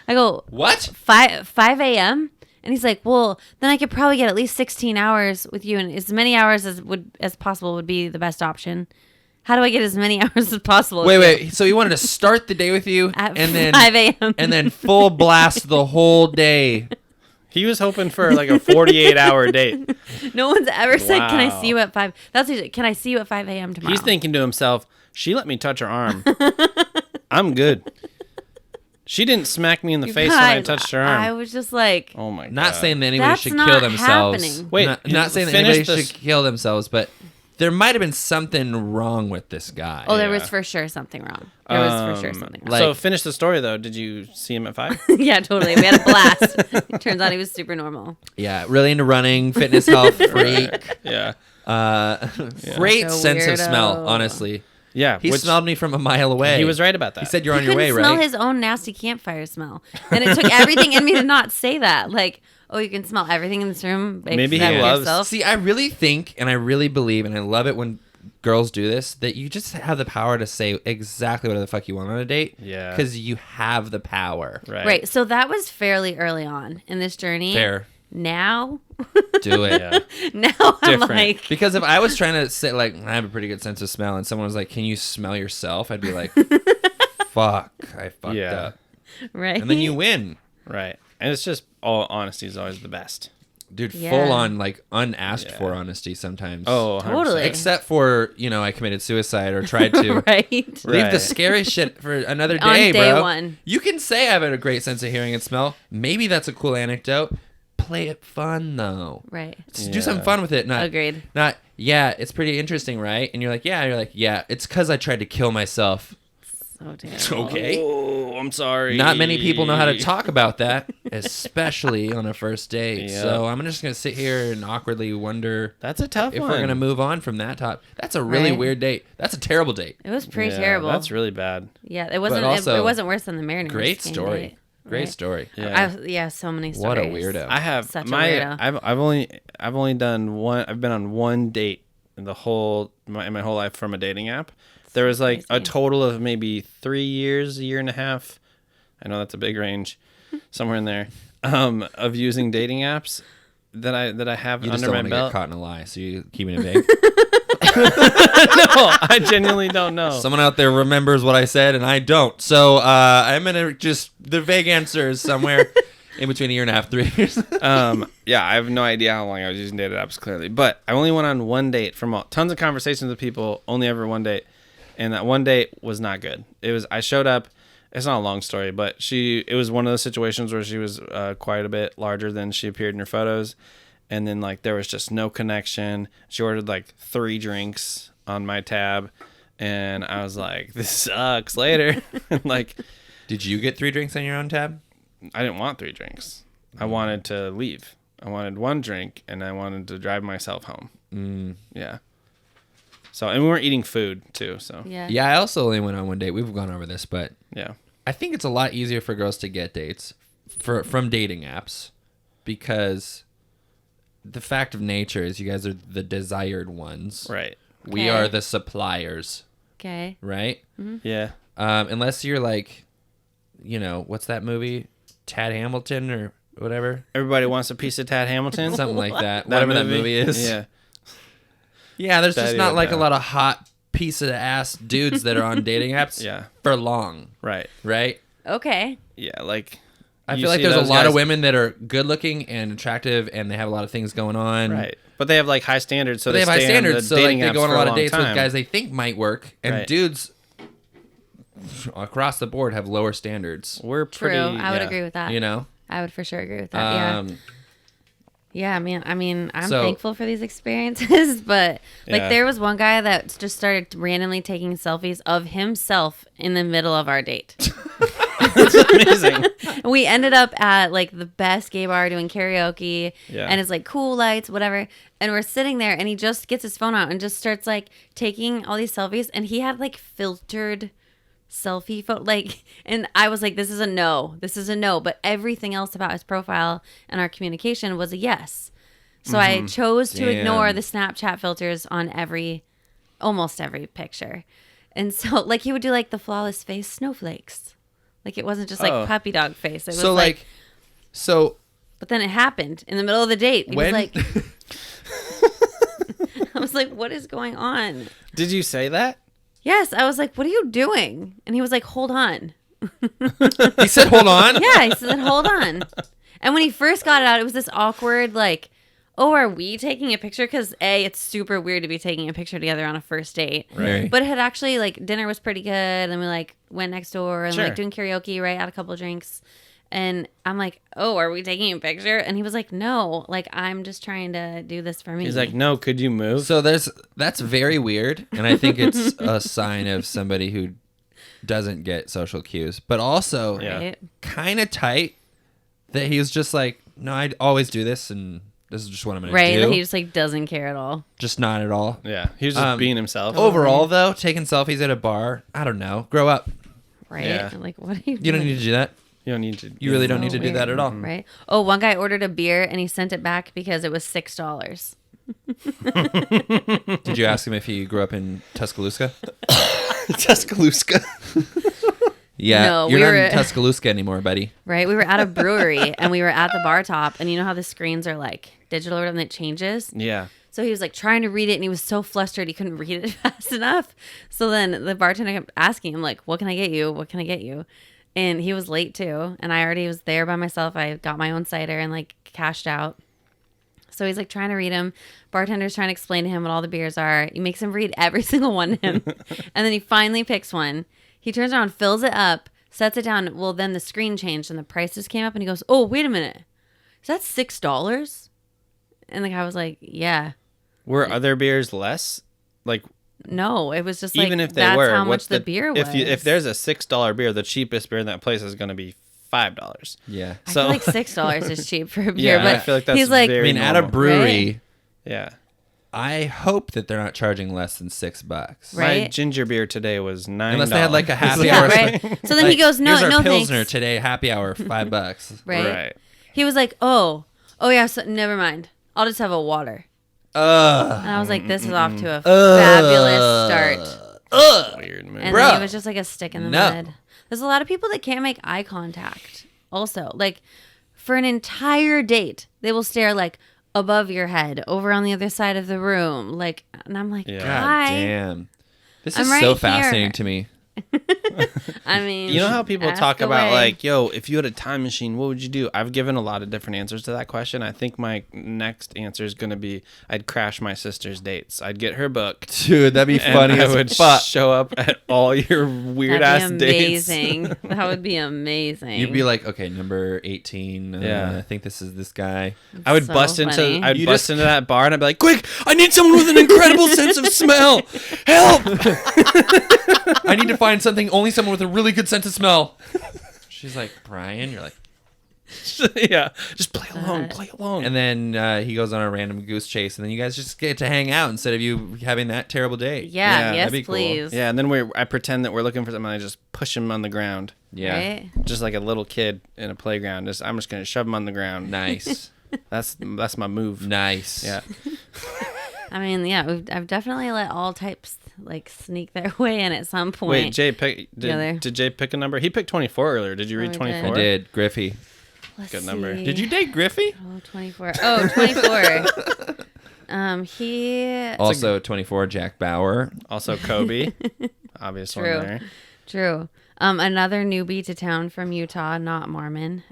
I go, What? 5 a.m.? And he's like, well, then I could probably get at least 16 hours with you, and as many hours as possible would be the best option. How do I get as many hours as possible? Wait. So he wanted to start the day with you At and then 5 a.m. and then full blast the whole day. He was hoping for like a 48-hour date. No one's ever said, "Can I Wow. see you at 5?" That's usually, "Can I see you at 5 a.m. tomorrow?" He's thinking to himself, she let me touch her arm. I'm good. She didn't smack me in the You face when I guys, touched her I arm. was just like, Oh my god. Not saying that anybody That's should not kill themselves. happening. Wait, not saying that finish anybody this- should kill themselves, but there might have been something wrong with this guy. "Oh, there Yeah. was for sure something wrong. There was for sure something wrong." like- So finish the story though. Did you see him at 5? Yeah, totally. We had a blast. Turns out he was super normal. Yeah, really into running, fitness, health, freak. Yeah. Great Like a sense of smell, weirdo. honestly. Yeah. He smelled me from a mile away. He was right about that. He said you're He on your way, couldn't smell right? his own nasty campfire smell, and it took everything in me to not say that. Like, oh, you can smell everything in this room. Maybe he except loves- yourself. See, I really think and I really believe and I love it when girls do this, that you just have the power to say exactly what the fuck you want on a date. Yeah. Because you have the power. Right. So that was fairly early on in this journey. Fair. Now, Do it. Yeah. now I'm Different. like, Because if I was trying to say, like, I have a pretty good sense of smell, and someone was like, can you smell yourself? I'd be like, fuck, I fucked Yeah. up. right. And then you win. Right. And it's just all honesty is always the best. Dude, Yeah. full on, like, unasked Yeah. for honesty sometimes. Oh, 100%. Totally. Except for, I committed suicide or tried to. right. Leave the Right. scary shit for another On day, day bro. one. You can say I have a great sense of hearing and smell. Maybe that's a cool anecdote. Play it fun, though. Right. Just do something fun with it. Not, Agreed. Not, yeah, it's pretty interesting, right? And you're like, yeah. It's because I tried to kill myself. So terrible. Okay. Oh, I'm sorry. Not many people know how to talk about that, especially on a first date. Yeah. So I'm just going to sit here and awkwardly wonder That's a tough if one. we're going to move on from that top. That's a really Right. weird date. That's a terrible date. It was pretty Yeah, terrible. That's really bad. Yeah, it wasn't. also, it wasn't worse than the Mariners. Great game story. date, Great right? story. Yeah. So many stories. What a weirdo. I have Such a my weirdo. I've only done one. I've been on one date in the whole my whole life from a dating app. There was like a crazy. total of maybe 3 years, a year and a half. I know that's a big range, somewhere in there, of using dating apps that I have You just under don't my want to get belt. caught in a lie, so you keeping it vague. No, I genuinely don't know. Someone out there remembers what I said, and I don't. So I'm gonna just the vague answer is somewhere in between a year and a half, 3 years. Yeah, I have no idea how long I was using dating apps clearly, but I only went on one date from tons of conversations with people, only ever one date, and that one date was not good. I showed up. It's not a long story, but it was one of those situations where she was quite a bit larger than she appeared in her photos, and then like there was just no connection. She ordered like 3 drinks on my tab, and I was like, "This sucks." Later, like Did you get 3 drinks on your own tab? I didn't want 3 drinks. I wanted to leave. I wanted 1 drink, and I wanted to drive myself home. Yeah. So, and we weren't eating food too. So, Yeah. Yeah, I also only went on one date. We've gone over this, but yeah. I think it's a lot easier for girls to get dates from dating apps because the fact of nature is you guys are the desired ones. Right. We Okay. are the suppliers, Okay. right? Yeah. Unless you're like, what's that movie? Tad Hamilton or whatever? Everybody wants a piece of Tad Hamilton. Something like that. Whatever that movie is. Yeah. Yeah, there's just Daddy not would like a know. lot of hot piece of ass dudes that are on dating apps Yeah. for long, Right. right? Okay. Yeah. Like, I you feel like see there's a those lot of guys- women that are good looking and attractive and they have a lot of things going on. Right. But they have like high standards, so But they have high stay on the standards, so like dating they apps go on a for lot of long dates with time. guys they think might work, and Right. dudes across the board have lower standards. We're True. pretty. I would yeah. agree with that. You know, I would for sure agree with that. Yeah. Yeah, I mean, I'm So- thankful for these experiences, but like Yeah. there was one guy that just started randomly taking selfies of himself in the middle of our date. Amazing. And we ended up at like the best gay bar doing karaoke Yeah. and it's like cool lights, whatever. And we're sitting there and he just gets his phone out and just starts like taking all these selfies and he had like filtered selfie photo and I was like, this is a no, but everything else about his profile and our communication was a yes. So I chose to ignore Damn. the Snapchat filters on almost every picture. And so like he would do like the flawless face snowflakes. Like it wasn't just like Oh. puppy dog face. It was so like, so But then it happened in the middle of the date. He was like, I was like, what is going on? Did you say that? Yes. I was like, what are you doing? And he was like, hold on. He said, hold on. Yeah, he said, hold on. And when he first got it out, it was this awkward, like, oh, are we taking a picture? Because A, it's super weird to be taking a picture together on a first date. Right. But it had actually, like, dinner was pretty good. And we, like, went next door and, Sure. like, doing karaoke, right? Had a couple drinks. And I'm like, oh, are we taking a picture? And he was like, no, like, I'm just trying to do this for me. He's like, no, could you move? So that's very weird, and I think it's a sign of somebody who doesn't get social cues, but also right? kind of tight that he was just like, no, I always do this, and this is just what I'm gonna Right, do. that he just, like, doesn't care at all. Just not at all. Yeah, he was just being himself. Overall, though, taking selfies at a bar, I don't know. Grow up. Right? Yeah. Like, what are you You don't doing? need to do that. You don't need to. You really don't need So to do that weird, at all. Right? Oh, one guy ordered a beer and he sent it back because it was $6. Did you ask him if he grew up in Tuscaloosa? Tuscaloosa. Yeah, No, you're we not were- in Tuscaloosa anymore, buddy. Right? We were at a brewery and we were at the bar top, and you know how the screens are like digital or whatever, and it changes? Yeah. So he was like trying to read it and he was so flustered he couldn't read it fast enough. So then the bartender kept asking him, like, what can I get you? What can I get you? And he was late too. And I already was there by myself. I got my own cider and like cashed out. So he's like trying to read him. Bartender's trying to explain to him what all the beers are. He makes him read every single one to him. And then he finally picks one. He turns around, fills it up, sets it down. Well, then the screen changed and the prices came up and he goes, oh, wait a minute. Is that $6? And the guy was like, yeah. Were other beers less? Like, No, it was just like, even if they that's were, how what's much the beer was. If there's a $6 beer, the cheapest beer in that place is going to be $5. Yeah. I So feel like $6 is cheap for a beer, yeah, but I feel like that's he's like, I very mean, at a normal. brewery, Right. Yeah. I hope that they're not charging less than $6. Right. My ginger beer today was $9. Unless they had like a happy yeah, hour. right. So then he goes, no, Here's our no, Pilsner thanks. today, happy hour, $5. Right? Right. He was like, oh yeah, so never mind. I'll just have a water. And I was like, this is off to a fabulous start. Weird man. And Bruh. then it was just like a stick in the No. mud. There's a lot of people that can't make eye contact. Also, like for an entire date, they will stare like above your head, over on the other side of the room, like. And I'm like, Yeah. God hi. damn. This I'm is right so here. fascinating to me. I mean, You know how people ask talk about away. like, yo, if you had a time machine, what would you do? I've given a lot of different answers to that question. I think my next answer is going to be I'd crash my sister's dates. I'd get her booked. Dude, that'd be And funny I as would fuck. show up at all your weird ass That'd be dates. amazing. That would be amazing. You'd be like, okay, number 18. Yeah. I think this is this guy. I would So bust funny. into I'd You bust just- into that bar and I'd be like, quick, I need someone with an incredible sense of smell. Help. I need to find something, only someone with a really good sense of smell. She's like, Brian? You're like, Yeah. Just play along, play along. and then he goes on a random goose chase, and then you guys just get to hang out instead of you having that terrible date. Yeah, Yeah, yes, that'd be cool. please. yeah, and then I pretend that we're looking for something and I just push him on the ground. Yeah. Right? Just like a little kid in a playground. I'm just gonna shove him on the ground. Nice. That's my move. Nice. Yeah. I mean, yeah, I've definitely let all types like sneak their way in at some point. Wait, Jay Together. did Jay pick a number? He picked 24 earlier. Did you read I did. 24? I did. Griffey. Let's good number. see. Did you date Griffey? Oh, 24. Oh, 24. He Also 24, Jack Bauer. Also Kobe. Obvious True. one there. True. Another newbie to town from Utah, not Mormon.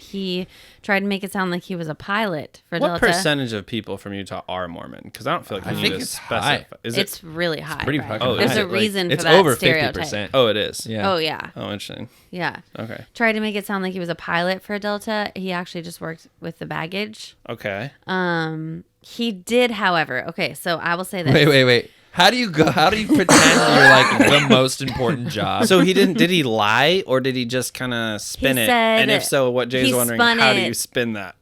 He tried to make it sound like he was a pilot for What Delta. percentage of people from Utah are Mormon? Because I don't feel like I you think need to it's specify. high. Is it? It's really high. pretty Brian. fucking There's high. a reason It's for that over stereotype. 50%. Oh, it is. Yeah. Oh yeah, Oh, interesting. yeah. Okay. Tried to make it sound like he was a pilot for Delta. He actually just worked with the baggage. Okay. He did, however. Okay, so I will say this. Wait. How do you pretend you're like the most important job? So he didn't. Did he lie or did he just kind of spin He it? said And if so, what Jay's he wondering, spun how do it. you spin that?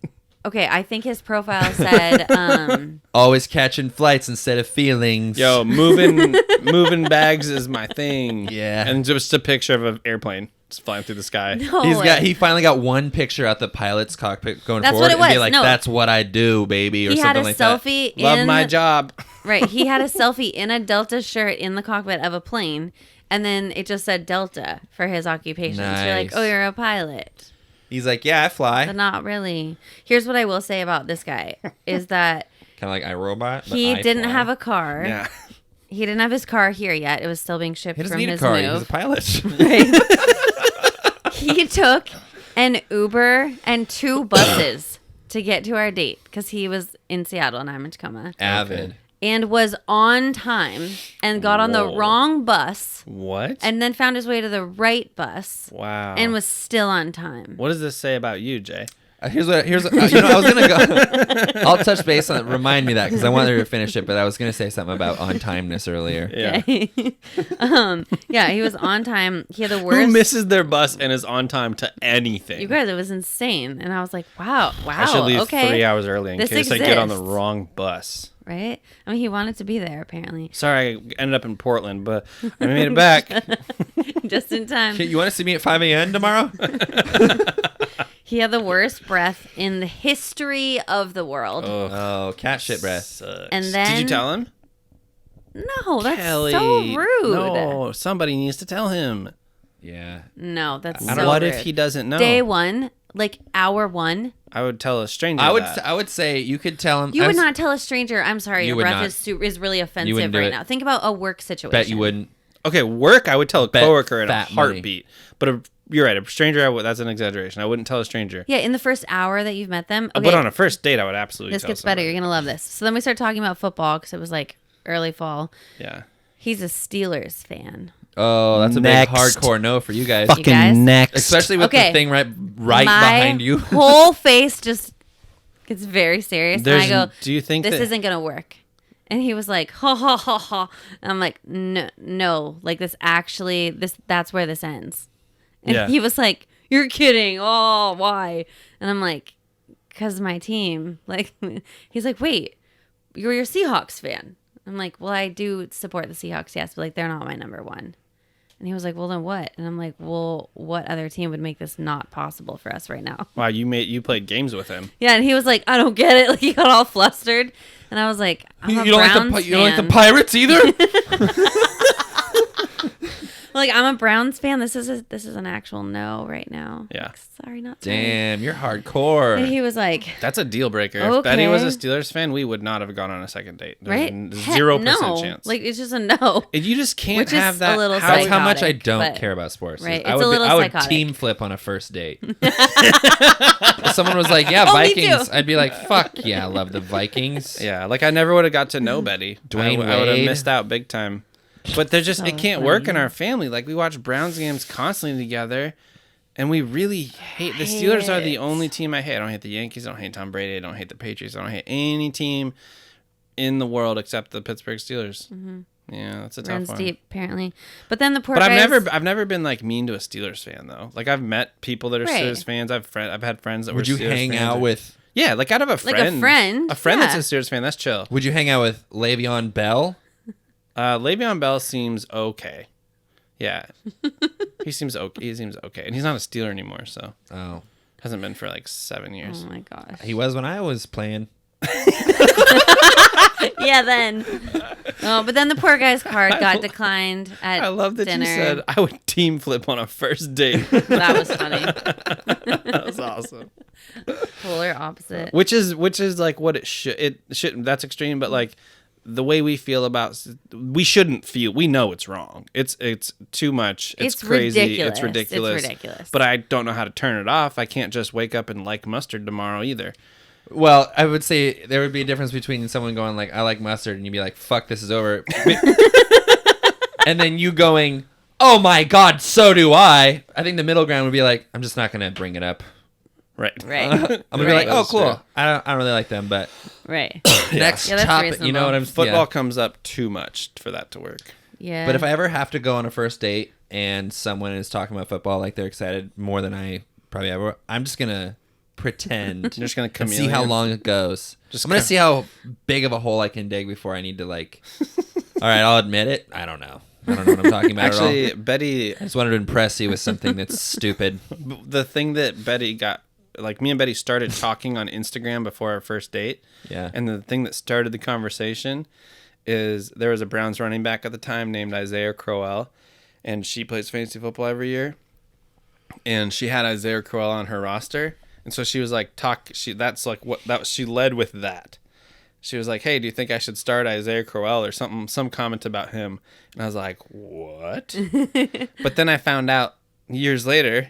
Okay, I think his profile said, Always catching flights instead of feelings. Yo, moving bags is my thing. Yeah. And just a picture of an airplane just flying through the sky. no He way. finally got one picture at the pilot's cockpit going That's forward what it and be was. like, No. that's what I do, baby, or He had something a like that. selfie Love in my job. Right, he had a selfie in a Delta shirt in the cockpit of a plane, and then it just said Delta for his occupation. So you're like, Nice. oh, you're a pilot. He's like, yeah, I fly. But not really. Here's what I will say about this guy is that Kind of like iRobot. but he I didn't fly. have a car. Yeah. He didn't have his car here yet. It was still being shipped He doesn't from need a his car. He's a move. pilot. He took an Uber and 2 buses to get to our date because he was in Seattle and I'm in Tacoma. Avid. And was on time and got on the Whoa. wrong bus What? and then found his way to the right bus Wow. and was still on time. What does this say about you, Jay? Here's I was gonna go. I'll touch base on it. Remind me that because I wanted to finish it, but I was gonna say something about on timeness earlier. Yeah. Yeah, he was on time. He had the worst. Who misses their bus and is on time to anything? You guys, it was insane. And I was like, wow. I should leave okay. 3 hours early in This case I get on the exists. wrong bus. Right? I mean, he wanted to be there, apparently. Sorry, I ended up in Portland, but I made it back. Just in time. You want to see me at 5 a.m. tomorrow? He had the worst breath in the history of the world. Oh, cat shit breath. Sucks. And Did then- you tell him? No, that's Kelly, so rude. No, somebody needs to tell him. Yeah. No, that's I so don't- What rude. if he doesn't know? Day 1, like hour 1, I would tell a stranger. I would. that. I would say you could tell him. you I would was- not tell a stranger, I'm sorry, You your would breath not. is really offensive wouldn't do right it. now. Think about a work situation. Bet you wouldn't. Okay, work. I would tell a Bet coworker in a fat money. heartbeat. But you're right. A stranger, that's an exaggeration. I wouldn't tell a stranger. Yeah, in the first hour that you've met them. Okay, But on a first date, I would absolutely. this tell gets better. somebody. You're going to love this. So then we start talking about football because it was like early fall. Yeah. He's a Steelers fan. Oh, that's a Next. big hardcore no for you guys. You guys? next. Especially with Okay. the thing right My behind you. whole face just gets very serious. There's- and I go, do you think this that- isn't going to work? And he was like, ha ha ha ha. And I'm like, no, like that's where this ends. And Yeah. he was like, you're kidding. Oh, why? And I'm like, because my team. Like, he's like, wait, you're your Seahawks fan. I'm like, well, I do support the Seahawks, yes, but like they're not my number 1. And he was like, well, then what? And I'm like, well, what other team would make this not possible for us right now? Wow, you played games with him. Yeah, and he was like, I don't get it. Like he got all flustered, and I was like, I'm a You don't Browns like the you don't like the fan. Pirates either. Like I'm a Browns fan. This is an actual no right now. Yeah. Like, sorry, not sorry. Damn, you're And hardcore. he was like, That's a deal breaker. If Betty was a Okay. Steelers fan, we would not have gone on a second date. There's right? 0% no. chance. Like it's just a no. You just can't Which is have that. a little how- That's how much I psychotic, don't but- care about sports. Right, I it's would a little I would psychotic. team flip on a first date. If someone was like, "Yeah, Oh, me too. Vikings," I'd be like, "Fuck yeah, I love the Vikings." Yeah, like I never would have got to know Betty. Dwayne I would have Wade. missed out big time. But there's just So it can't work in funny. our family. Like we watch Browns games constantly together, and we really hate the Steelers. Are the it. only team I hate. I don't hate the Yankees. I don't hate Tom Brady. I don't hate the Patriots. I don't hate any team in the world except the Pittsburgh Steelers. Mm-hmm. Yeah, that's a tough Runs one. deep apparently. But then the poor But guys, I've never been like mean to a Steelers fan though. Like I've met people that are Right. Steelers fans. I've had friends that Would were you Steelers hang fans out or- with? Yeah, like I'd have a Like friend. a friend, A friend yeah. that's a Steelers fan. That's chill. Would you hang out with Le'Veon Bell? Le'Veon Bell seems okay. Yeah, he seems okay. He seems okay, and he's not a Steeler anymore, so Oh, hasn't been for like 7 years. oh my gosh. he was when I was playing. Yeah, then. Oh, but then the poor guy's card got declined at I love that dinner. you said I would team flip on a first date. That was funny. That was awesome. Polar opposite. Which is like what it should. It shouldn't. That's extreme, but like the way we feel about we shouldn't feel. We know it's wrong. It's too much. It's crazy. ridiculous. It's ridiculous. It's ridiculous. But I don't know how to turn it off. I can't just wake up and like mustard tomorrow either. Well, I would say there would be a difference between someone going like, "I like mustard," and you'd be like, "Fuck, this is over," and then you going, "Oh my god, so do I." I think the middle ground would be like, "I'm just not gonna bring it up." Right. Right. I'm gonna be Right. like, "Oh, That's cool. true. I don't really like them," but Right. next Yeah, that's topic, you know what I'm Football yeah. comes up too much for that to work. Yeah. But if I ever have to go on a first date and someone is talking about football like they're excited more than I probably ever, I'm just gonna pretend. You're just gonna and see how chameleon. long it goes. Just I'm gonna come- see how big of a hole I can dig before I need to like. All right, I'll admit it. I don't know. I don't know what I'm talking about Actually, at all. Betty, I just wanted to impress you with something that's stupid. the thing that Betty got, like me and Betty started talking on Instagram before our first date. Yeah. And the thing that started the conversation is there was a Browns running back at the time named Isaiah Crowell, and she plays fantasy football every year. and she had Isaiah Crowell on her roster, and so she was like, she led with that. She was like, hey, do you think I should start Isaiah Crowell or something, some comment about him? And I was like, what? But then I found out years later,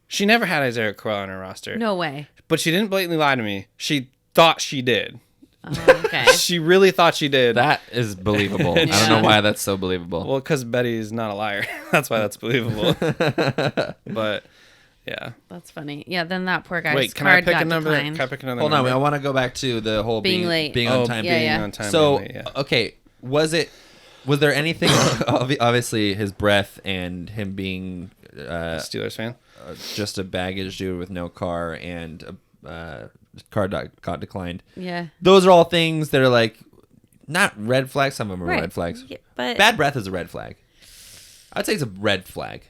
she never had Isaiah Crowell on her roster. No way. But she didn't blatantly lie to me. She thought she did. Oh, okay. She really thought she did. That is believable. I don't know why that's so believable. Well, because Betty's not a liar. That's why that's believable. But, yeah. That's funny. Yeah, then that poor guy's Wait, can I card pick got another? declined. Can I pick another Hold on, number? I want to go back to the whole Being late. being on time. yeah, being yeah. on time. So, being late, yeah. okay, was there anything, obviously his breath and him being Steelers fan? just a baggage dude with no car and car got declined. Yeah. Those are all things that are like, not red flags, some of them are Right. red flags. Yeah, but Bad breath is a red flag. I'd say it's a red flag.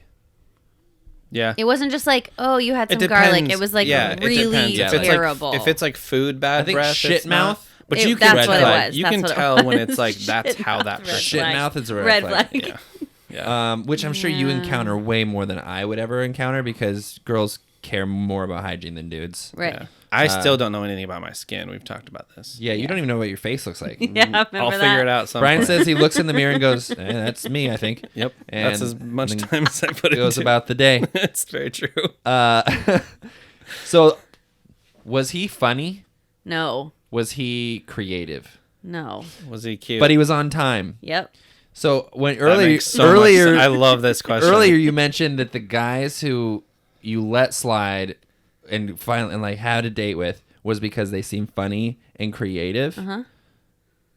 Yeah. it wasn't just like, oh, you had some It garlic. depends. It was like Yeah, it really depends. Yeah, like- terrible. If it's like food bad I think breath, shit it's not- mouth. But It- you can that's what it tell. was. You That's can what it tell was. when it's like that's Shit how mouth, that red person. Shit flag. mouth is a red red, flag. flag. Yeah. Which I'm sure you Yeah. encounter way more than I would ever encounter because girls care more about hygiene than dudes. Right. Yeah. I still don't know anything about my skin. We've talked about this. Yeah, you don't even know what your face looks like. Yeah, remember I'll that? figure it out. Some Brian point. says he looks in the mirror and goes, "That's me, I think." Yep. And That's as much then time as I put goes into about the day. It's very true. So, was he funny? No. Was he creative? No. Was he cute? But he was on time. Yep. So when That earlier, makes so much earlier, sense. I love this question. earlier you mentioned that the guys who you let slide and finally and like had a date with was because they seemed funny and creative,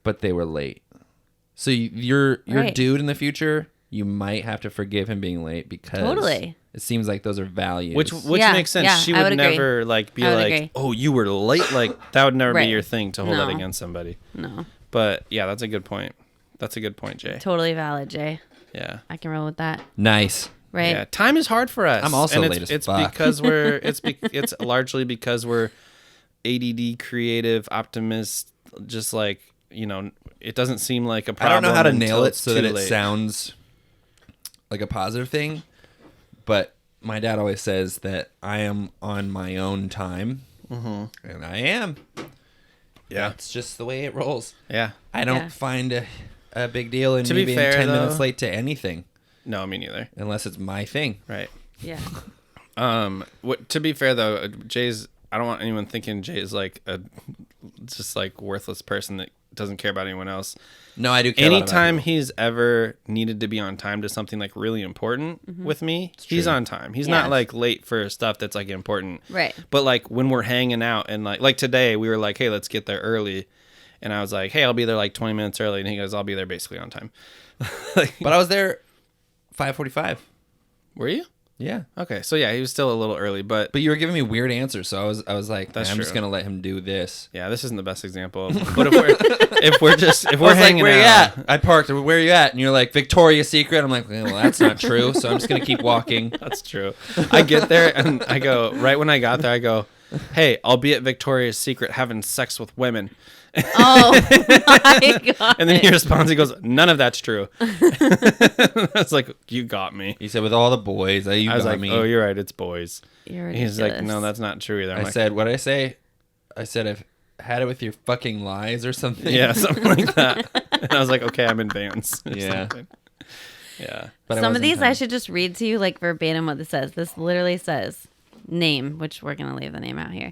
but they were late. So your Right. dude in the future, you might have to forgive him being late because Totally. it seems like those are values. Which Yeah, makes sense. yeah, She I would would agree. never like be I would like, agree. "Oh, you were late." Like that would never Right. be your thing to hold that No. against somebody. No. But yeah, that's a good point. That's a good point, Jay. Totally valid, Jay. Yeah. I can roll with that. nice. Right. Yeah, time is hard for us. I'm also and late as it's fuck. because we're it's largely because we're ADD, creative, optimist. Just like it doesn't seem like a I problem. don't know how to until nail it it's so that too it late. sounds like a positive thing, but my dad always says that I am on my own time, and I am. Yeah, It's just the way it rolls. yeah. I don't Yeah. find a big deal in To me be being fair, 10 though- minutes late to anything, No, me neither. unless it's my thing. Right. Yeah. To be fair though, Jay's. I don't want anyone thinking Jay is like a just like worthless person that doesn't care about anyone else. No, I do care about Anytime other people. he's ever needed to be on time to something like really important with me, he's true. on time. He's Yeah. not like late for stuff that's like important. Right. But like when we're hanging out and like today we were like, hey, let's get there early. And I was like, hey, I'll be there like 20 minutes early. And he goes, I'll be there basically on time. But I was there 5:45. Were you? Yeah. Okay. So yeah, he was still a little early, but But you were giving me weird answers, so I was like, That's I'm just true. gonna let him do this. yeah, this isn't the best example. But if we're I was hanging like, where you out, at? I parked. Where you at? And you're like, Victoria's Secret. I'm like, well, that's not true. So I'm just gonna keep walking. That's true. I get there and I go, right when I got there, I go, hey, I'll be at Victoria's Secret having sex with women. Oh my god. And then he responds, he goes, none of that's true. I was like, you got me. He said, with all the boys, you I was got like, me. oh, you're right, it's boys. You're He's like, ridiculous. no, that's not true either. I'm I like, said, what did I say? I said, I've had it with your fucking lies or something. yeah, something like that. And I was like, okay, I'm in Vans. or Yeah. something. Yeah. But Some of these I should just read to you like verbatim what this says. This literally says name, which we're gonna leave the name out here.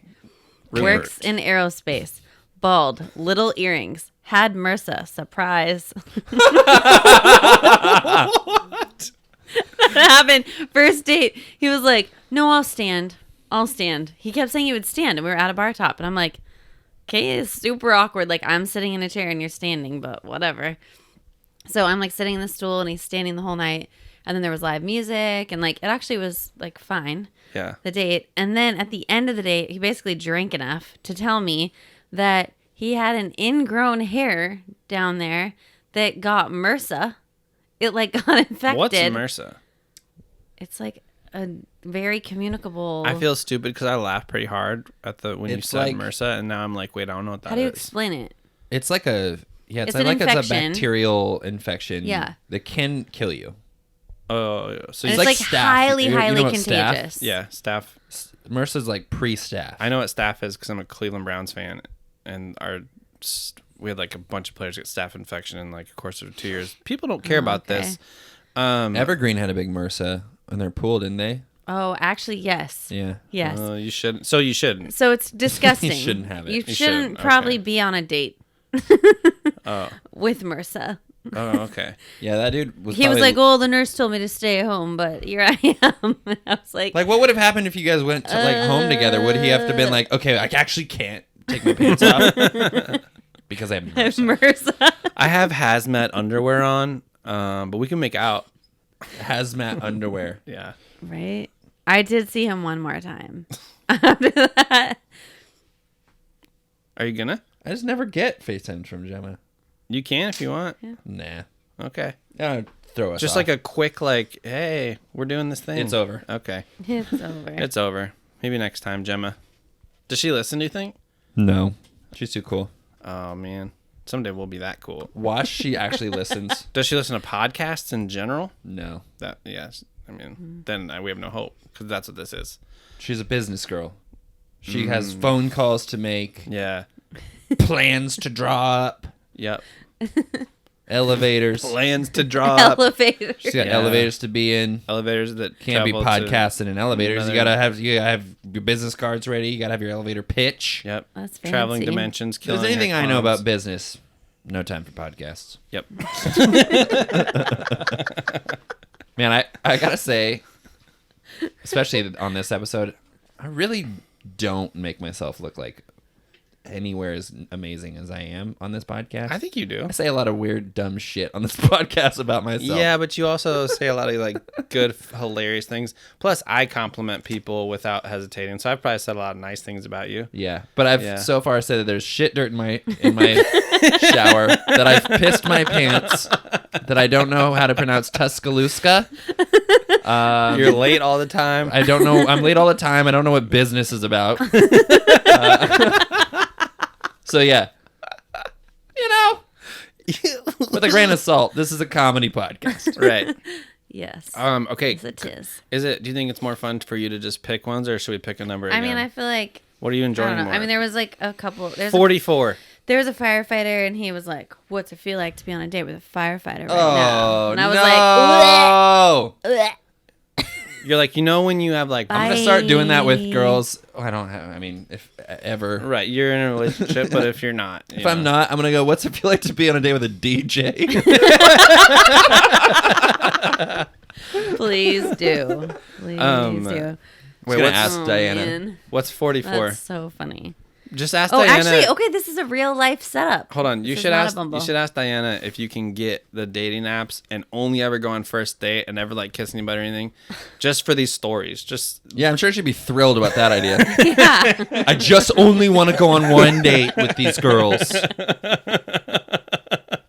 Works in aerospace. Bald, little earrings. Had MRSA. Surprise. What? That happened. First date. He was like, no, I'll stand. I'll stand. He kept saying he would stand, and we were at a bar top, and I'm like, okay, it's super awkward. Like, I'm sitting in a chair and you're standing, but whatever. So I'm like sitting in the stool and he's standing the whole night. And then there was live music and like it actually was like fine, Yeah. the date. And then at the end of the date, he basically drank enough to tell me that he had an ingrown hair down there that got MRSA. It like got infected. What's MRSA? It's like a very communicable. I feel stupid because I laughed pretty hard at when you It's said like- MRSA, and now I'm like, wait, I don't know what that How do you is. explain it? It's like it's It's like an it's a infection. bacterial infection. Yeah. That can kill you. Oh, so And you it's like staph. highly, You know highly what staph? contagious. yeah, staph. MRSA's like pre-staph. I know what staph is because I'm a Cleveland Browns fan, and we had like a bunch of players get staph infection in like a course of 2 years. People don't care about okay. this. Evergreen had a big MRSA in their pool, didn't they? Oh, actually, yes. Yeah. Yes. You shouldn't. So you shouldn't. So it's disgusting. You shouldn't have it. You You shouldn't shouldn't, probably okay. be on a date Oh, with MRSA. oh, okay. Yeah, that dude was He was probably- like, "Oh, the nurse told me to stay home, but here I am." And I was like, Like, what would have happened if you guys went to like home together? Would he have to been like, okay, I actually can't take my pants off because I have MRSA. MRSA. I have hazmat underwear on, but we can make out. Hazmat underwear. Yeah. Right? I did see him one more time. After that. Are you gonna? I just never get FaceTimes from Gemma. You can if you want. Nah. Okay. Throw us Just off. like a quick hey, we're doing this thing. It's over. Okay. It's over. It's over. Maybe next time, Gemma. Does she listen, do you think? No. She's too cool. Oh, man. Someday we'll be that cool. Watch, she actually listens. Does she listen to podcasts in general? No. Yes. I mean, then we have no hope because that's what this is. She's a business girl. She has phone calls to make, Yeah. plans to draw up, Yep. elevators. Plans to drop. Elevator. She's got Yeah. elevators to be in. Elevators that Can't be travel to- podcasting in elevators. You another- gotta have your business cards ready. You gotta have your elevator pitch. Yep. That's Traveling fancy. dimensions. If there's killing anything her I know clones. about business, no time for podcasts. Yep. Man, I gotta say, especially on this episode, I really don't make myself look like anywhere as amazing as I am on this podcast. I think you do. I say a lot of weird, dumb shit on this podcast about myself. Yeah, but you also say a lot of like good, hilarious things. Plus, I compliment people without hesitating. So I've probably said a lot of nice things about you. Yeah, but I've Yeah. so far said that there's shit dirt in my shower, that I've pissed my pants, that I don't know how to pronounce Tuscaloosa. You're late all the time. I don't know. I'm late all the time. I don't know what business is about. So yeah, with a grain of salt, this is a comedy podcast. Right. Yes. Okay. Yes, it is. Is it? Do you think it's more fun for you to just pick ones, or should we pick a number? I Again? mean, I feel like What are you I enjoying don't know. more? I mean, there was like a couple. 44. There was a firefighter, and he was like, "What's it feel like to be on a date with a firefighter right Oh now?" And I was no! like, "Bleh, bleh." You're like, when you have like, I'm gonna start doing that with Bye. girls. Oh, I don't have. I mean, if ever. right, you're in a relationship, but if you're not, If I'm not, I'm gonna go. What's it feel like to be on a date with a DJ? Please do. Please do. wait, gonna what's ask Diana. Man, what's 44? that's so funny. Just ask Oh, Diana. actually, okay, this is a real life setup. Hold on, you This is should not a ask. Bumble. You should ask Diana if you can get the dating apps and only ever go on first date and never like kiss anybody or anything, just for these stories. Just Yeah, I'm sure she'd be thrilled about that idea. Yeah. I just only want to go on one date with these girls.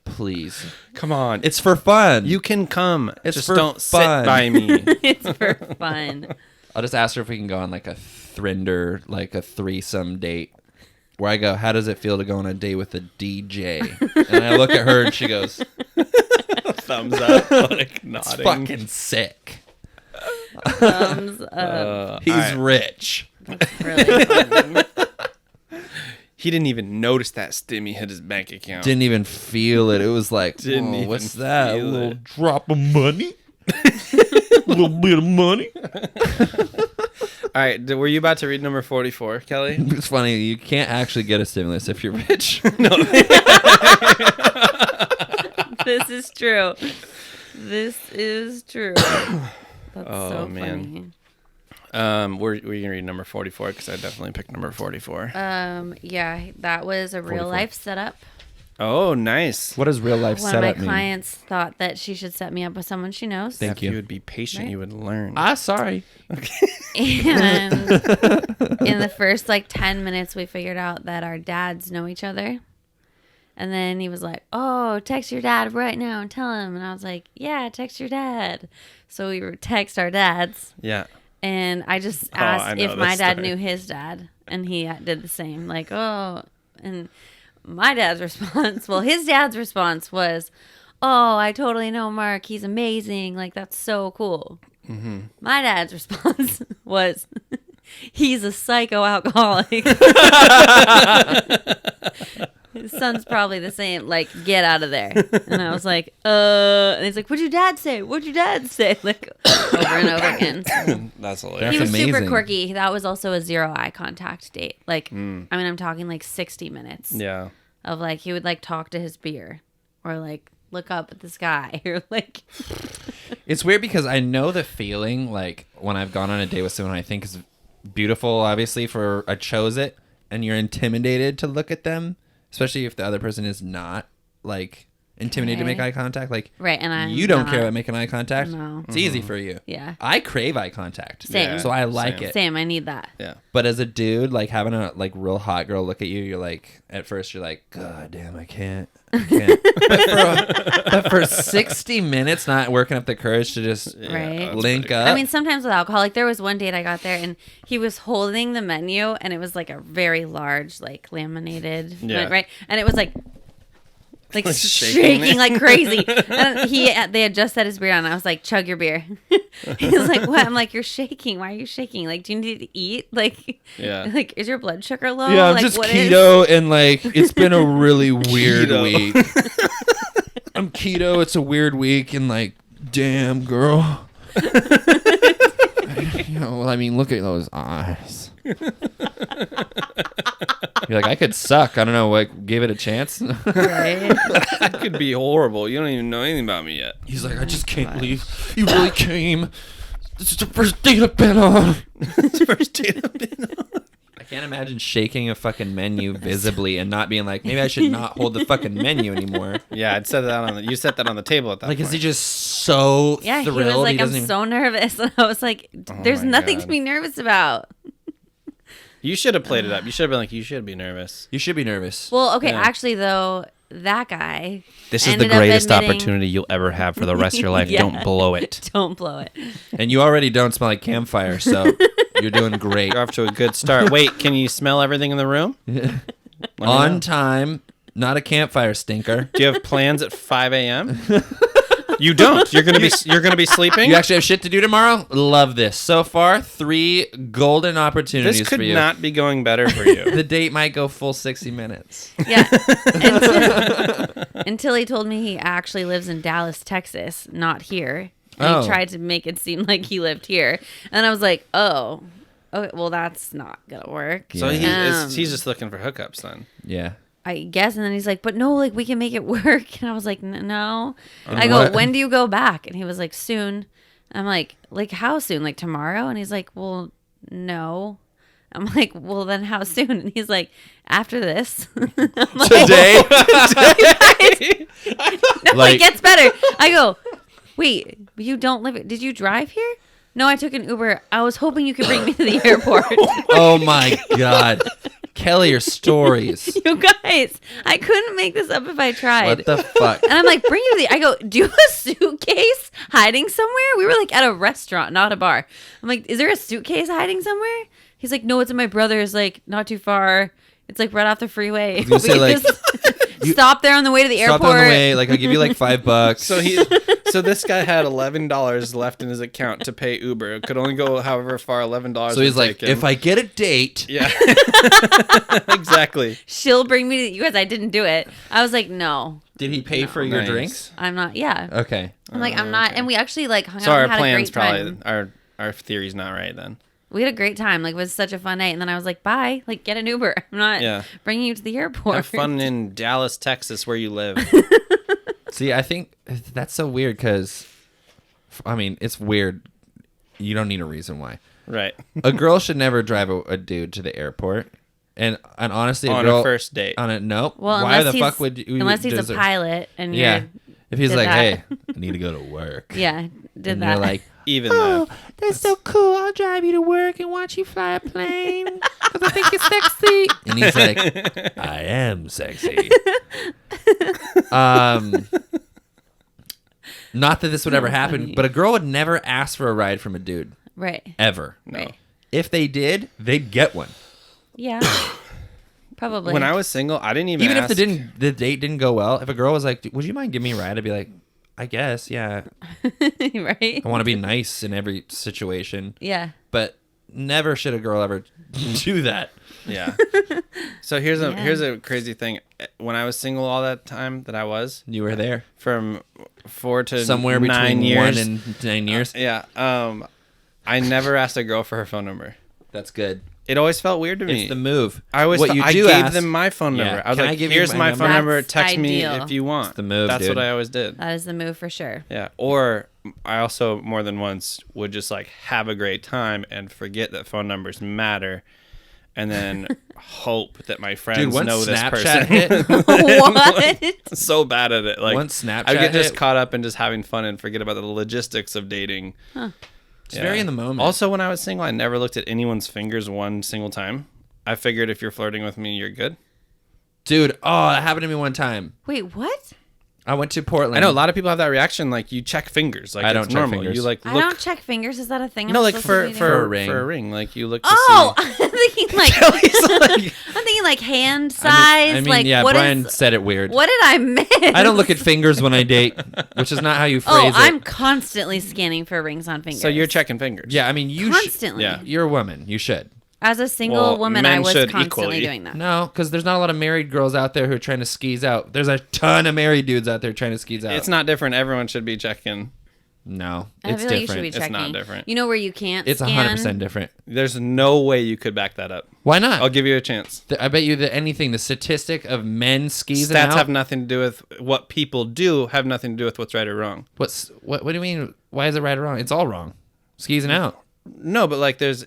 Please, come on, it's for fun. you can come. It's just for don't fun. sit by me. It's for fun. I'll just ask her if we can go on like a Thrinder, like a threesome date. Where I go, how does it feel to go on a date with a DJ? And I look at her and she goes, Thumbs up, like it's nodding. fucking sick. Thumbs up. He's Alright. rich. That's really fun. He didn't even notice that Stimmy hit his bank account. Didn't even feel it. It was like, Didn't whoa, even what's that? A feel little it. drop of money? A little bit of money? All right, were you about to read number 44, Kelly? It's funny. You can't actually get a stimulus if you're rich. This is true. This is true. That's Oh, so man. funny. We're gonna read number 44 because I definitely picked number 44. Yeah, that was a real 44. life setup. Oh, nice. What does real life One of my setup mean? clients thought that she should set me up with someone she knows. Thank If you. you would be patient, Right? you would learn. Sorry. And in the first like 10 minutes, we figured out that our dads know each other. And then he was like, "Oh, text your dad right now and tell him." And I was like, "Yeah, text your dad." So we would text our dads. Yeah. And I just I asked know if my this dad story. knew his dad. And he did the same. Like, "Oh." And my dad's response, well, his dad's response was, oh, I totally know Mark. He's amazing. Like, that's so cool. Mm-hmm. My dad's response was, he's a psycho alcoholic. His son's probably the same. Like, get out of there. And I was like, and he's like, what'd your dad say? What'd your dad say? Like, over and over again. That's hilarious. He was super amazing. quirky. That was also a 0 eye contact date. Like, I mean, I'm talking like 60 minutes. Yeah. Of like, he would like talk to his beer or like look up at the sky or like. It's weird because I know the feeling like when I've gone on a date with someone I think is beautiful, obviously, for I chose it, and you're intimidated to look at them, especially if the other person is not like intimidated to make eye contact. Like, right, and you don't care about making eye contact. No. It's easy for you. Yeah. I crave eye contact. Same. So I like it. Same. I need that. Yeah. But as a dude, like having a like real hot girl look at you, you're like, at first you're like, God damn, I can't. but for 60 minutes, not working up the courage to just Right. link up. I mean, sometimes with alcohol, like there was one date I got there and he was holding the menu and it was like a very large, like laminated, right? And it was like shaking like crazy. And they had just set his beer on. I was like, chug your beer. He was like, what? I'm like, you're shaking. Why are you shaking? Like, do you need to eat? Like, like, is your blood sugar low? Yeah, I'm like, just what keto and like it's been a really weird Keto. week. I'm keto. It's a weird week and like, damn girl. Well, I mean, look at those eyes. You're like, I could suck. I don't know what. Give it a chance. Right? That could be horrible. You don't even know anything about me yet. He's like, I just can't believe you really came. This is the first date I've been on. It's the first date I've been on. I can't imagine shaking a fucking menu visibly and not being like, maybe I should not hold the fucking menu anymore. Yeah, I'd set that on. You set that on the table at that Like, point. is he just so Yeah, thrilled? he was like, I'm doesn't even- so nervous. And I was like, there's my nothing God. to be nervous about. You should have played it up. You should have been like, you should be nervous. You should be nervous. Well, okay, Yeah. actually, though, that guy. This is the ended up greatest admitting- opportunity you'll ever have for the rest of your life. Yeah. Don't blow it. Don't blow it. And you already don't smell like campfire, so you're doing great. You're off to a good start. Wait, can you smell everything in the room? On time, not a campfire stinker. Do you have plans at 5 a.m.? You don't. You're gonna be sleeping. You actually have shit to do tomorrow? Love this. So far, 3 golden opportunities This could for you. not be going better for you. The date might go full 60 minutes. Yeah. Until he told me he actually lives in Dallas, Texas, not here. And Oh. he tried to make it seem like he lived here. And I was like, oh, okay, well, that's not going to work. So Yeah. he's just looking for hookups then. Yeah. I guess. And then he's like, but no, like, we can make it work. And I was like, no. I go, what? when do you go back? And he was like, soon. I'm like, how soon? Like tomorrow? And he's like, well, no. I'm like, well, then how soon? And he's like, after this. I'm like, Today? no, Like- it gets better. I go, wait, you don't live. Did you drive here? No, I took an Uber. I was hoping you could bring me to the airport. Oh my God. Kelly, your stories. You guys, I couldn't make this up if I tried. What the fuck? And I'm like, bring you to the. I go, do you have a suitcase hiding somewhere? We were like at a restaurant, not a bar. I'm like, is there a suitcase hiding somewhere? He's like, no, it's at my brother's, like not too far. It's like right off the freeway. was gonna say, We like, just stop there on the way to the Stop airport. on the way. Like, I'll give you like $5. So this guy had $11 left in his account to pay Uber. It could only go however far $11. So he's would like, take him. if I get a date. Yeah. Exactly. She'll bring me to you guys. I didn't do it. I was like, no, Did he pay for your Nice. drinks? I'm not. Yeah. Okay. I'm like, I'm not. And we actually like hung So out our and had a plans great time. probably our theory's not right then. We had a great time. Like, it was such a fun night. And then I was like, bye. Like, get an Uber. I'm not bringing you to the airport. Have fun in Dallas, Texas, where you live. See, I think that's so weird because, I mean, it's weird. You don't need a reason why. Right. A girl should never drive a dude to the airport. And honestly, On girl, a first date. On a nope. Well, why unless the he's, fuck would you? unless he's does a it- pilot and Yeah. If he's did like, that. hey, I need to go to work. yeah, did And that. you're like, Even though. that's so cool. I'll drive you to work and watch you fly a plane because I think you're sexy. And he's like, I am sexy. Not that this would ever happen, funny. but a girl would never ask for a ride from a dude right, ever. right, If they did, they'd get one. yeah. Probably. When I was single, I didn't even Even ask. if the date didn't go well, if a girl was like, "Would you mind giving me a ride?" I'd be like, "I guess, yeah. Right? I want to be nice in every situation." Yeah. But never should a girl ever do that. Yeah. So here's a crazy thing. When I was single all that time that I was, You were there from 4 to somewhere 9 between years, 1 and 9 years. yeah. I never asked a girl for her phone number. That's good. It always felt weird to me. It's the move. I always what you I do gave ask, them my phone Yeah. number. I was Can I like, give you here's my my number? phone number. That's Text me ideal. if you want. It's the move, That's dude. what I always did. That is the move for sure. Yeah. Or I also more than once would just like have a great time and forget that phone numbers matter, and then hope that my friends Dude, once know this Snapchat person. hit, What? So bad at it. Like once Snapchat I get just hit, caught up in just having fun and forget about the logistics of dating. it's very in the moment. Also, when I was single, I never looked at anyone's fingers one single time. I figured if you're flirting with me, you're good. dude, oh, that happened to me one time. Wait, what? I went to Portland. I know a lot of people have that reaction. Like you check fingers. Like I don't it's check normal. fingers. You like I look. don't check fingers. Is that a thing? No, I'm like supposed to for be doing? a ring. a ring. Like you look. To Oh, see. I'm thinking like Kelly's like- I'm thinking like hand size. I mean, like yeah, what Brian is? said it weird. What did I miss? I don't look at fingers when I date, which is not how you phrase Oh, it. I'm constantly scanning for rings on fingers. So you're checking fingers. Yeah, I mean, you constantly. Yeah. You're a woman. You should. As a single Well, woman, men I was should constantly equally. doing that. No, because there's not a lot of married girls out there who are trying to skis out. There's a ton of married dudes out there trying to skis out. It's not different. Everyone should be checking. No, I it's feel like you should different. be It's checking. not different. You know where you can't. It's scan? 100% different. There's no way you could back that up. Why not? I'll give you a chance. I bet you that anything, the statistic of men skis Stats out. have nothing to do with what people do. Have nothing to do with what's right or wrong. What do you mean? Why is it right or wrong? It's all wrong. Skis out. No, but like there's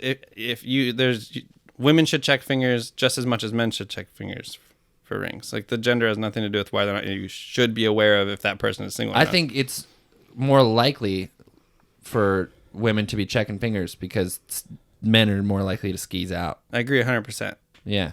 women should check fingers just as much as men should check fingers for rings. Like the gender has nothing to do with whether or not you should be aware of if that person is single. Or I not. think it's more likely for women to be checking fingers because men are more likely to skis out. I agree 100%. Yeah.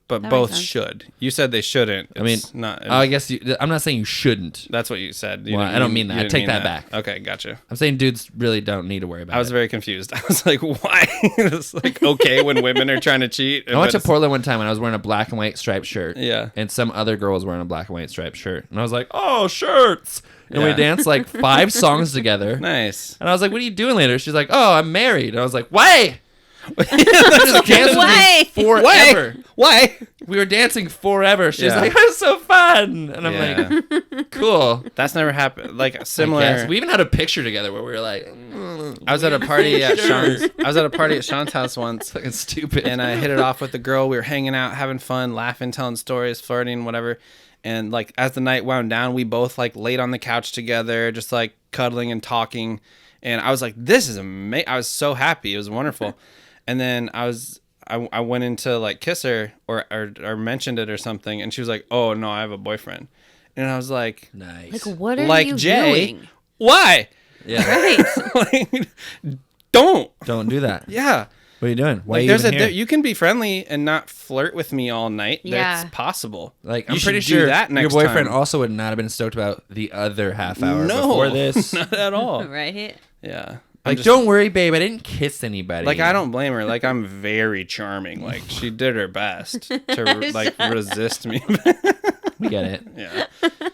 But That both makes sense. should. You said they shouldn't. I mean, It's not. I guess I'm not saying you shouldn't. That's what you said. Well, I don't mean that. you I didn't take mean that back. Okay, gotcha. I'm saying dudes really don't need to worry about I was it. very confused. I was like, why? It's like okay when women are trying to cheat. I went to but Portland one time when I was wearing a black and white striped shirt. Yeah. And some other girl was wearing a black and white striped shirt. And I was like, oh, shirts. And we Yeah. danced like 5 songs together. Nice. And I was like, what are you doing later? She's like, oh, I'm married. And I was like, why? Just dance with Why? me forever. Why? We were dancing forever. She's Yeah. like, it was so fun. And I'm Yeah. like, cool. That's never happened. Like I similar. guess. We even had a picture together where we were like, I was at a party at Sure. Sean's. I was at a party at Sean's house once, fucking stupid. and I hit it off with the girl. We were hanging out, having fun, laughing, telling stories, flirting, whatever. And like as the night wound down, we both like laid on the couch together, just like cuddling and talking. And I was like, "This is amazing!" I was so happy. It was wonderful. And then I went in to like kiss her or mentioned it or something, and she was like, "Oh no, I have a boyfriend." And I was like, Nice. Like, what are "Like you Jay, doing? why? Yeah. Right. Like, don't." Don't do that. Yeah. What are you doing? Why Like are you there's even here? you can be friendly and not flirt with me all night. Yeah. That's possible. Like, You I'm pretty should do sure that next your boyfriend time. also would not have been stoked about the other half hour No, before this. not at all. Right. Yeah. Like, don't worry, babe. I didn't kiss anybody. Like I don't blame her. Like I'm very charming. Like she did her best to like resist me. We get it. Yeah.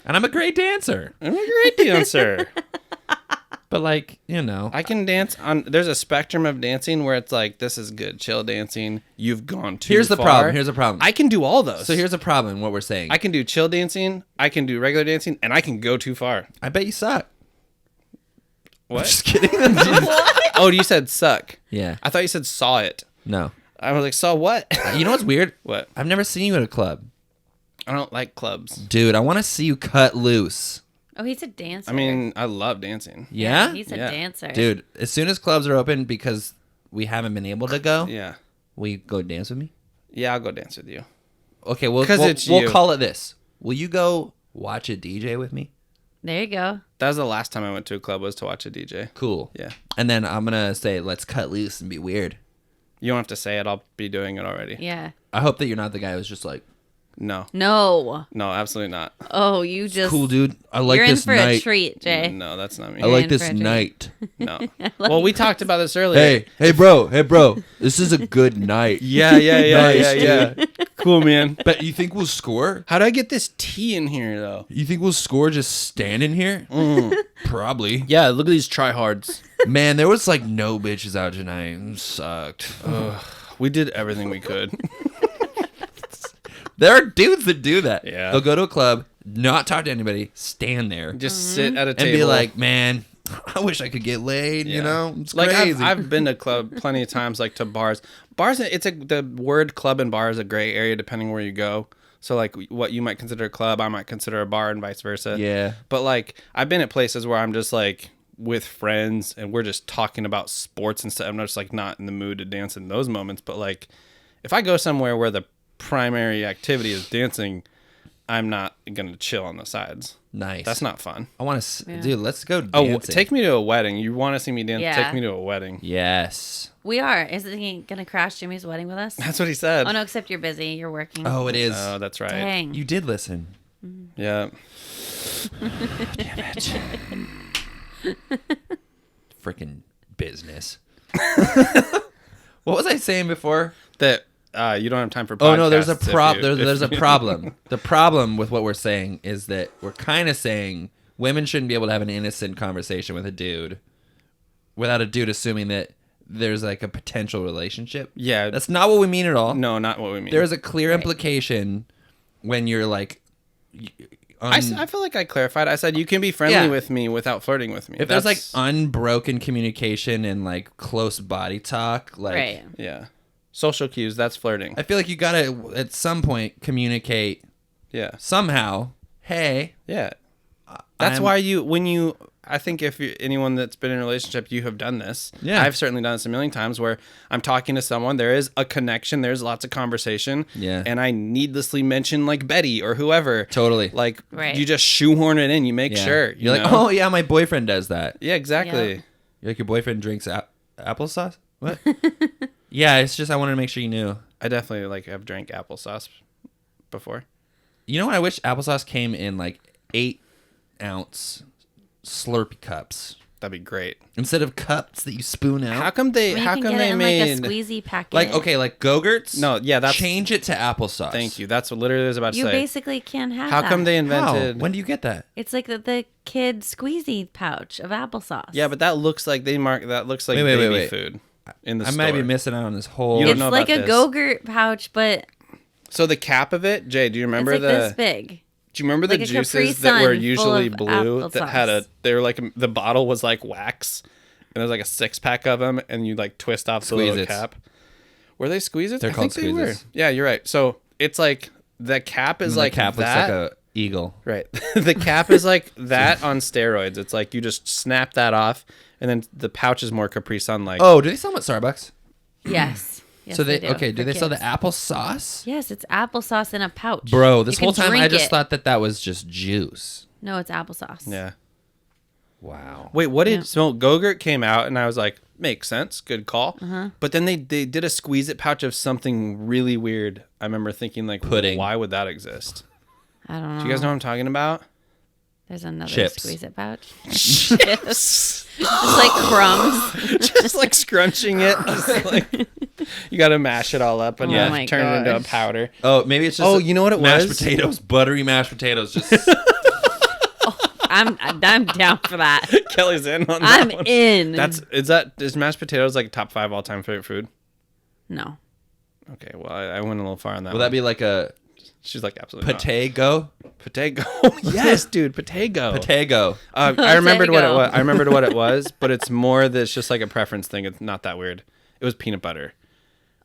And I'm a great dancer. I'm a great dancer. But, like, you know. I can dance on. There's a spectrum of dancing where it's like this is good, chill dancing. You've gone too Here's the far. problem. Here's the problem. I can do all those. So here's the problem, what we're saying. I can do chill dancing. I can do regular dancing, and I can go too far. I bet you suck. What? Just kidding. Oh, you said suck. Yeah. I thought you said saw it. No. I was like, saw what? You know what's weird? What? I've never seen you at a club. I don't like clubs. Dude, I want to see you cut loose. Oh, he's a dancer. I mean, I love dancing. Yeah? He's a Yeah. dancer. Dude, as soon as clubs are open, because we haven't been able to go, Yeah. will you go dance with me? Yeah, I'll go dance with you. Okay, 'Cause we'll it's you. call it this. Will you go watch a DJ with me? There you go. That was the last time I went to a club was to watch a DJ. Cool. Yeah. And then I'm going to say, let's cut loose and be weird. You don't have to say it. I'll be doing it already. Yeah. I hope that you're not the guy who's just like, No. No. No, absolutely not. Oh, you just. cool, dude. I like You're in this for night. a treat, Jay. No, that's not me. I like in this for a treat. night. No. Well, we talked about this earlier. Hey, bro. This is a good night. Yeah. Nice, Yeah. Cool, man. But you think we'll score? How do I get this tea in here, though? You think we'll score just standing here? Probably. Yeah, look at these tryhards. Man, there was like no bitches out tonight. It sucked. We did everything we could. There are dudes that do that. Yeah. They'll go to a club, not talk to anybody, stand there, Just sit at a and table. be like, man, I wish I could get laid, you Yeah. know? It's like crazy. I've been to club plenty of times, like to bars. Bars, the word club and bar is a gray area depending where you go. So like what you might consider a club, I might consider a bar, and vice versa. Yeah. But like I've been at places where I'm just like with friends and we're just talking about sports and stuff. I'm just like not in the mood to dance in those moments. But like if I go somewhere where the primary activity is dancing, I'm not gonna chill on the sides. Nice. That's not fun. I want to, dude, let's go Oh, dancing. take me to a wedding. You want to see me dance? Yeah. Take me to a wedding. Yes. We are. Is he gonna crash Jimmy's wedding with us? That's what he said. Oh no, except you're busy. You're working. Oh, it is. Oh, that's right. Dang. You did listen. Yeah. Damn it. Freaking business. What was I saying before? That you don't have time for podcasts. Oh no, there's a if you- there's a problem. The problem with what we're saying is that we're kind of saying women shouldn't be able to have an innocent conversation with a dude without a dude assuming that there's like a potential relationship. Yeah. That's not what we mean at all. No, not what we mean. There is a clear implication when you're like I feel like I clarified. I said you can be friendly Yeah. with me without flirting with me. if there's like unbroken communication and like close body talk, like Right. yeah, social cues. That's flirting. I feel like you gotta at some point communicate Yeah, somehow. Hey, yeah. That's I'm- why I think if anyone that's been in a relationship, you have done this. Yeah. I've certainly done this a million times where I'm talking to someone, there is a connection, there's lots of conversation. Yeah. And I needlessly mention like Betty or whoever. Totally. Like Right. you just shoehorn it in, you make Yeah. sure. You're like, know? oh yeah, my boyfriend does that. Yeah, exactly. Yep. You're like, your boyfriend drinks applesauce? What? Yeah, it's just I wanted to make sure you knew. I definitely like have drank applesauce before. You know what? I wish applesauce came in like 8-ounce Slurpee cups That'd be great. instead of cups that you spoon out. How come they I mean, how you come can get they it in made like a squeezy packet. like okay, like Go-Gurts? No, yeah, that's change it to applesauce. Thank you. That's what literally I was about to You say. basically can't have How that. come they How? invented When do you get that? It's like the kid squeezy pouch of applesauce. Yeah, but that looks like that looks like Wait, baby food in the I store. might be missing out on this whole. You don't it's know like about a this. Go-Gurt pouch, but So the cap of it, Jay, do you remember it's like this the big. Do you remember like the a Capri juices that were Sun full usually of blue that had applesauce. they were like the bottle was like wax and there was like a 6-pack of them and you like twist off the little Squeeze-Its. cap. Were they Squeeze-Its? They're I called think they were. Squeeze-Its. Yeah, you're right. So it's like the cap is the like cap that. looks like a eagle. Right. The cap is like that on steroids. It's like you just snap that off and then the pouch is more Capri Sun like. Oh, do they sell them at Starbucks? Yes. Yes, So they do. okay? Do For they sell the kids. applesauce? Yes, it's applesauce in a pouch. Bro, this You can whole time I drink just it. thought that was just juice. No, it's applesauce. Yeah. Wow. Wait, what did Yeah. so Go-Gurt came out and I was like, makes sense, good call. Uh-huh. But then they did a Squeeze-It pouch of something really weird. I remember thinking like, Pudding. why would that exist? I don't know. Do you guys know what I'm talking about? There's another Chips. squeeze it pouch. Chips. Just like crumbs. Just like scrunching it. Just like, you got to mash it all up and Oh my turn it into a gosh. powder. Oh, maybe it's just. Oh, you know what it mashed was? potatoes, buttery mashed potatoes. Just I'm down for that. Kelly's in on that I'm one. in. Is mashed potatoes like top 5 all-time favorite food? No. Okay, well, I went a little far on that will one. that be like a She's like, absolutely not. potato? Potato. Yes, dude, potato. Potato. I remembered what it Potato. was. I remembered what it was, but it's more that it's just like a preference thing. It's not that weird. It was peanut butter.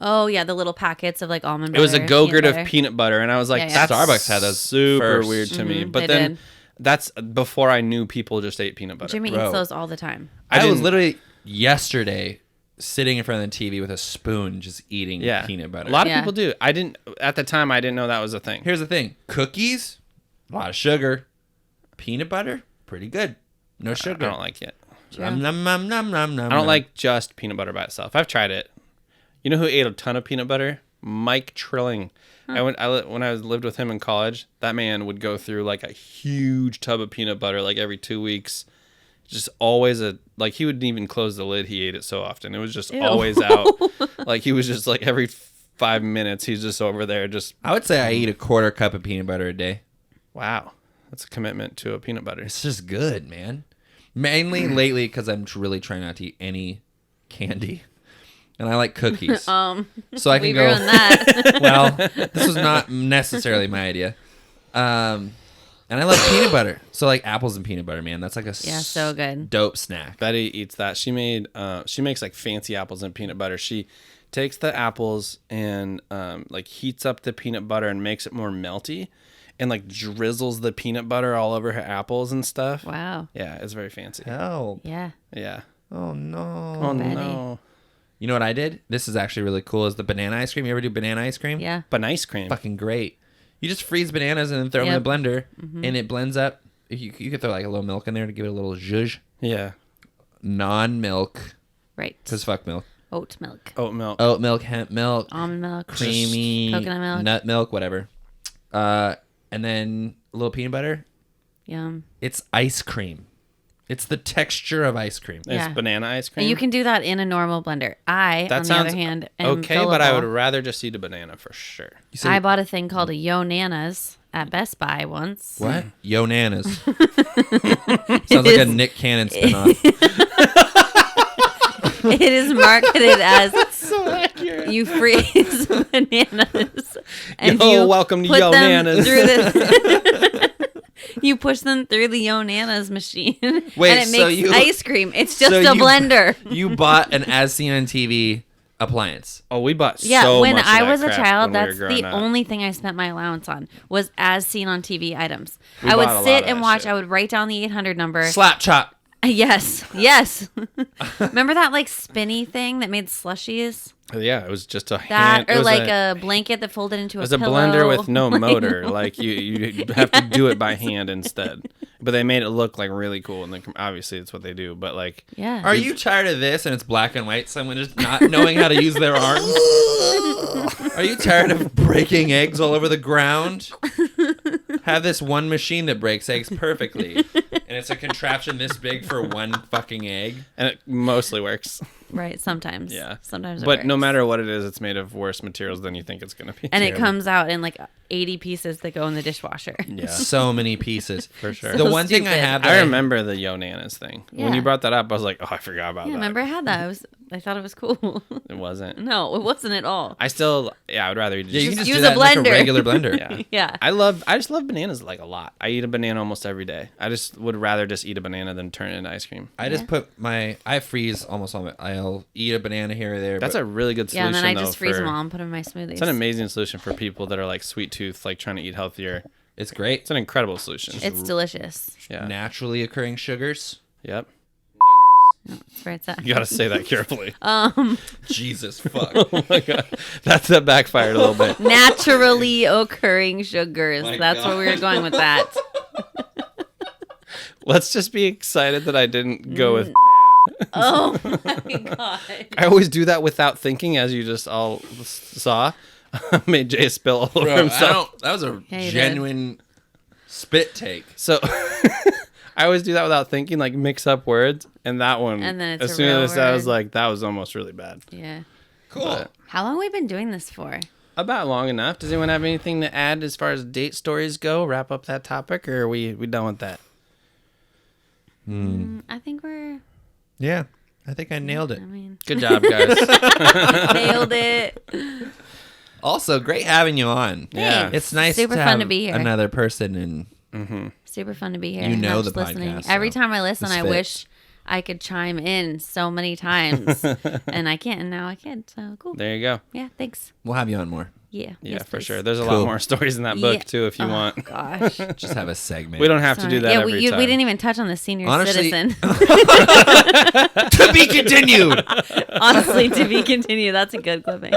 Oh yeah, the little packets of like almond It butter. was a Go-Gurt peanut of butter. peanut butter, and I was like, Yeah, yeah. that's Starbucks had those super first. weird to me. Mhm, But they then did. that's before I knew people just ate peanut butter. Jimmy Bro. eats those all the time. I I was didn't- literally yesterday sitting in front of the TV with a spoon, just eating Yeah, peanut butter. A lot of Yeah. people do. I didn't at the time. I didn't know that was a thing. Here's the thing: cookies, a lot of sugar. Peanut butter, pretty good. No I sugar. don't like it. Nom, nom, nom, nom, nom, nom, I don't nom. like just peanut butter by itself. I've tried it. You know who ate a ton of peanut butter? Mike Trilling. When I lived with him in college, that man would go through like a huge tub of peanut butter like every 2 weeks. Just always like he wouldn't even close the lid. He ate it so often. It was just Ew. always out. Like he was just like every 5 minutes, he's just over there just... I would say I eat a quarter cup of peanut butter a day. Wow. That's a commitment to a peanut butter. It's just good, man. Mainly lately because I'm really trying not to eat any candy. And I like cookies. So I can we go... ruined that. Well, this was not necessarily my idea. And I love peanut butter. So like apples and peanut butter, man. That's like a so good. dope snack. Betty eats that. She makes like fancy apples and peanut butter. She takes the apples and like heats up the peanut butter and makes it more melty. And like drizzles the peanut butter all over her apples and stuff. Wow. Yeah, it's very fancy. Help. Yeah. Yeah. Oh, no. Oh, Betty. no. You know what I did? This is actually really cool. Is the banana ice cream. You ever do banana ice cream? Yeah. But ice cream. Fucking great. You just freeze bananas and then throw them in the blender. And it blends up. You could throw like a little milk in there to give it a little zhuzh. Yeah. Non-milk. Right. Because fuck milk. Oat milk. Oat milk. Oat milk, hemp milk. Almond milk. Creamy. Coconut milk. Nut milk, whatever. And then a little peanut butter. Yum. It's ice cream. It's the texture of ice cream. It's Yeah. banana ice cream. And you can do that in a normal blender. That on the sounds other hand, am okay, but I would gullible. rather just eat a banana for sure. You say, I bought a thing called a Yo Nanas at Best Buy once. what? Yo Nanas. Sounds like a Nick Cannon spinoff. It is marketed as So accurate. you freeze bananas and Yo, you welcome to put Yo them Nanas. through the you push them through the Yo Nanas machine Wait, and it so makes you- ice cream. It's just so a you- blender. You bought an As Seen on TV appliance. Oh, we bought Yeah, so when much of I that was a crap child, when we were that's growing the up. only thing I spent my allowance on was as seen on TV items. We I would bought a lot sit of and that watch. shit. I would write down the 800 number. Slap chop. Yes, yes. Remember that like spinny thing that made slushies? Yeah, it was just a That hand. it or was like a blanket that folded into It a was a pillow. blender with no Like, motor. Like you have to do it by hand instead. But they made it look like really cool, and obviously it's what they do. But like, Yeah. Are you tired of this and it's black and white? Someone just not knowing how to use their arms? Are you tired of breaking eggs all over the ground? Have this one machine that breaks eggs perfectly. And it's a contraption this big for one fucking egg. and it mostly works. Right, sometimes. Yeah. Sometimes it But no works. matter what it is, it's made of worse materials than you think it's gonna be. And it comes out in like 80 pieces that go in the dishwasher. Yeah, So many pieces. for sure. The one thing I stupid. have that I remember the Yo Nanas thing. When Yeah. you brought that up, I was like, oh, I forgot about Yeah, that. remember I had that. I thought it was cool. It wasn't. No, it wasn't at all. I would rather eat Yeah, you just can just use do a that in like a blender. regular blender. yeah. Yeah. I just love bananas like a lot. I eat a banana almost every day. I just would rather just eat a banana than turn it into ice cream. I just put I freeze almost all of it. I'll eat a banana here or there. That's but a really good Yeah, solution. and then I though, just freeze for- them all and put them in my smoothies. It's an amazing solution for people that are like sweet tooth, like trying to eat healthier. it's great. It's an incredible solution. It's delicious. Yeah. Naturally occurring sugars. Yep. That's where it's at. You got to say that carefully. Jesus fuck. Oh my god, that backfired a little bit. Naturally occurring sugars. My That's God. where we were going with that. Let's just be excited that I didn't go with. Oh my god. I always do that without thinking, as you just all saw. Made Jay spill all over Bro, himself. that was a Yeah, you did. genuine spit take. So I always do that without thinking, like mix up words, and that one. And then it's as a soon real as I was word. like, that was almost really bad. Yeah. Cool. But- How long have we been doing this for? About long enough. Does anyone have anything to add as far as date stories go? Wrap up that topic, or are we done with that? I think we're. Yeah. I think I nailed it. I mean, Good job, guys. nailed it. Also, great having you on. Yeah. Thanks. It's nice Super to fun have to be here. another person and Super fun to be here. You know Not the just listening. podcast, Every so time I listen, this I fits. wish I could chime in so many times, and I can't. And now I can. So cool. There you go. Yeah. Thanks. we'll have you on more. Yeah. Yeah, yes, for please. sure. There's a Cool. lot more stories in that book Yeah. too, if you Oh, want. Gosh. Just have a segment. We don't have to do that Yeah, every we time. didn't even touch on the senior Honestly- citizen. to be continued. Honestly, to be continued. That's a good clipping.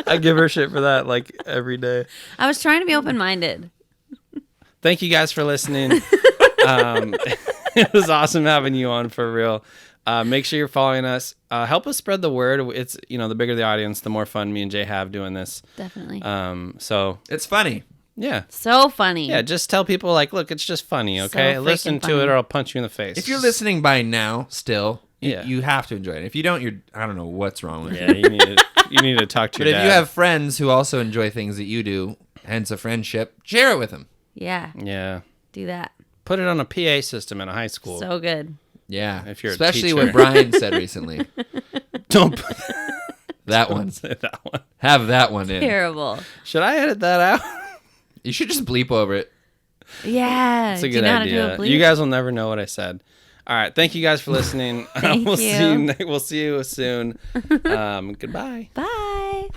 I give her shit for that like every day. I was trying to be open-minded. Thank you guys for listening. It was awesome having you on for real. Make sure you're following us. Help us spread the word. It's the bigger the audience, the more fun me and Jay have doing this. Definitely. So It's funny. yeah. So funny. Yeah, just tell people like, look, it's just funny, okay? So Listen freaking to it funny. or I'll punch you in the face. If you're listening by now, still, Yeah. you have to enjoy it. If you don't, I don't know what's wrong with you. Yeah, you need it. You need to talk to But your if dad. you have friends who also enjoy things that you do, hence a friendship, share it with them. Yeah. Yeah. Do that. Put it on a PA system in a high school. So good. Yeah. If you're a especially teacher. what Brian said recently. Don't That one. say that one. Have that one in. Terrible. Should I edit that out? You should just bleep over it. Yeah. It's a Do good you know how to do idea. a bleep? You guys will never know what I said. All right. Thank you guys for listening. Thank we'll you. we'll see you soon. Goodbye. Bye.